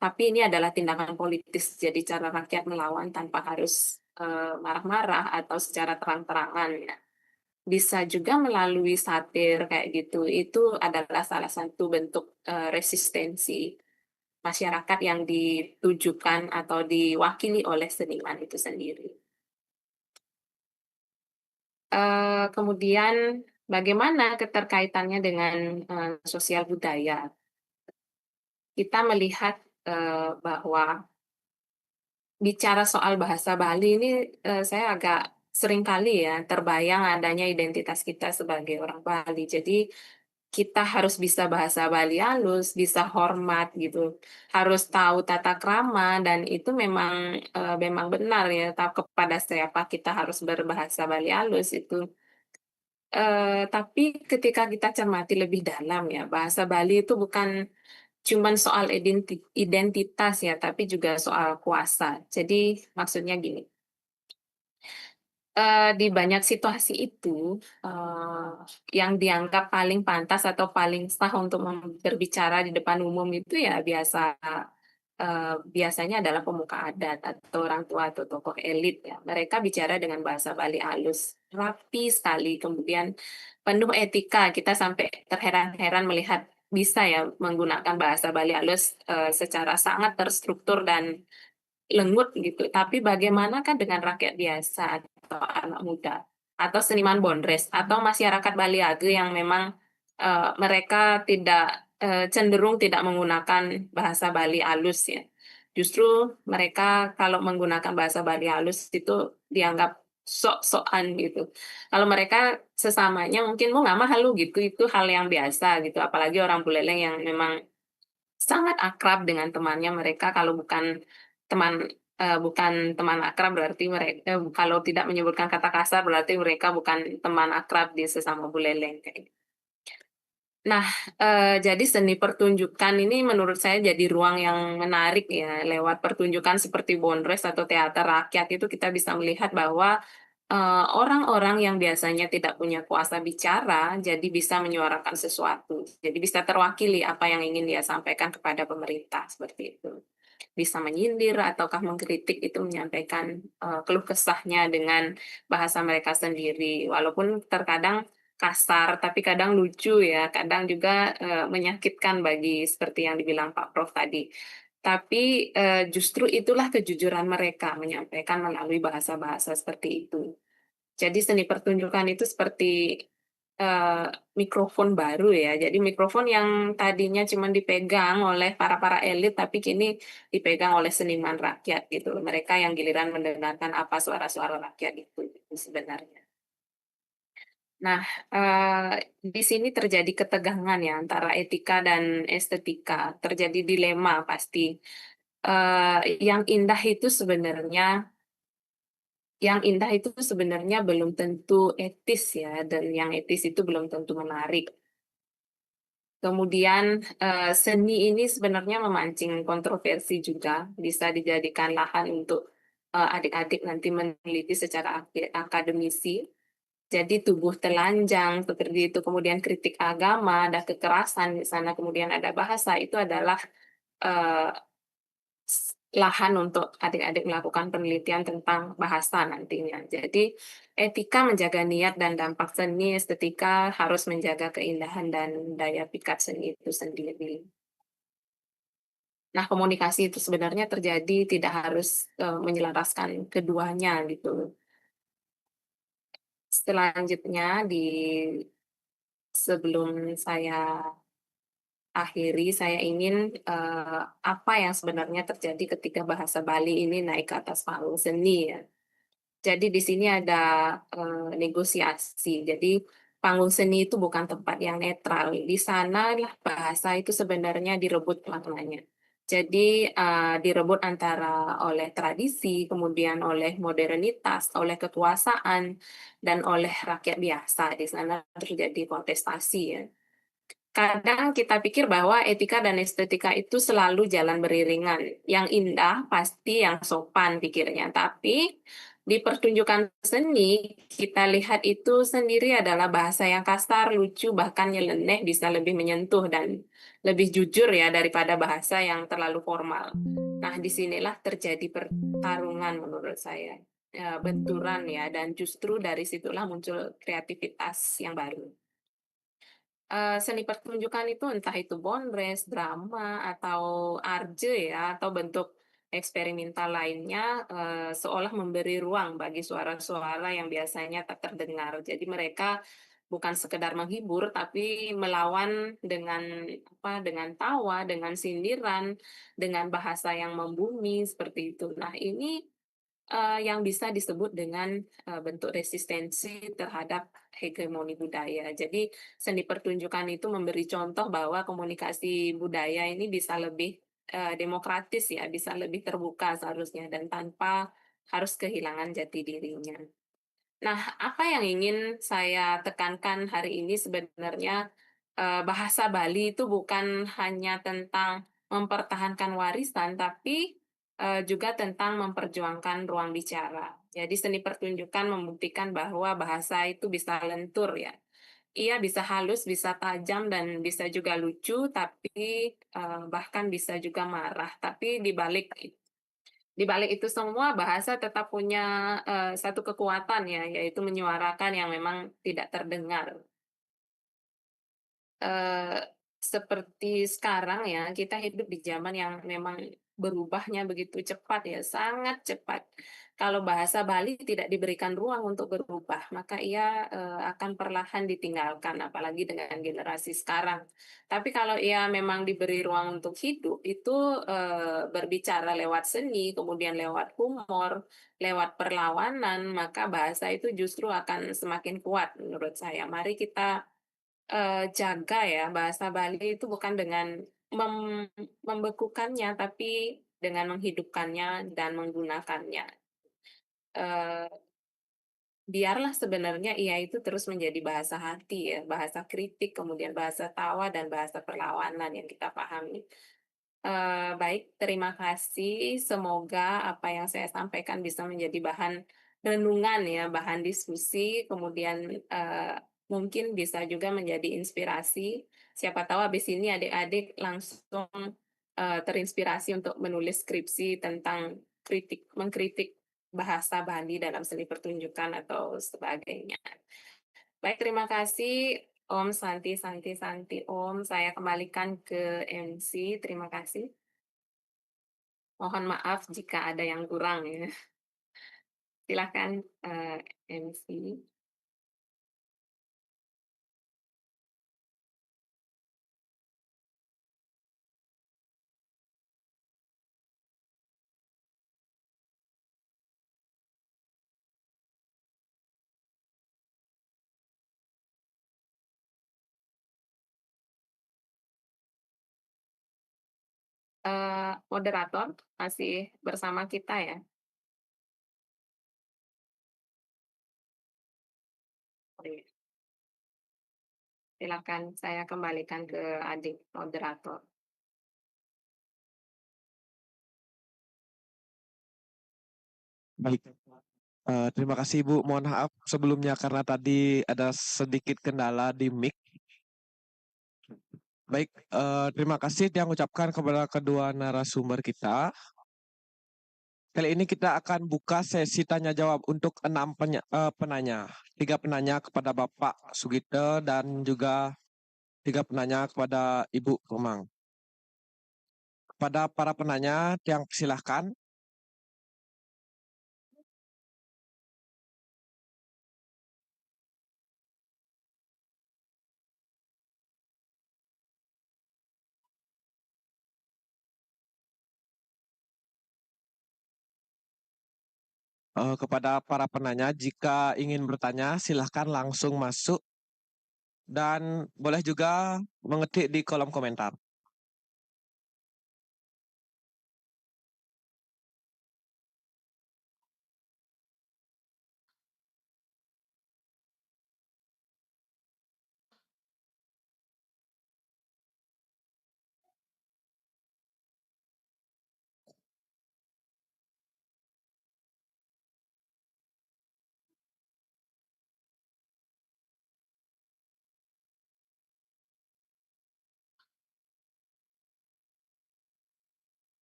tapi ini adalah tindakan politis. Jadi cara rakyat melawan tanpa harus marah-marah atau secara terang-terangan ya. Bisa juga melalui satir kayak gitu. Itu adalah salah satu bentuk resistensi masyarakat yang ditujukan atau diwakili oleh seniman itu sendiri. Kemudian bagaimana keterkaitannya dengan sosial budaya? Kita melihat bahwa bicara soal bahasa Bali ini saya agak sering kali ya terbayang adanya identitas kita sebagai orang Bali. Jadi kita harus bisa bahasa Bali halus, bisa hormat gitu, harus tahu tata krama dan itu memang benar ya, tahu kepada siapa kita harus berbahasa Bali halus itu. Tapi ketika kita cermati lebih dalam ya, bahasa Bali itu bukan cuman soal identitas ya, tapi juga soal kuasa. Jadi maksudnya gini, di banyak situasi itu yang dianggap paling pantas atau paling sah untuk berbicara di depan umum itu ya biasa biasanya adalah pemuka adat atau orang tua atau tokoh elit ya. Mereka bicara dengan bahasa Bali halus, rapi sekali, kemudian penuh etika. Kita sampai terheran-heran melihat bisa ya menggunakan bahasa Bali halus secara sangat terstruktur dan lengut gitu. Tapi bagaimana kan dengan rakyat biasa atau anak muda atau seniman Bondres atau masyarakat Baliage yang memang mereka tidak cenderung tidak menggunakan bahasa Bali halus ya. Justru mereka kalau menggunakan bahasa Bali halus itu dianggap sok-sokan gitu. Kalau mereka sesamanya mungkin mau nggak malu gitu, itu hal yang biasa gitu. Apalagi orang Buleleng yang memang sangat akrab dengan temannya mereka. Kalau bukan teman bukan teman akrab berarti mereka kalau tidak menyebutkan kata kasar berarti mereka bukan teman akrab di sesama Buleleng kayak gitu. Nah, jadi seni pertunjukan ini menurut saya jadi ruang yang menarik ya. Lewat pertunjukan seperti Bondres atau teater rakyat itu kita bisa melihat bahwa orang-orang yang biasanya tidak punya kuasa bicara, jadi bisa menyuarakan sesuatu. Jadi bisa terwakili apa yang ingin dia sampaikan kepada pemerintah seperti itu. Bisa menyindir ataukah mengkritik itu menyampaikan keluh kesahnya dengan bahasa mereka sendiri. Walaupun terkadang kasar, tapi kadang lucu ya, kadang juga menyakitkan bagi seperti yang dibilang Pak Prof tadi. Tapi justru itulah kejujuran mereka menyampaikan melalui bahasa-bahasa seperti itu. Jadi seni pertunjukan itu seperti mikrofon baru ya. Jadi mikrofon yang tadinya cuma dipegang oleh para elit, tapi kini dipegang oleh seniman rakyat gitu. Mereka yang giliran mendengarkan apa suara-suara rakyat itu sebenarnya. Nah, di sini terjadi ketegangan ya antara etika dan estetika, terjadi dilema pasti. Yang indah itu sebenarnya belum tentu etis ya, dan yang etis itu belum tentu menarik. Kemudian seni ini sebenarnya memancing kontroversi juga, bisa dijadikan lahan untuk adik-adik nanti meneliti secara akademisi. Jadi tubuh telanjang seperti itu, kemudian kritik agama, ada kekerasan di sana, kemudian ada bahasa, itu adalah eh, lahan untuk adik-adik melakukan penelitian tentang bahasa nantinya. Jadi etika menjaga niat dan dampak seni, estetika harus menjaga keindahan dan daya pikat seni itu sendiri. Nah, komunikasi itu sebenarnya terjadi tidak harus menyelaraskan keduanya gitu. Selanjutnya sebelum saya akhiri, saya ingin apa yang sebenarnya terjadi ketika bahasa Bali ini naik ke atas panggung seni ya. Jadi di sini ada negosiasi. Jadi panggung seni itu bukan tempat yang netral. Di sana lah bahasa itu sebenarnya direbut maknanya. Jadi direbut antara oleh tradisi, kemudian oleh modernitas, oleh kekuasaan, dan oleh rakyat biasa. Di sana terjadi kontestasi ya. Kadang kita pikir bahwa etika dan estetika itu selalu jalan beriringan. Yang indah pasti yang sopan pikirnya. Tapi di pertunjukan seni, kita lihat itu sendiri adalah bahasa yang kasar, lucu, bahkan nyeleneh, bisa lebih menyentuh dan lebih jujur ya daripada bahasa yang terlalu formal. Nah, disinilah terjadi pertarungan menurut saya. Benturan ya, dan justru dari situlah muncul kreativitas yang baru. Seni pertunjukan itu entah itu Bondres, drama, atau arje ya, atau bentuk eksperimental lainnya, seolah memberi ruang bagi suara-suara yang biasanya tak terdengar. Jadi mereka bukan sekedar menghibur, tapi melawan dengan tawa, dengan sindiran, dengan bahasa yang membumi seperti itu. Nah, ini yang bisa disebut dengan bentuk resistensi terhadap hegemoni budaya. Jadi seni pertunjukan itu memberi contoh bahwa komunikasi budaya ini bisa lebih demokratis ya, bisa lebih terbuka seharusnya dan tanpa harus kehilangan jati dirinya. Nah, apa yang ingin saya tekankan hari ini sebenarnya bahasa Bali itu bukan hanya tentang mempertahankan warisan, tapi juga tentang memperjuangkan ruang bicara. Jadi seni pertunjukan membuktikan bahwa bahasa itu bisa lentur ya, Ia bisa halus, bisa tajam, dan bisa juga lucu, tapi bahkan bisa juga marah. Tapi di balik itu semua, bahasa tetap punya satu kekuatan ya, yaitu menyuarakan yang memang tidak terdengar. Eh, Seperti sekarang ya, kita hidup di zaman yang memang berubahnya begitu cepat ya, sangat cepat. Kalau bahasa Bali tidak diberikan ruang untuk berubah, maka ia akan perlahan ditinggalkan, apalagi dengan generasi sekarang. Tapi kalau ia memang diberi ruang untuk hidup, itu berbicara lewat seni, kemudian lewat humor, lewat perlawanan, maka bahasa itu justru akan semakin kuat menurut saya. Mari kita jaga ya bahasa Bali itu bukan dengan membekukannya, tapi dengan menghidupkannya dan menggunakannya. Eh, Biarlah sebenarnya ia itu terus menjadi bahasa hati ya, bahasa kritik, kemudian bahasa tawa dan bahasa perlawanan yang kita pahami. Baik, terima kasih. Semoga apa yang saya sampaikan bisa menjadi bahan renungan ya, bahan diskusi, kemudian mungkin bisa juga menjadi inspirasi. Siapa tahu habis ini adik-adik langsung terinspirasi untuk menulis skripsi tentang mengkritik bahasa Bali dalam seni pertunjukan atau sebagainya. Baik, terima kasih Om Santi, Santi, Santi, Om. Saya kembalikan ke MC. Terima kasih. Mohon maaf jika ada yang kurang ya. Silakan MC. Moderator masih bersama kita ya. Oke. Silakan saya kembalikan ke adik moderator. Baik. Terima kasih Ibu. Mohon maaf sebelumnya karena tadi ada sedikit kendala di mic. Baik, terima kasih yang ucapkan kepada kedua narasumber kita. Kali ini kita akan buka sesi tanya jawab untuk 6 penanya. 3 penanya kepada Bapak Sugite dan juga 3 penanya kepada Ibu Kemang. Kepada para penanya yang silahkan. Kepada para penanya, jika ingin bertanya silahkan langsung masuk dan boleh juga mengetik di kolom komentar.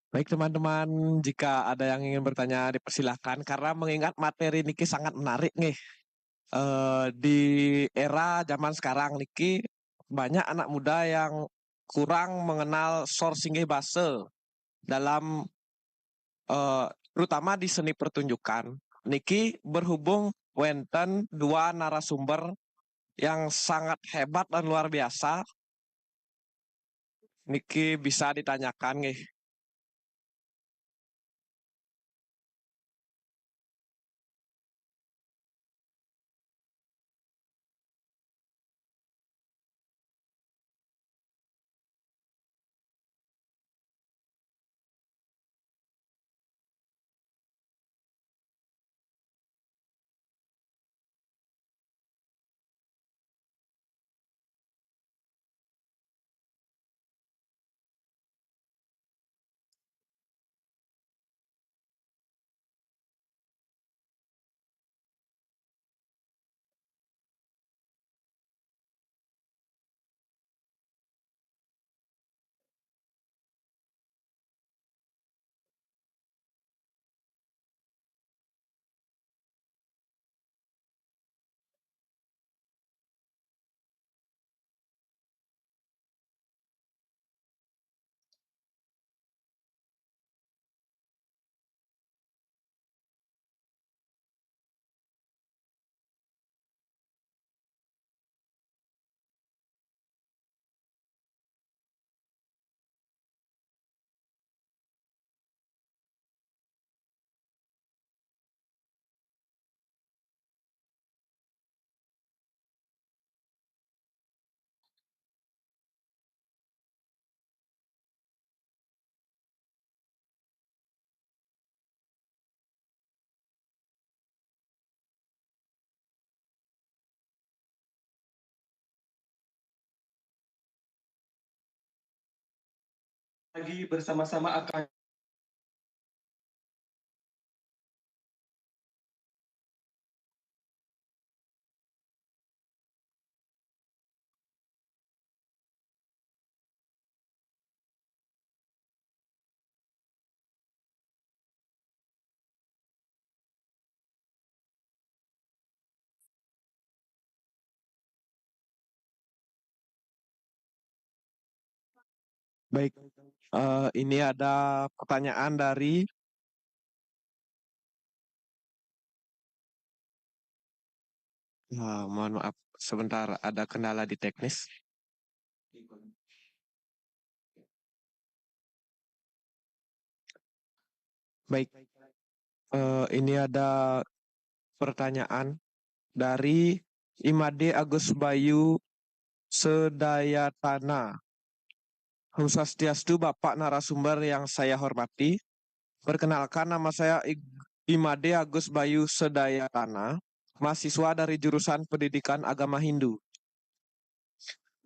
Baik teman-teman, jika ada yang ingin bertanya dipersilahkan karena mengingat materi niki sangat menarik nih. Di era zaman sekarang niki banyak anak muda yang kurang mengenal sourcing bahasa dalam terutama di seni pertunjukan. Niki berhubung wenten 2 narasumber yang sangat hebat dan luar biasa. Niki bisa ditanyakan nih. lagi bersama-sama akan baik. Ini ada pertanyaan dari mohon maaf sebentar ada kendala di teknis. Baik. Ini ada pertanyaan dari Imade Agus Bayu Sedayatana. Om Swastiastu Bapak narasumber yang saya hormati. Perkenalkan nama saya Imade Agus Bayu Sedayatana, mahasiswa dari jurusan Pendidikan Agama Hindu.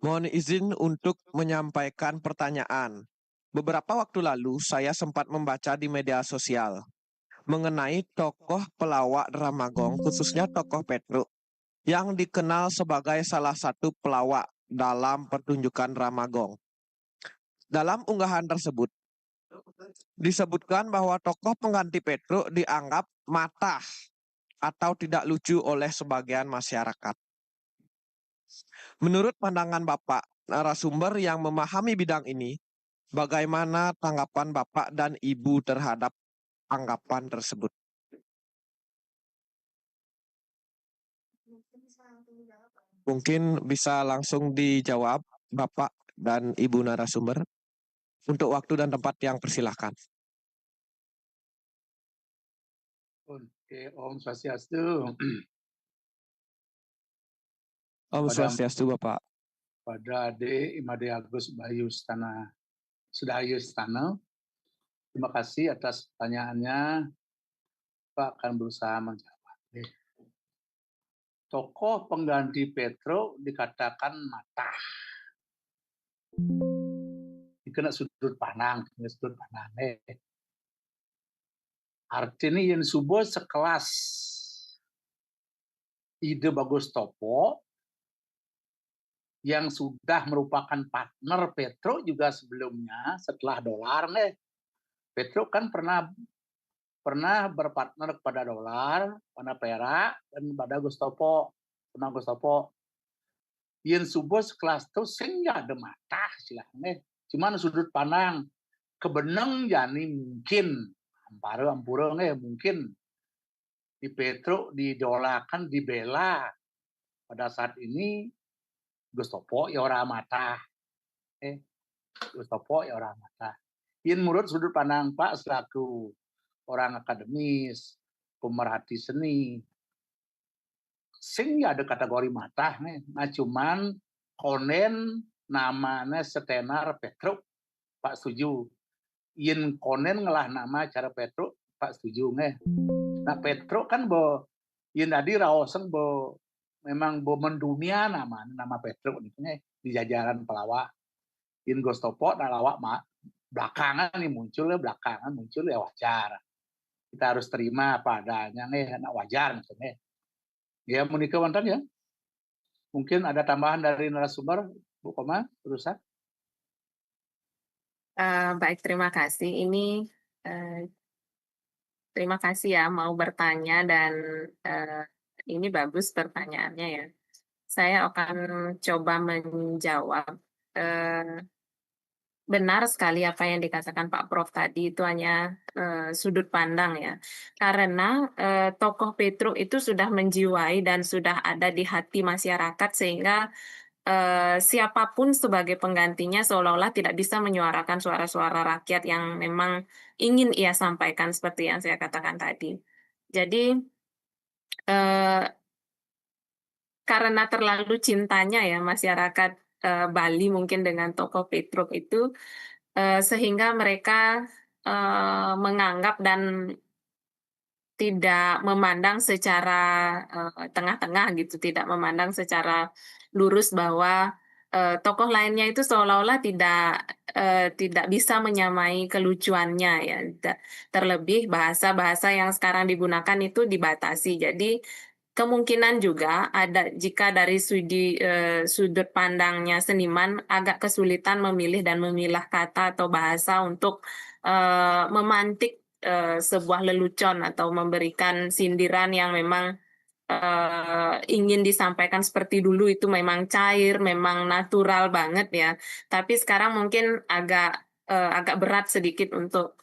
Mohon izin untuk menyampaikan pertanyaan. Beberapa waktu lalu saya sempat membaca di media sosial mengenai tokoh pelawak Ramagong, khususnya tokoh Petruk, yang dikenal sebagai salah satu pelawak dalam pertunjukan Ramagong. Dalam unggahan tersebut, disebutkan bahwa tokoh pengganti Petruk dianggap matah atau tidak lucu oleh sebagian masyarakat. Menurut pandangan Bapak, narasumber yang memahami bidang ini, bagaimana tanggapan Bapak dan Ibu terhadap anggapan tersebut? Mungkin bisa langsung dijawab Bapak dan Ibu narasumber. Untuk waktu dan tempat yang persilahkan. Oke, Om Swastiastu. Om Swastiastu Bapak. Pada Ade Imade Agus Bayu Sedayatana. Terima kasih atas pertanyaannya. Pak akan berusaha menjawab. Tokoh pengganti Petruk dikatakan matah. Dikena sudut pandang. Artinya yang subuh sekelas Ide Bagus Topo yang sudah merupakan partner Petruk juga sebelumnya setelah dolar Petruk kan pernah berpartner kepada dolar, pada perak dan pada Gustopo, pernah Gustopo. Yang subuh sekelas itu sehingga ada mata silahnya. Cuman sudut pandang kebeneng jani mungkin ampura mungkin di Petruk didolakan dibela pada saat ini Gustopo ya orang mata. Gustopo ya orang mata. Yang menurut sudut pandang Pak selaku orang akademis, pemerhati seni, sehingga ada kategori mata nah cuman konen namanya setenar Petruk Pak setuju. Yen konen ngelah nama cara Petruk Pak setuju Nah Petruk kan yen tadi raosen memang mendunia nama Petruk di jajaran pelawak. Yen Gustopo nah lawak belakangan muncul ya wajar. Kita harus terima apa adanya wajar misalnya. Ya Monika Wantan ya. Mungkin ada tambahan dari narasumber Bu Koma berusaha. Baik, terima kasih. Ini terima kasih ya mau bertanya dan ini bagus pertanyaannya ya. Saya akan coba menjawab. Benar sekali apa yang dikatakan Pak Prof tadi itu hanya sudut pandang ya. Karena tokoh Petruk itu sudah menjiwai dan sudah ada di hati masyarakat sehingga siapapun sebagai penggantinya seolah-olah tidak bisa menyuarakan suara-suara rakyat yang memang ingin ia sampaikan seperti yang saya katakan tadi. Jadi karena terlalu cintanya ya masyarakat Bali mungkin dengan tokoh Petruk itu sehingga mereka menganggap dan tidak memandang secara tengah-tengah gitu, tidak memandang secara lurus bahwa tokoh lainnya itu seolah-olah tidak bisa menyamai kelucuannya ya. Terlebih bahasa-bahasa yang sekarang digunakan itu dibatasi. Jadi kemungkinan juga ada jika dari sudut pandangnya seniman agak kesulitan memilih dan memilah kata atau bahasa untuk memantik sebuah lelucon atau memberikan sindiran yang memang ingin disampaikan seperti dulu itu memang cair, memang natural banget ya. Tapi sekarang mungkin agak berat sedikit untuk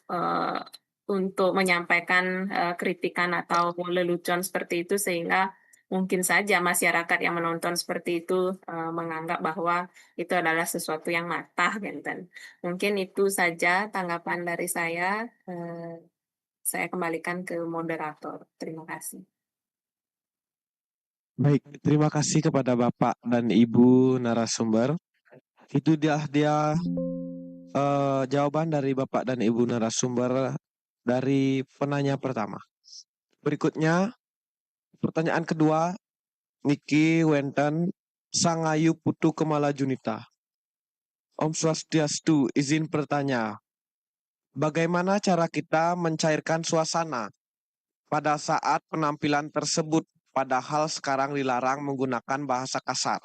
menyampaikan kritikan atau lelucon seperti itu sehingga mungkin saja masyarakat yang menonton seperti itu menganggap bahwa itu adalah sesuatu yang matah kan. Mungkin itu saja tanggapan dari saya. Saya kembalikan ke moderator. Terima kasih. Baik, terima kasih kepada Bapak dan Ibu narasumber. Itu dia jawaban dari Bapak dan Ibu narasumber dari penanya pertama. Berikutnya, pertanyaan kedua, Niki Wenten Sangayu Putu Kemala Junita. Om Swastiastu, izin bertanya. Bagaimana cara kita mencairkan suasana pada saat penampilan tersebut, padahal sekarang dilarang menggunakan bahasa kasar?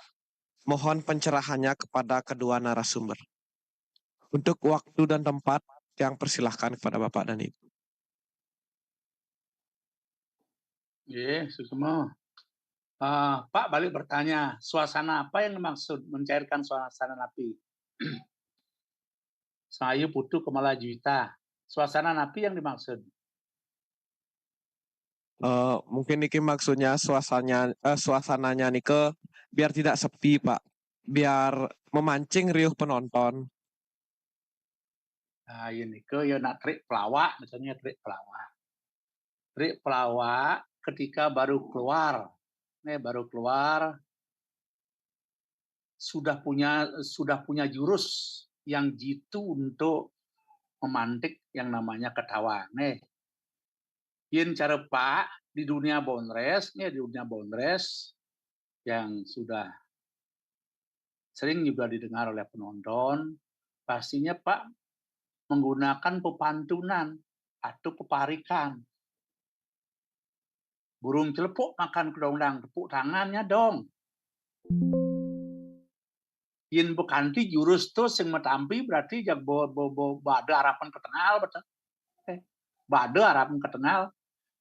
Mohon pencerahannya kepada kedua narasumber. Untuk waktu dan tempat, yang persilahkan kepada Bapak dan Ibu. Sukmo. Pak balik bertanya, suasana apa yang dimaksud mencairkan suasana napi? Sangayu Putu Kemala Junita. Suasana napi yang dimaksud? Mungkin Niki maksudnya suasananya Nike biar tidak sepi, Pak. Biar memancing riuh penonton. Nah, ini ya nak trik pelawak, misalnya trik pelawak. Trik pelawak ketika baru keluar, sudah punya jurus yang jitu untuk memantik yang namanya ketawa. Yin cara Pak di dunia Bonres, yang sudah sering juga didengar oleh penonton, pastinya Pak menggunakan pepantunan atau peparikan. Burung celepuk makan kedondang, tepuk tangannya dong. Yin bekanti jurus tuh sing metampi berarti jag bada harapan ketengal betul. Bada harapan ketengal.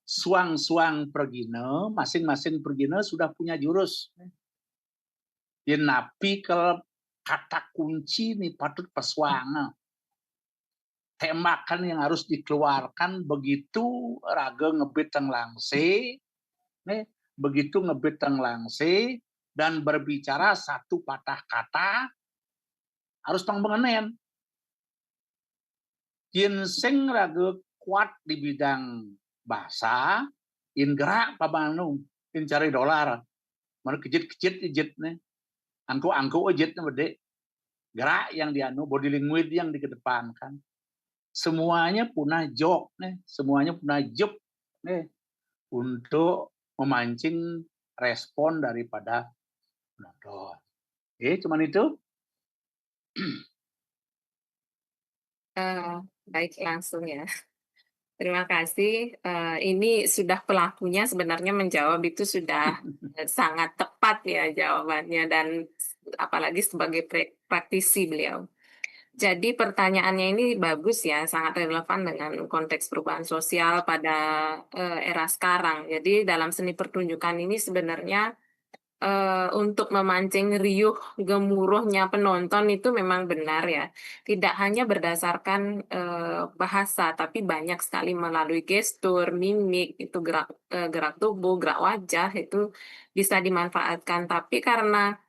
Suang-suang pergine, masing-masing pergine sudah punya jurus. Yin napi ke kata kunci nih patut pesuanga. Tembakan yang harus dikeluarkan begitu raga ngebit teng langse, begitu ngebit teng langse dan berbicara satu patah kata harus tang mengenen. Yin sing raga kuat di bidang bahasa, yin gerak pabanu, yin cari dolar, mana kejit nih, angku ejit nih bede, gerak yang dianu, body language yang dikedepankan. Semuanya punya joke untuk memancing respon daripada penonton. Cuman itu. Baik, langsung ya. Terima kasih. Ini sudah pelakunya sebenarnya menjawab itu sudah sangat tepat ya jawabannya dan apalagi sebagai praktisi beliau. Jadi pertanyaannya ini bagus ya, sangat relevan dengan konteks perubahan sosial pada era sekarang. Jadi dalam seni pertunjukan ini sebenarnya untuk memancing riuh gemuruhnya penonton itu memang benar ya. Tidak hanya berdasarkan bahasa, tapi banyak sekali melalui gestur, mimik, itu gerak tubuh, gerak wajah itu bisa dimanfaatkan. Tapi karena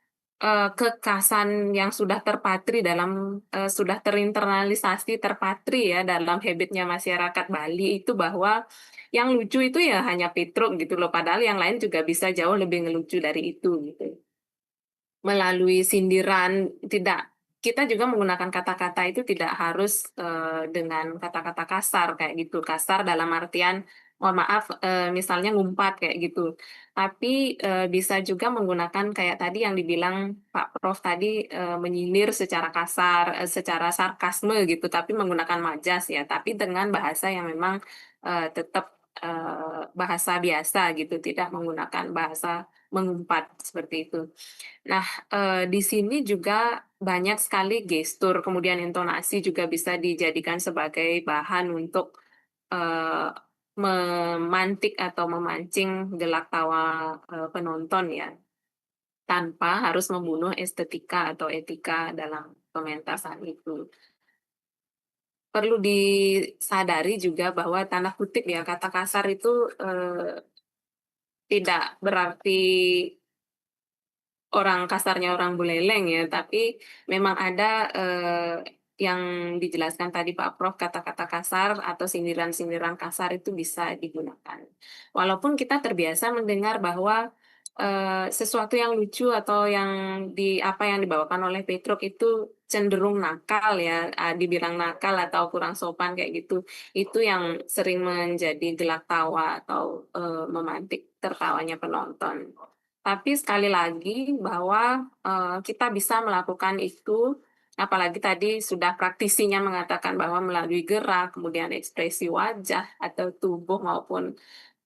kekasan yang sudah terpatri sudah terinternalisasi terpatri ya dalam habitnya masyarakat Bali itu bahwa yang lucu itu ya hanya Petruk gitu loh, padahal yang lain juga bisa jauh lebih ngelucu dari itu gitu. Melalui sindiran, kita juga menggunakan kata-kata itu tidak harus dengan kata-kata kasar kayak gitu. Kasar dalam artian mohon maaf, misalnya ngumpat kayak gitu. Tapi bisa juga menggunakan kayak tadi yang dibilang Pak Prof tadi, menyindir secara kasar, secara sarkasme gitu, tapi menggunakan majas ya, tapi dengan bahasa yang memang tetap bahasa biasa gitu, tidak menggunakan bahasa mengumpat seperti itu. Nah, di sini juga banyak sekali gestur, kemudian intonasi juga bisa dijadikan sebagai bahan untuk memantik atau memancing gelak tawa penonton ya, tanpa harus membunuh estetika atau etika dalam pementasan itu. Perlu disadari juga bahwa tanda kutip ya, kata kasar itu tidak berarti orang kasarnya orang buleleng ya, tapi memang ada yang dijelaskan tadi Pak Prof, kata-kata kasar atau sindiran-sindiran kasar itu bisa digunakan. Walaupun kita terbiasa mendengar bahwa sesuatu yang lucu atau yang yang dibawakan oleh Petruk itu cenderung nakal ya, dibilang nakal atau kurang sopan kayak gitu. Itu yang sering menjadi gelak tawa atau memantik tertawanya penonton. Tapi sekali lagi bahwa kita bisa melakukan itu, apalagi tadi sudah praktisinya mengatakan bahwa melalui gerak, kemudian ekspresi wajah atau tubuh maupun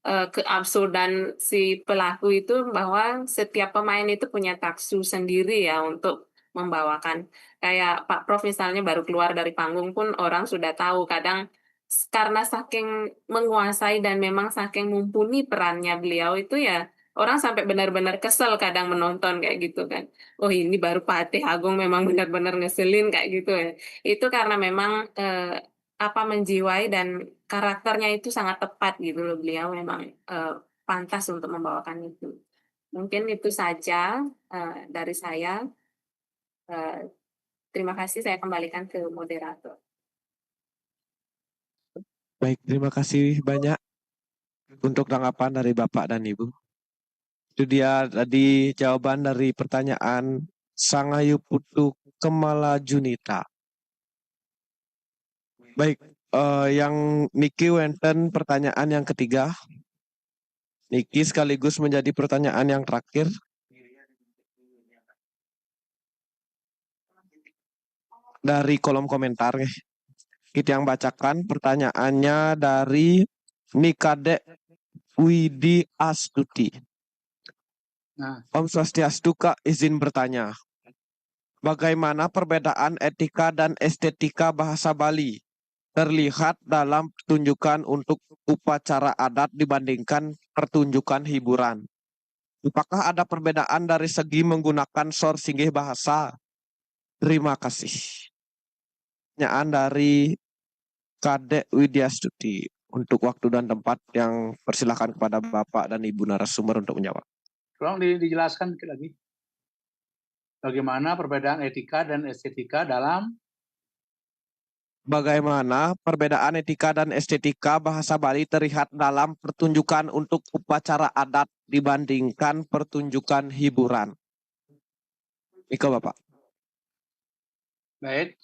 keabsurdan si pelaku itu, bahwa setiap pemain itu punya taksu sendiri ya untuk membawakan. Kayak Pak Prof misalnya baru keluar dari panggung pun orang sudah tahu, kadang karena saking menguasai dan memang saking mumpuni perannya beliau itu ya, orang sampai benar-benar kesel kadang menonton kayak gitu kan. Oh ini baru Patih Agung memang benar-benar ngeselin kayak gitu ya. Itu karena memang menjiwai dan karakternya itu sangat tepat gitu loh, beliau memang pantas untuk membawakan itu. Mungkin itu saja dari saya. Terima kasih, saya kembalikan ke moderator. Baik, terima kasih banyak untuk tanggapan dari Bapak dan Ibu. Itu dia tadi jawaban dari pertanyaan Sangayu Putu Kemala Junita. Baik, yang Niki Wenten pertanyaan yang ketiga. Niki sekaligus menjadi pertanyaan yang terakhir. Dari kolom komentar. Kita yang bacakan pertanyaannya dari Nikade Widi Astuti. Om Swastiastu, Kak, izin bertanya. Bagaimana perbedaan etika dan estetika bahasa Bali terlihat dalam pertunjukan untuk upacara adat dibandingkan pertunjukan hiburan? Apakah ada perbedaan dari segi menggunakan sor singgih bahasa? Terima kasih. Pertanyaan dari Kadek Widyastuti. Untuk waktu dan tempat yang persilakan kepada Bapak dan Ibu narasumber untuk menjawab. Tolong dijelaskan sedikit lagi. Bagaimana perbedaan etika dan estetika dalam Bagaimana perbedaan etika dan estetika bahasa Bali terlihat dalam pertunjukan untuk upacara adat dibandingkan pertunjukan hiburan? Iko Bapak. Baik,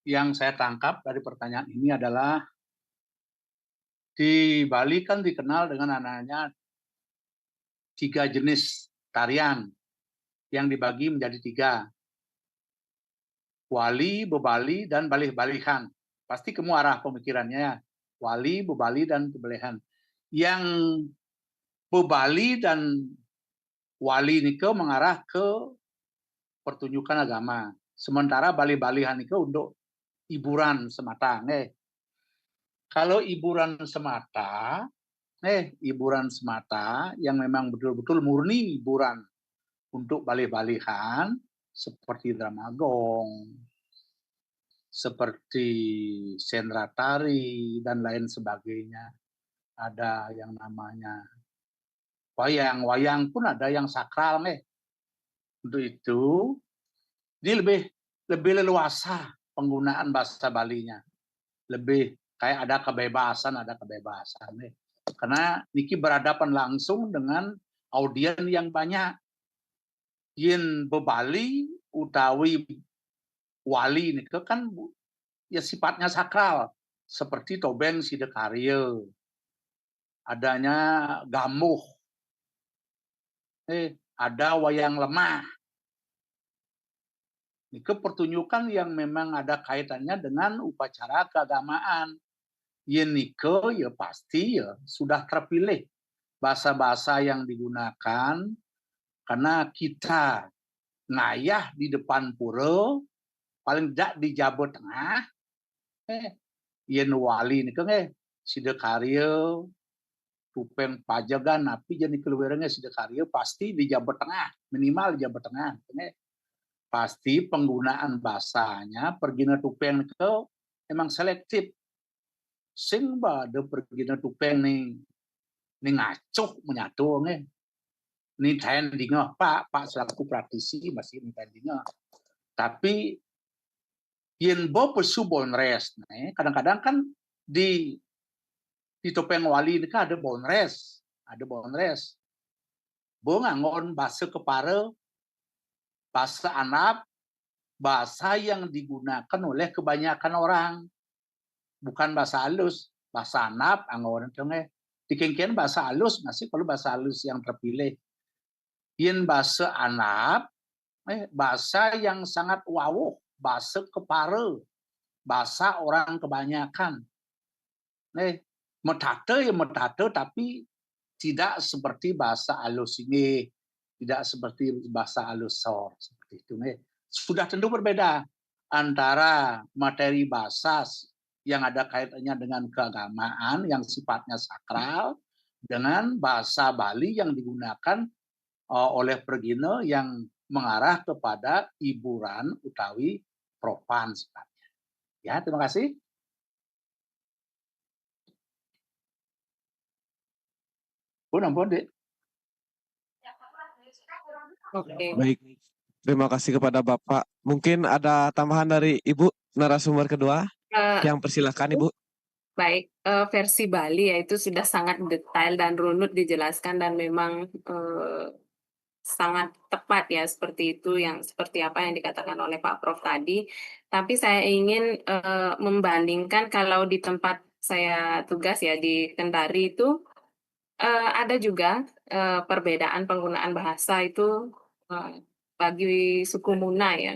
yang saya tangkap dari pertanyaan ini adalah di Bali kan dikenal dengan namanya 3 jenis tarian yang dibagi menjadi 3. Wali, bebali, dan balih-balihan. Pasti kamu arah pemikirannya ya. Wali, bebali, dan bebalihan. Yang bebali dan wali nike mengarah ke pertunjukan agama. Sementara balih-balihan nike untuk hiburan semata. Kalau hiburan semata, hiburan semata yang memang betul-betul murni hiburan untuk balih-balihan seperti drama gong, seperti sendra tari dan lain sebagainya. Ada yang namanya wayang, wayang pun ada yang sakral Untuk itu ini lebih leluasa penggunaan bahasa Balinya. Lebih kayak ada kebebasan karena Niki berhadapan langsung dengan audien yang banyak. Yen bebali utawi wali Niki kan ya sifatnya sakral seperti tobeng sidekarya, adanya gamuh, ada wayang lemah. Ini pertunjukan yang memang ada kaitannya dengan upacara keagamaan. Yenike ya pasti ya sudah terpilih bahasa-bahasa yang digunakan karena kita ngayah di depan pura, paling tidak di Jawa Tengah, yen wali nih kan sidekarya tupeng pajagan napi jadi keluarnya sidekarya pasti di Jawa Tengah, minimal di Jawa Tengah. Pasti penggunaan bahasanya pergina tupeng itu emang selektif. Sing bade pergina tupeng nih ngacuh menyatu nih. Ini tandingnya Pak selaku praktisi masih ini tandingnya. Tapi yen bo pesu bonres, kadang-kadang kan di topeng wali ini kan ada bonres, Bo ngangon bahasa kepara, bahasa Arab, bahasa yang digunakan oleh kebanyakan orang, bukan bahasa halus, bahasa Arab, angon dikengken bahasa halus masih kalau bahasa halus yang terpilih. Yen bahasa Arab, bahasa yang sangat wawuh, bahasa kepara, bahasa orang kebanyakan. Metate tapi tidak seperti bahasa halus ini, tidak seperti bahasa halus sor seperti itu. Sudah tentu berbeda antara materi bahasa yang ada kaitannya dengan keagamaan yang sifatnya sakral dengan bahasa Bali yang digunakan oleh pergina yang mengarah kepada hiburan utawi profan sifatnya. Ya, terima kasih. Ampun, Dek. Oke. Baik, terima kasih kepada Bapak. Mungkin ada tambahan dari Ibu narasumber kedua yang persilahkan Ibu. Baik, versi Bali ya itu sudah sangat detail dan runut dijelaskan dan memang sangat tepat ya seperti itu yang seperti apa yang dikatakan oleh Pak Prof tadi. Tapi saya ingin membandingkan kalau di tempat saya tugas ya di Kendari itu ada juga perbedaan penggunaan bahasa itu bagi suku Muna ya.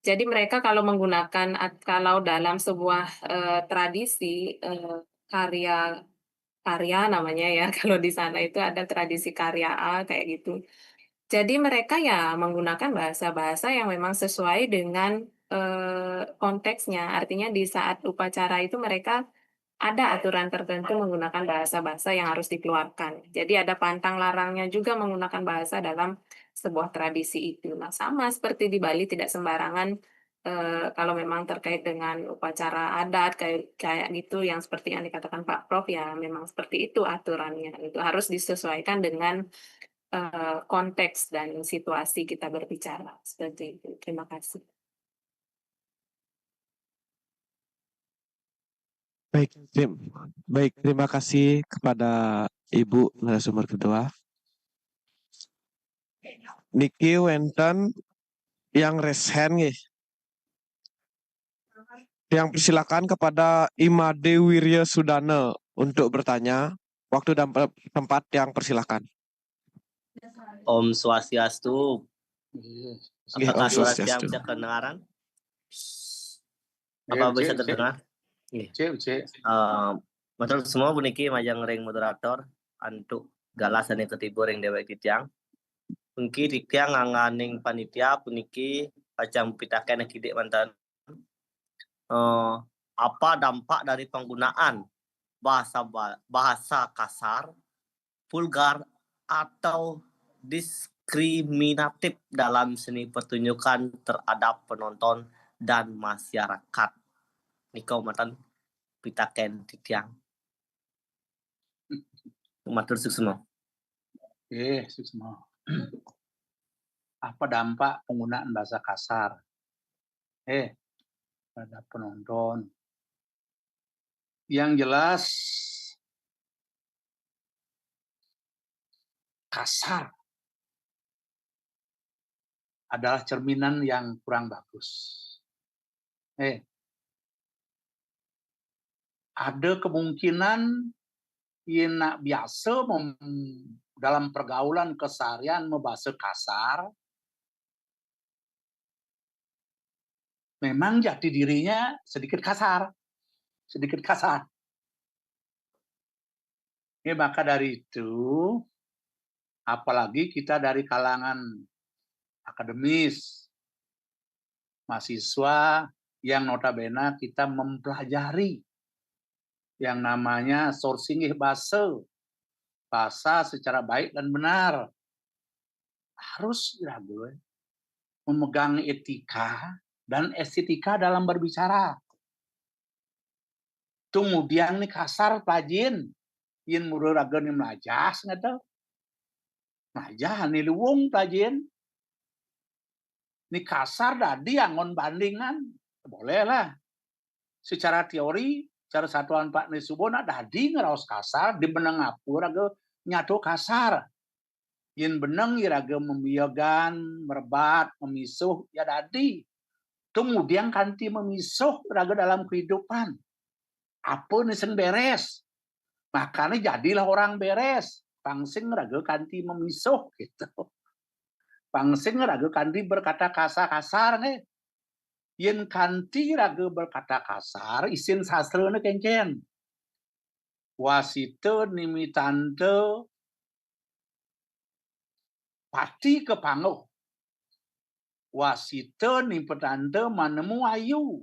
Jadi mereka kalau menggunakan kalau dalam sebuah tradisi karya namanya ya kalau di sana itu ada tradisi karya A kayak gitu. Jadi mereka ya menggunakan bahasa-bahasa yang memang sesuai dengan konteksnya. Artinya di saat upacara itu mereka ada aturan tertentu menggunakan bahasa-bahasa yang harus dikeluarkan. Jadi ada pantang larangnya juga menggunakan bahasa dalam sebuah tradisi itu. Nah, sama seperti di Bali tidak sembarangan kalau memang terkait dengan upacara adat kayak gitu yang seperti yang dikatakan Pak Prof ya memang seperti itu aturannya. Itu harus disesuaikan dengan konteks dan situasi kita berbicara seperti itu. Terima kasih. Baik, terima kasih kepada Ibu narasumber kedua. Niki wenten yang resen nggih. Yang persilakan kepada Imade Wirya Sudana untuk bertanya. Waktu dan tempat yang persilakan. Om Swastiastu. Apakah suara saya Swastiastu. bisa kedengaran? Apa bisa terdengar? Matur semua puniki majang ring moderator antuk galasan ketibu ring dewek titiang. Puniki titiang nganganing panitia puniki pacang pitaken kidik mantan. Apa dampak dari penggunaan bahasa kasar, vulgar atau diskriminatif dalam seni pertunjukan terhadap penonton dan masyarakat. Nikau matan pitaken titiang. Matur suksma. Suksma. Apa dampak penggunaan bahasa kasar? Pada penonton. Yang jelas kasar adalah cerminan yang kurang bagus. Ada kemungkinan yen nak biasa dalam pergaulan keseharian membahasa kasar, memang jati dirinya sedikit kasar. Maka dari itu, apalagi kita dari kalangan akademis, mahasiswa yang notabene kita mempelajari yang namanya sourcing bahasa secara baik dan benar. Harus memegang etika dan estetika dalam berbicara. Kemudian nih kasar plajin, yin mururaga nih melajas nggak Melajah nih luwung plajin. Nih kasar dadi angon bandingan, boleh lah. Secara teori, cara satuan Pak Nisubona dadi ngeraos kasar, di benang apur raga nyato kasar. Yin benang iraga membiagan, merbat, memisuh, ya dadi. Kemudian kanti memisuh raga dalam kehidupan. Apa nisen beres. Makanya jadilah orang beres. Pangsing raga kanti memisuh gitu. Pangsing raga kanti berkata kasar-kasar nih. Yen kanti raga berkata kasar, isin sastrana kencen. Wasita nimitante pati kepanguh. Wasita nimitante manemu ayu.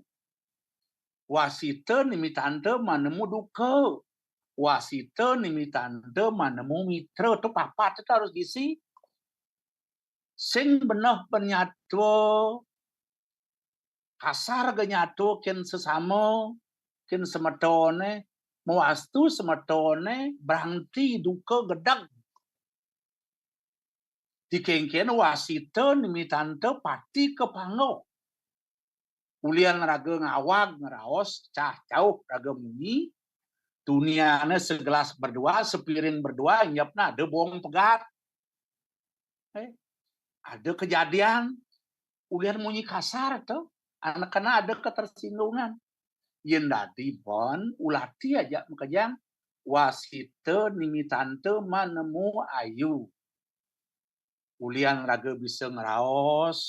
Wasita nimitante manemu duka. Wasita nimitante manemu mitra. Itu papat itu harus diisi. Sing benah penyatu kasar genyato ken sesama ken semetone mewastu semetone berhenti duka gedang dikengken wasita nimitante pati kepango ulian raga ngawag ngeraos cah jauh raga muni dunianya segelas berdua sepiring berdua nyapna ada bohong pegat ada kejadian ulian munyi kasar tuh anak-anak ada ketersinggungan. Yen dadi pon ulati aja makajang wasita nimitante manemu ayu. Ulian raga bisa ngeraos,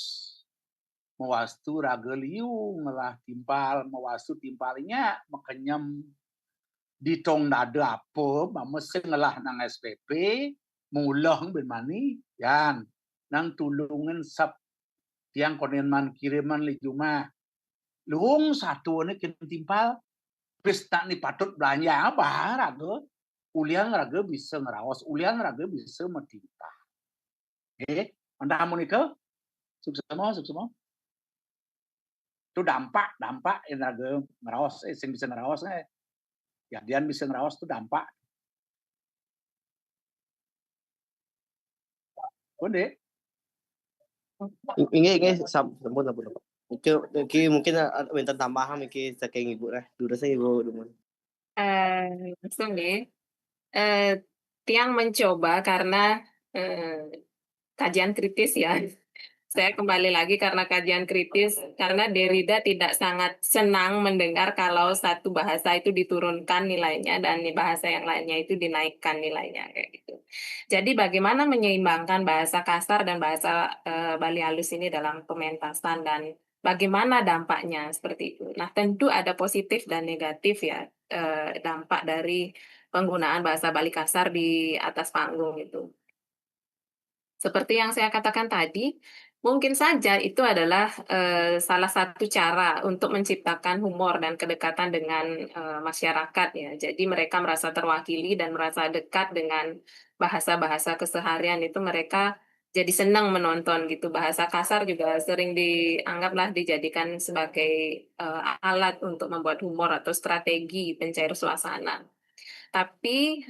mewastu raga liu ngelah timpal, mewastu timpalnya makanyam ditong nada apa, mesti ngelah nang SPP, mulang ben mani, yan nang tulungan sab tiang konenman kiriman li jumah. Luhung satu ini kentimpal pesta ni patut belanja apa raga ulian raga bisa ngerawas ulian raga bisa metimpah anda Monika sukses semua itu dampak yang raga ngerawas sing bisa ngerawas ya dia bisa ngerawas itu dampak Konde ini sampun Iki mungkin minta tambahan iki saking ibu dulu saya ibu Dumun. Langsung deh. Tiang mencoba karena kajian kritis ya. Saya kembali lagi karena kajian kritis, karena Derrida tidak sangat senang mendengar kalau satu bahasa itu diturunkan nilainya dan bahasa yang lainnya itu dinaikkan nilainya kayak gitu. Jadi bagaimana menyeimbangkan bahasa kasar dan bahasa Bali halus ini dalam pementasan dan bagaimana dampaknya seperti itu. Nah tentu ada positif dan negatif ya dampak dari penggunaan bahasa Bali kasar di atas panggung itu. Seperti yang saya katakan tadi, mungkin saja itu adalah salah satu cara untuk menciptakan humor dan kedekatan dengan masyarakat ya. Jadi mereka merasa terwakili dan merasa dekat dengan bahasa-bahasa keseharian itu mereka jadi senang menonton gitu. Bahasa kasar juga sering dianggaplah dijadikan sebagai alat untuk membuat humor atau strategi pencair suasana. Tapi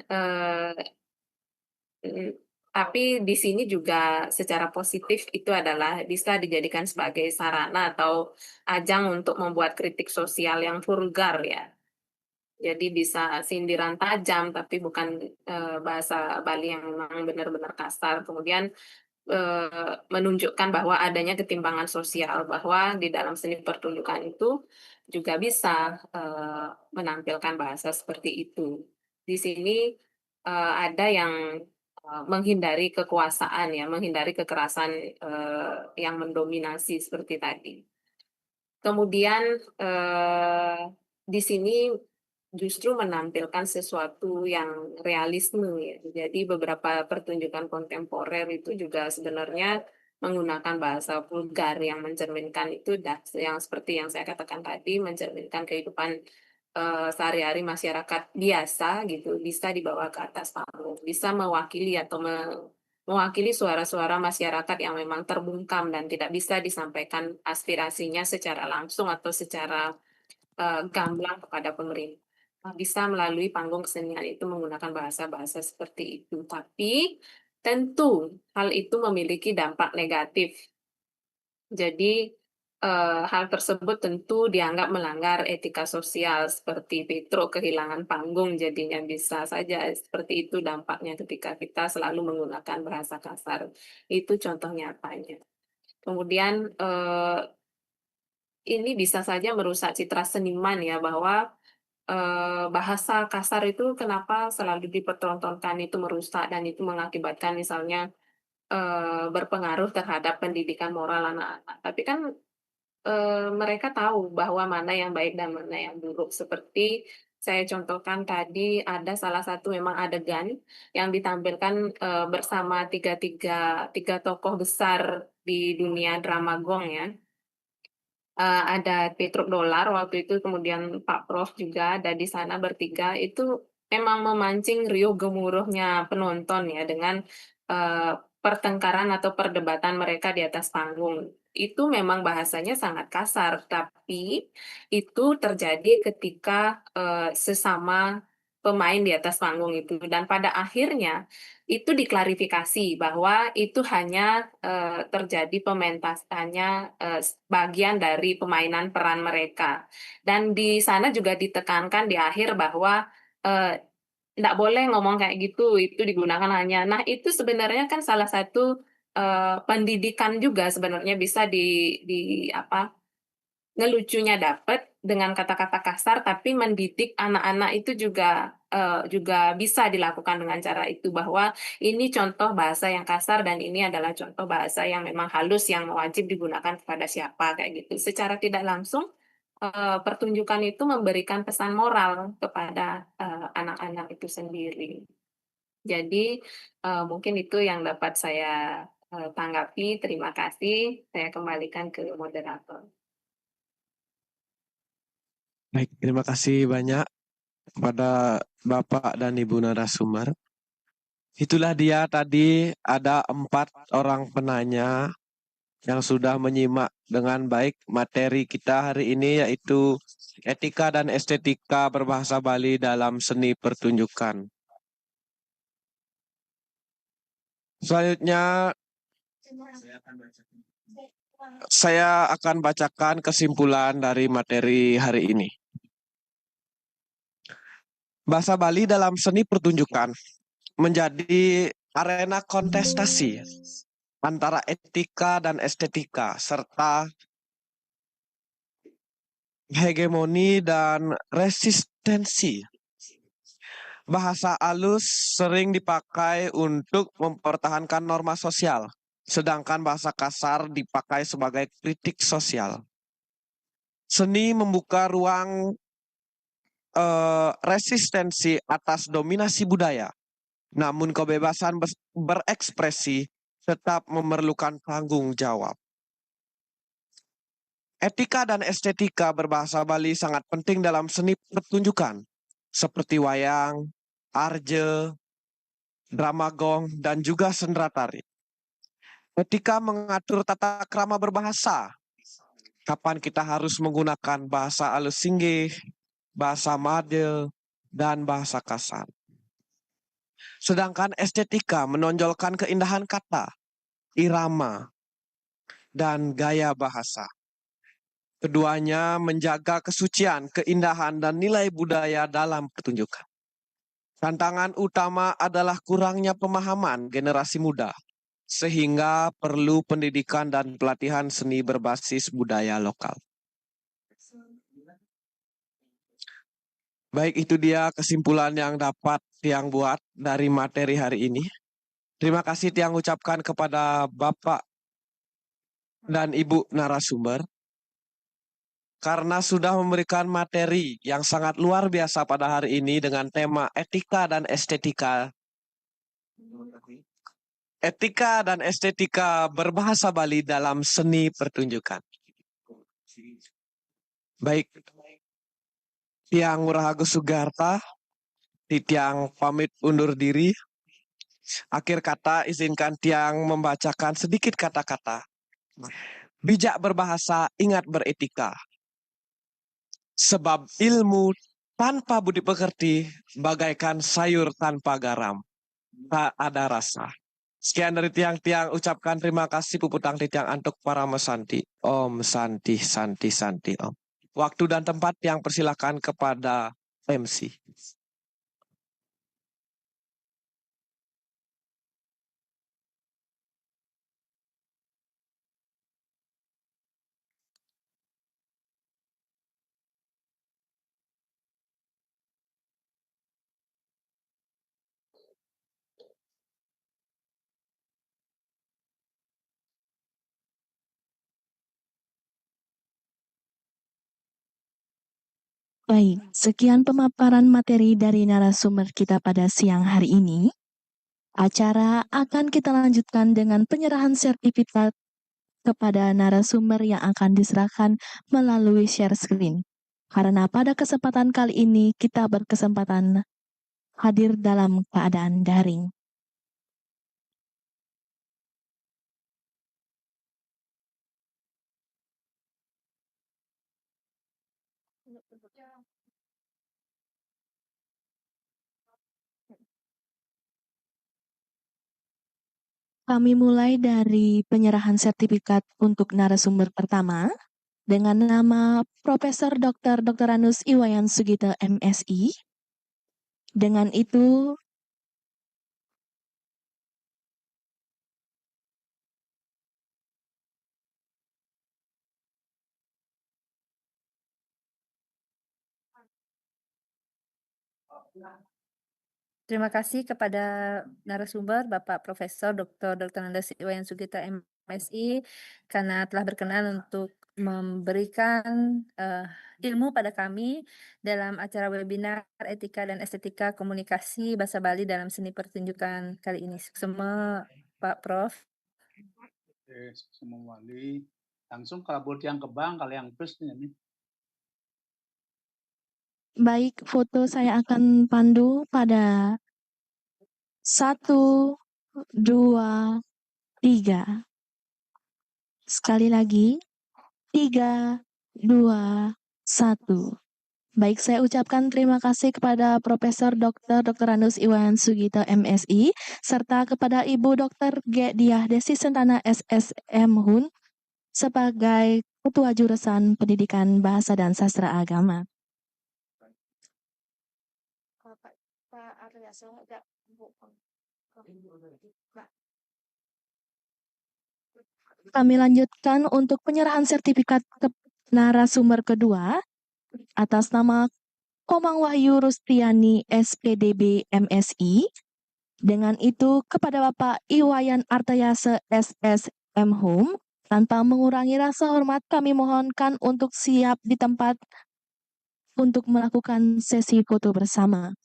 di sini juga secara positif itu adalah bisa dijadikan sebagai sarana atau ajang untuk membuat kritik sosial yang vulgar ya. Jadi bisa sindiran tajam tapi bukan bahasa Bali yang memang benar-benar kasar. Kemudian menunjukkan bahwa adanya ketimpangan sosial, bahwa di dalam seni pertunjukan itu juga bisa menampilkan bahasa seperti itu. Di sini ada yang menghindari kekuasaan ya, menghindari kekerasan yang mendominasi seperti tadi. Kemudian di sini justru menampilkan sesuatu yang realisme ya. Jadi beberapa pertunjukan kontemporer itu juga sebenarnya menggunakan bahasa vulgar yang mencerminkan itu yang seperti yang saya katakan tadi, mencerminkan kehidupan sehari-hari masyarakat biasa gitu, bisa dibawa ke atas panggung, bisa mewakili atau mewakili suara-suara masyarakat yang memang terbungkam dan tidak bisa disampaikan aspirasinya secara langsung atau secara gamblang kepada pemerintah. Bisa melalui panggung kesenian itu menggunakan bahasa-bahasa seperti itu. Tapi tentu hal itu memiliki dampak negatif. Jadi hal tersebut tentu dianggap melanggar etika sosial seperti Petruk kehilangan panggung, jadinya bisa saja seperti itu dampaknya ketika kita selalu menggunakan bahasa kasar. Itu contoh nyatanya. Kemudian ini bisa saja merusak citra seniman ya, bahwa bahasa kasar itu kenapa selalu dipertontonkan, itu merusak dan itu mengakibatkan misalnya berpengaruh terhadap pendidikan moral anak-anak. Tapi kan mereka tahu bahwa mana yang baik dan mana yang buruk. Seperti saya contohkan tadi, ada salah satu memang adegan yang ditampilkan bersama tiga tokoh besar di dunia drama gong ya. Ada Petruk Dolar waktu itu, kemudian Pak Prof juga ada di sana bertiga. Itu memang memancing riuh gemuruhnya penonton ya dengan pertengkaran atau perdebatan mereka di atas panggung. Itu memang bahasanya sangat kasar, tapi itu terjadi ketika sesama pemain di atas panggung itu. Dan pada akhirnya itu diklarifikasi bahwa itu hanya terjadi pementasannya bagian dari permainan peran mereka. Dan di sana juga ditekankan di akhir bahwa tidak boleh ngomong kayak gitu, itu digunakan hanya. Nah, itu sebenarnya kan salah satu pendidikan juga sebenarnya bisa ngelucunya dapat dengan kata-kata kasar, tapi mendidik anak-anak itu juga bisa dilakukan dengan cara itu, bahwa ini contoh bahasa yang kasar dan ini adalah contoh bahasa yang memang halus yang wajib digunakan kepada siapa kayak gitu. Secara tidak langsung pertunjukan itu memberikan pesan moral kepada anak-anak itu sendiri. Jadi mungkin itu yang dapat saya tanggapi. Terima kasih. Saya kembalikan ke moderator. Baik, terima kasih banyak kepada Bapak dan Ibu narasumber. Itulah dia tadi ada 4 orang penanya yang sudah menyimak dengan baik materi kita hari ini, yaitu etika dan estetika berbahasa Bali dalam seni pertunjukan. Selanjutnya saya akan bacakan kesimpulan dari materi hari ini. Bahasa Bali dalam seni pertunjukan menjadi arena kontestasi antara etika dan estetika, serta hegemoni dan resistensi. Bahasa halus sering dipakai untuk mempertahankan norma sosial, sedangkan bahasa kasar dipakai sebagai kritik sosial. Seni membuka ruang resistensi atas dominasi budaya, namun kebebasan berekspresi tetap memerlukan tanggung jawab. Etika dan estetika berbahasa Bali sangat penting dalam seni pertunjukan, seperti wayang, arje, drama gong, dan juga sendera tari. Etika mengatur tata krama berbahasa, kapan kita harus menggunakan bahasa halus singgih, bahasa madel, dan bahasa kasar. Sedangkan estetika menonjolkan keindahan kata, irama, dan gaya bahasa. Keduanya menjaga kesucian, keindahan, dan nilai budaya dalam pertunjukan. Tantangan utama adalah kurangnya pemahaman generasi muda, sehingga perlu pendidikan dan pelatihan seni berbasis budaya lokal. Baik, itu dia kesimpulan yang dapat Tiang buat dari materi hari ini. Terima kasih Tiang ucapkan kepada Bapak dan Ibu narasumber karena sudah memberikan materi yang sangat luar biasa pada hari ini dengan tema etika dan estetika. Etika dan estetika berbahasa Bali dalam seni pertunjukan. Baik, Tiang Ngurah Agus Sugarta, Tiang pamit undur diri. Akhir kata, izinkan Tiang membacakan sedikit kata-kata. Bijak berbahasa, ingat beretika. Sebab ilmu tanpa budi pekerti bagaikan sayur tanpa garam. Tak ada rasa. Sekian dari Tiang ucapkan terima kasih puputang Tiang antuk para mesanti. Om Santi Santi Santi Om. Waktu dan tempat Tiang persilakan kepada MC. Baik, sekian pemaparan materi dari narasumber kita pada siang hari ini. Acara akan kita lanjutkan dengan penyerahan sertifikat kepada narasumber yang akan diserahkan melalui share screen. Karena pada kesempatan kali ini kita berkesempatan hadir dalam keadaan daring. Kami mulai dari penyerahan sertifikat untuk narasumber pertama dengan nama Profesor Dr. Dr. Anus Iwayan Sugito MSI. Dengan itu Terima kasih kepada narasumber Bapak Profesor Dr. Andes Iwayan Sugito MSI karena telah berkenan untuk memberikan ilmu pada kami dalam acara webinar Etika dan Estetika Komunikasi Bahasa Bali dalam Seni Pertunjukan kali ini. Semua Pak Prof. Oke, semua wali. Langsung kalau buat yang kebang, kalau yang plus nih. baik, foto saya akan pandu pada 1, 2, 3. Sekali lagi, 3, 2, 1. Baik, saya ucapkan terima kasih kepada Profesor Dr. Anus Iwayan Sugito MSI, serta kepada Ibu Dr. G. Diah Desi Sentana SSM Hun sebagai Ketua Jurusan Pendidikan Bahasa dan Sastra Agama. Kami lanjutkan untuk penyerahan sertifikat ke narasumber kedua atas nama Komang Wahyu Rustiani SPDB MSI. Dengan itu kepada Bapak Iwayan Artayase SSM Hum, tanpa mengurangi rasa hormat kami mohonkan untuk siap di tempat untuk melakukan sesi foto bersama.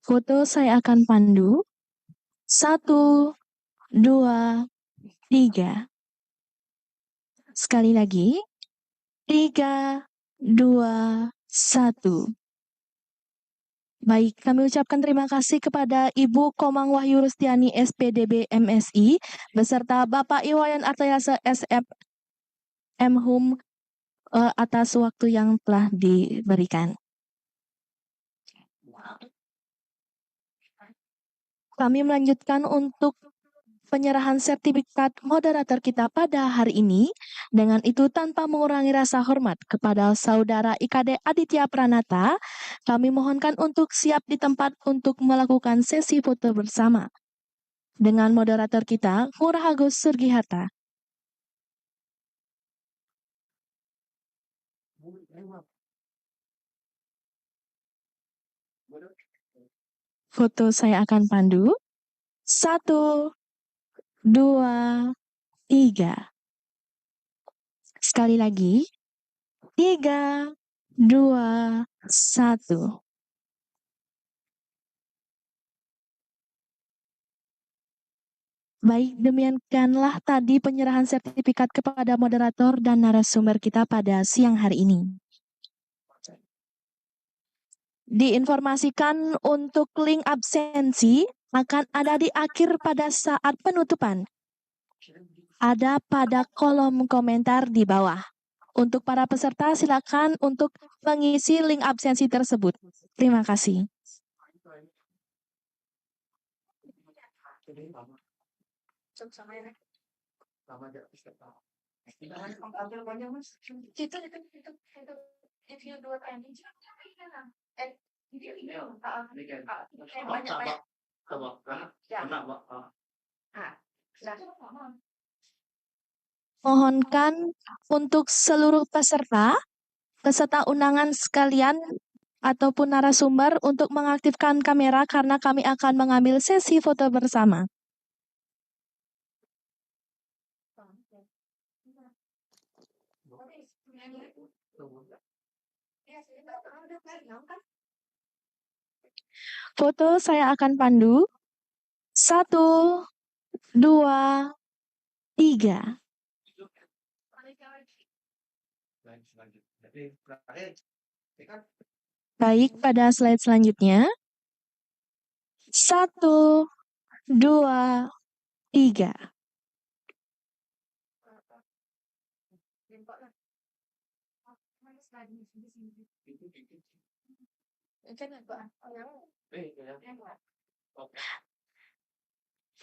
Foto saya akan pandu. 1, 2, 3. Sekali lagi. 3, 2, 1. Baik, kami ucapkan terima kasih kepada Ibu Komang Wahyu Rustiani SPDB MSI beserta Bapak Iwayan Artayase SFM Hum atas waktu yang telah diberikan. Kami melanjutkan untuk penyerahan sertifikat moderator kita pada hari ini. Dengan itu tanpa mengurangi rasa hormat kepada Saudara IKD Aditya Pranata, kami mohonkan untuk siap di tempat untuk melakukan sesi foto bersama dengan moderator kita, Ngurah Agus Surgiharta. Foto saya akan pandu. 1, 2, 3. Sekali lagi. 3, 2, 1. Baik, demikianlah tadi penyerahan sertifikat kepada moderator dan narasumber kita pada siang hari ini. Diinformasikan untuk link absensi akan ada di akhir pada saat penutupan. Ada pada kolom komentar di bawah. Untuk para peserta silakan untuk mengisi link absensi tersebut. Terima kasih. Mohonkan untuk seluruh peserta undangan sekalian ataupun narasumber untuk mengaktifkan kamera karena kami akan mengambil sesi foto bersama. Foto saya akan pandu. 1, 2, 3. Baik, pada slide selanjutnya. 1, 2, 3.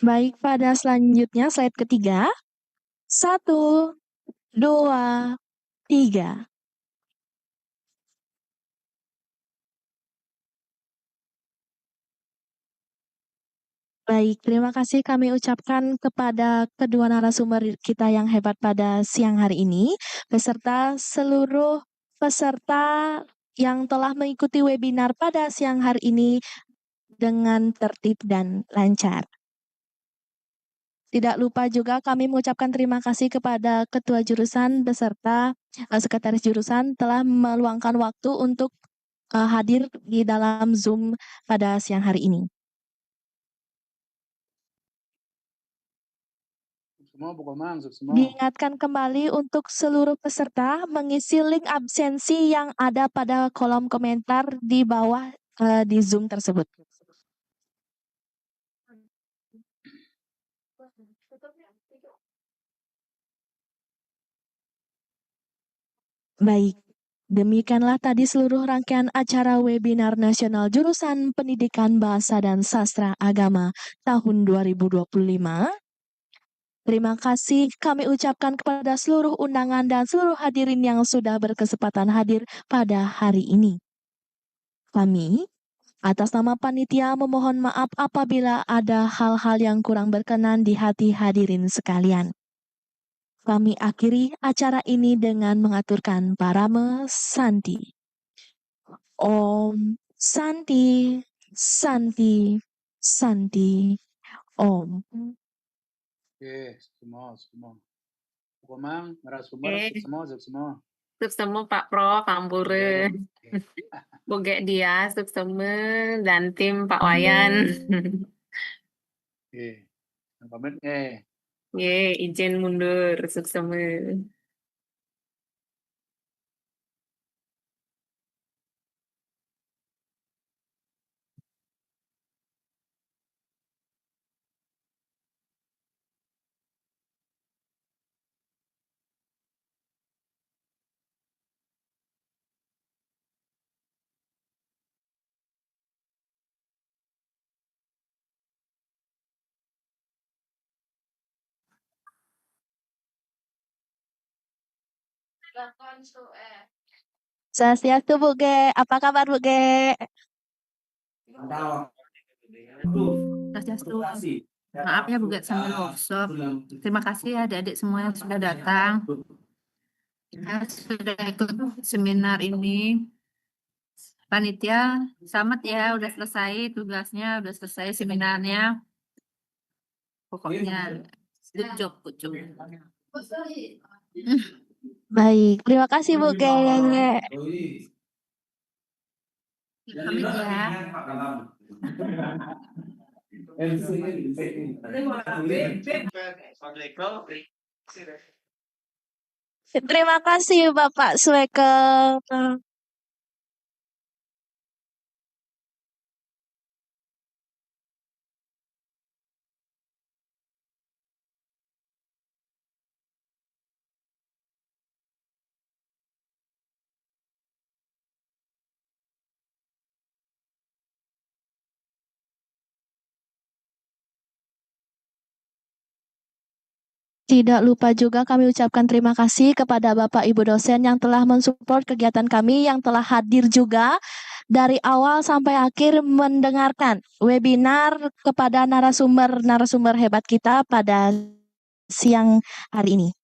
Baik, pada selanjutnya slide ketiga. 1, 2, 3. Baik, terima kasih kami ucapkan kepada kedua narasumber kita yang hebat pada siang hari ini, beserta seluruh peserta yang telah mengikuti webinar pada siang hari ini dengan tertib dan lancar. Tidak lupa juga kami mengucapkan terima kasih kepada Ketua Jurusan beserta Sekretaris Jurusan telah meluangkan waktu untuk hadir di dalam Zoom pada siang hari ini. Diingatkan kembali untuk seluruh peserta mengisi link absensi yang ada pada kolom komentar di bawah di Zoom tersebut. Baik, demikianlah tadi seluruh rangkaian acara webinar nasional jurusan Pendidikan Bahasa dan Sastra Agama tahun 2025. Terima kasih kami ucapkan kepada seluruh undangan dan seluruh hadirin yang sudah berkesempatan hadir pada hari ini. Kami, atas nama panitia memohon maaf apabila ada hal-hal yang kurang berkenan di hati hadirin sekalian. Kami akhiri acara ini dengan mengaturkan parame Santi. Om Santi, Santi, Santi, Om. Oke, semua. Pokoknya narasumber semua. Sukses Pak Prof, Ampure, Boge dia, sukses dan tim Pak Wayan. Oke, pamit Izin mundur, sukses. Swastiastu Bu Ge. Apa kabar Bu Ge? Swastiastu. Maaf ya Bu Get sambil workshop. Terima kasih ya adik-adik semua yang sudah datang. Ya, sudah ikut seminar ini. Panitia, selamat ya, udah selesai tugasnya, udah selesai seminarnya. Pokoknya, good job, good job. Baik, terima kasih Bu Ge. Pamit ya. Terima kasih Bapak Sweke. Tidak lupa juga kami ucapkan terima kasih kepada Bapak Ibu dosen yang telah mensupport kegiatan kami, yang telah hadir juga dari awal sampai akhir mendengarkan webinar kepada narasumber-narasumber hebat kita pada siang hari ini.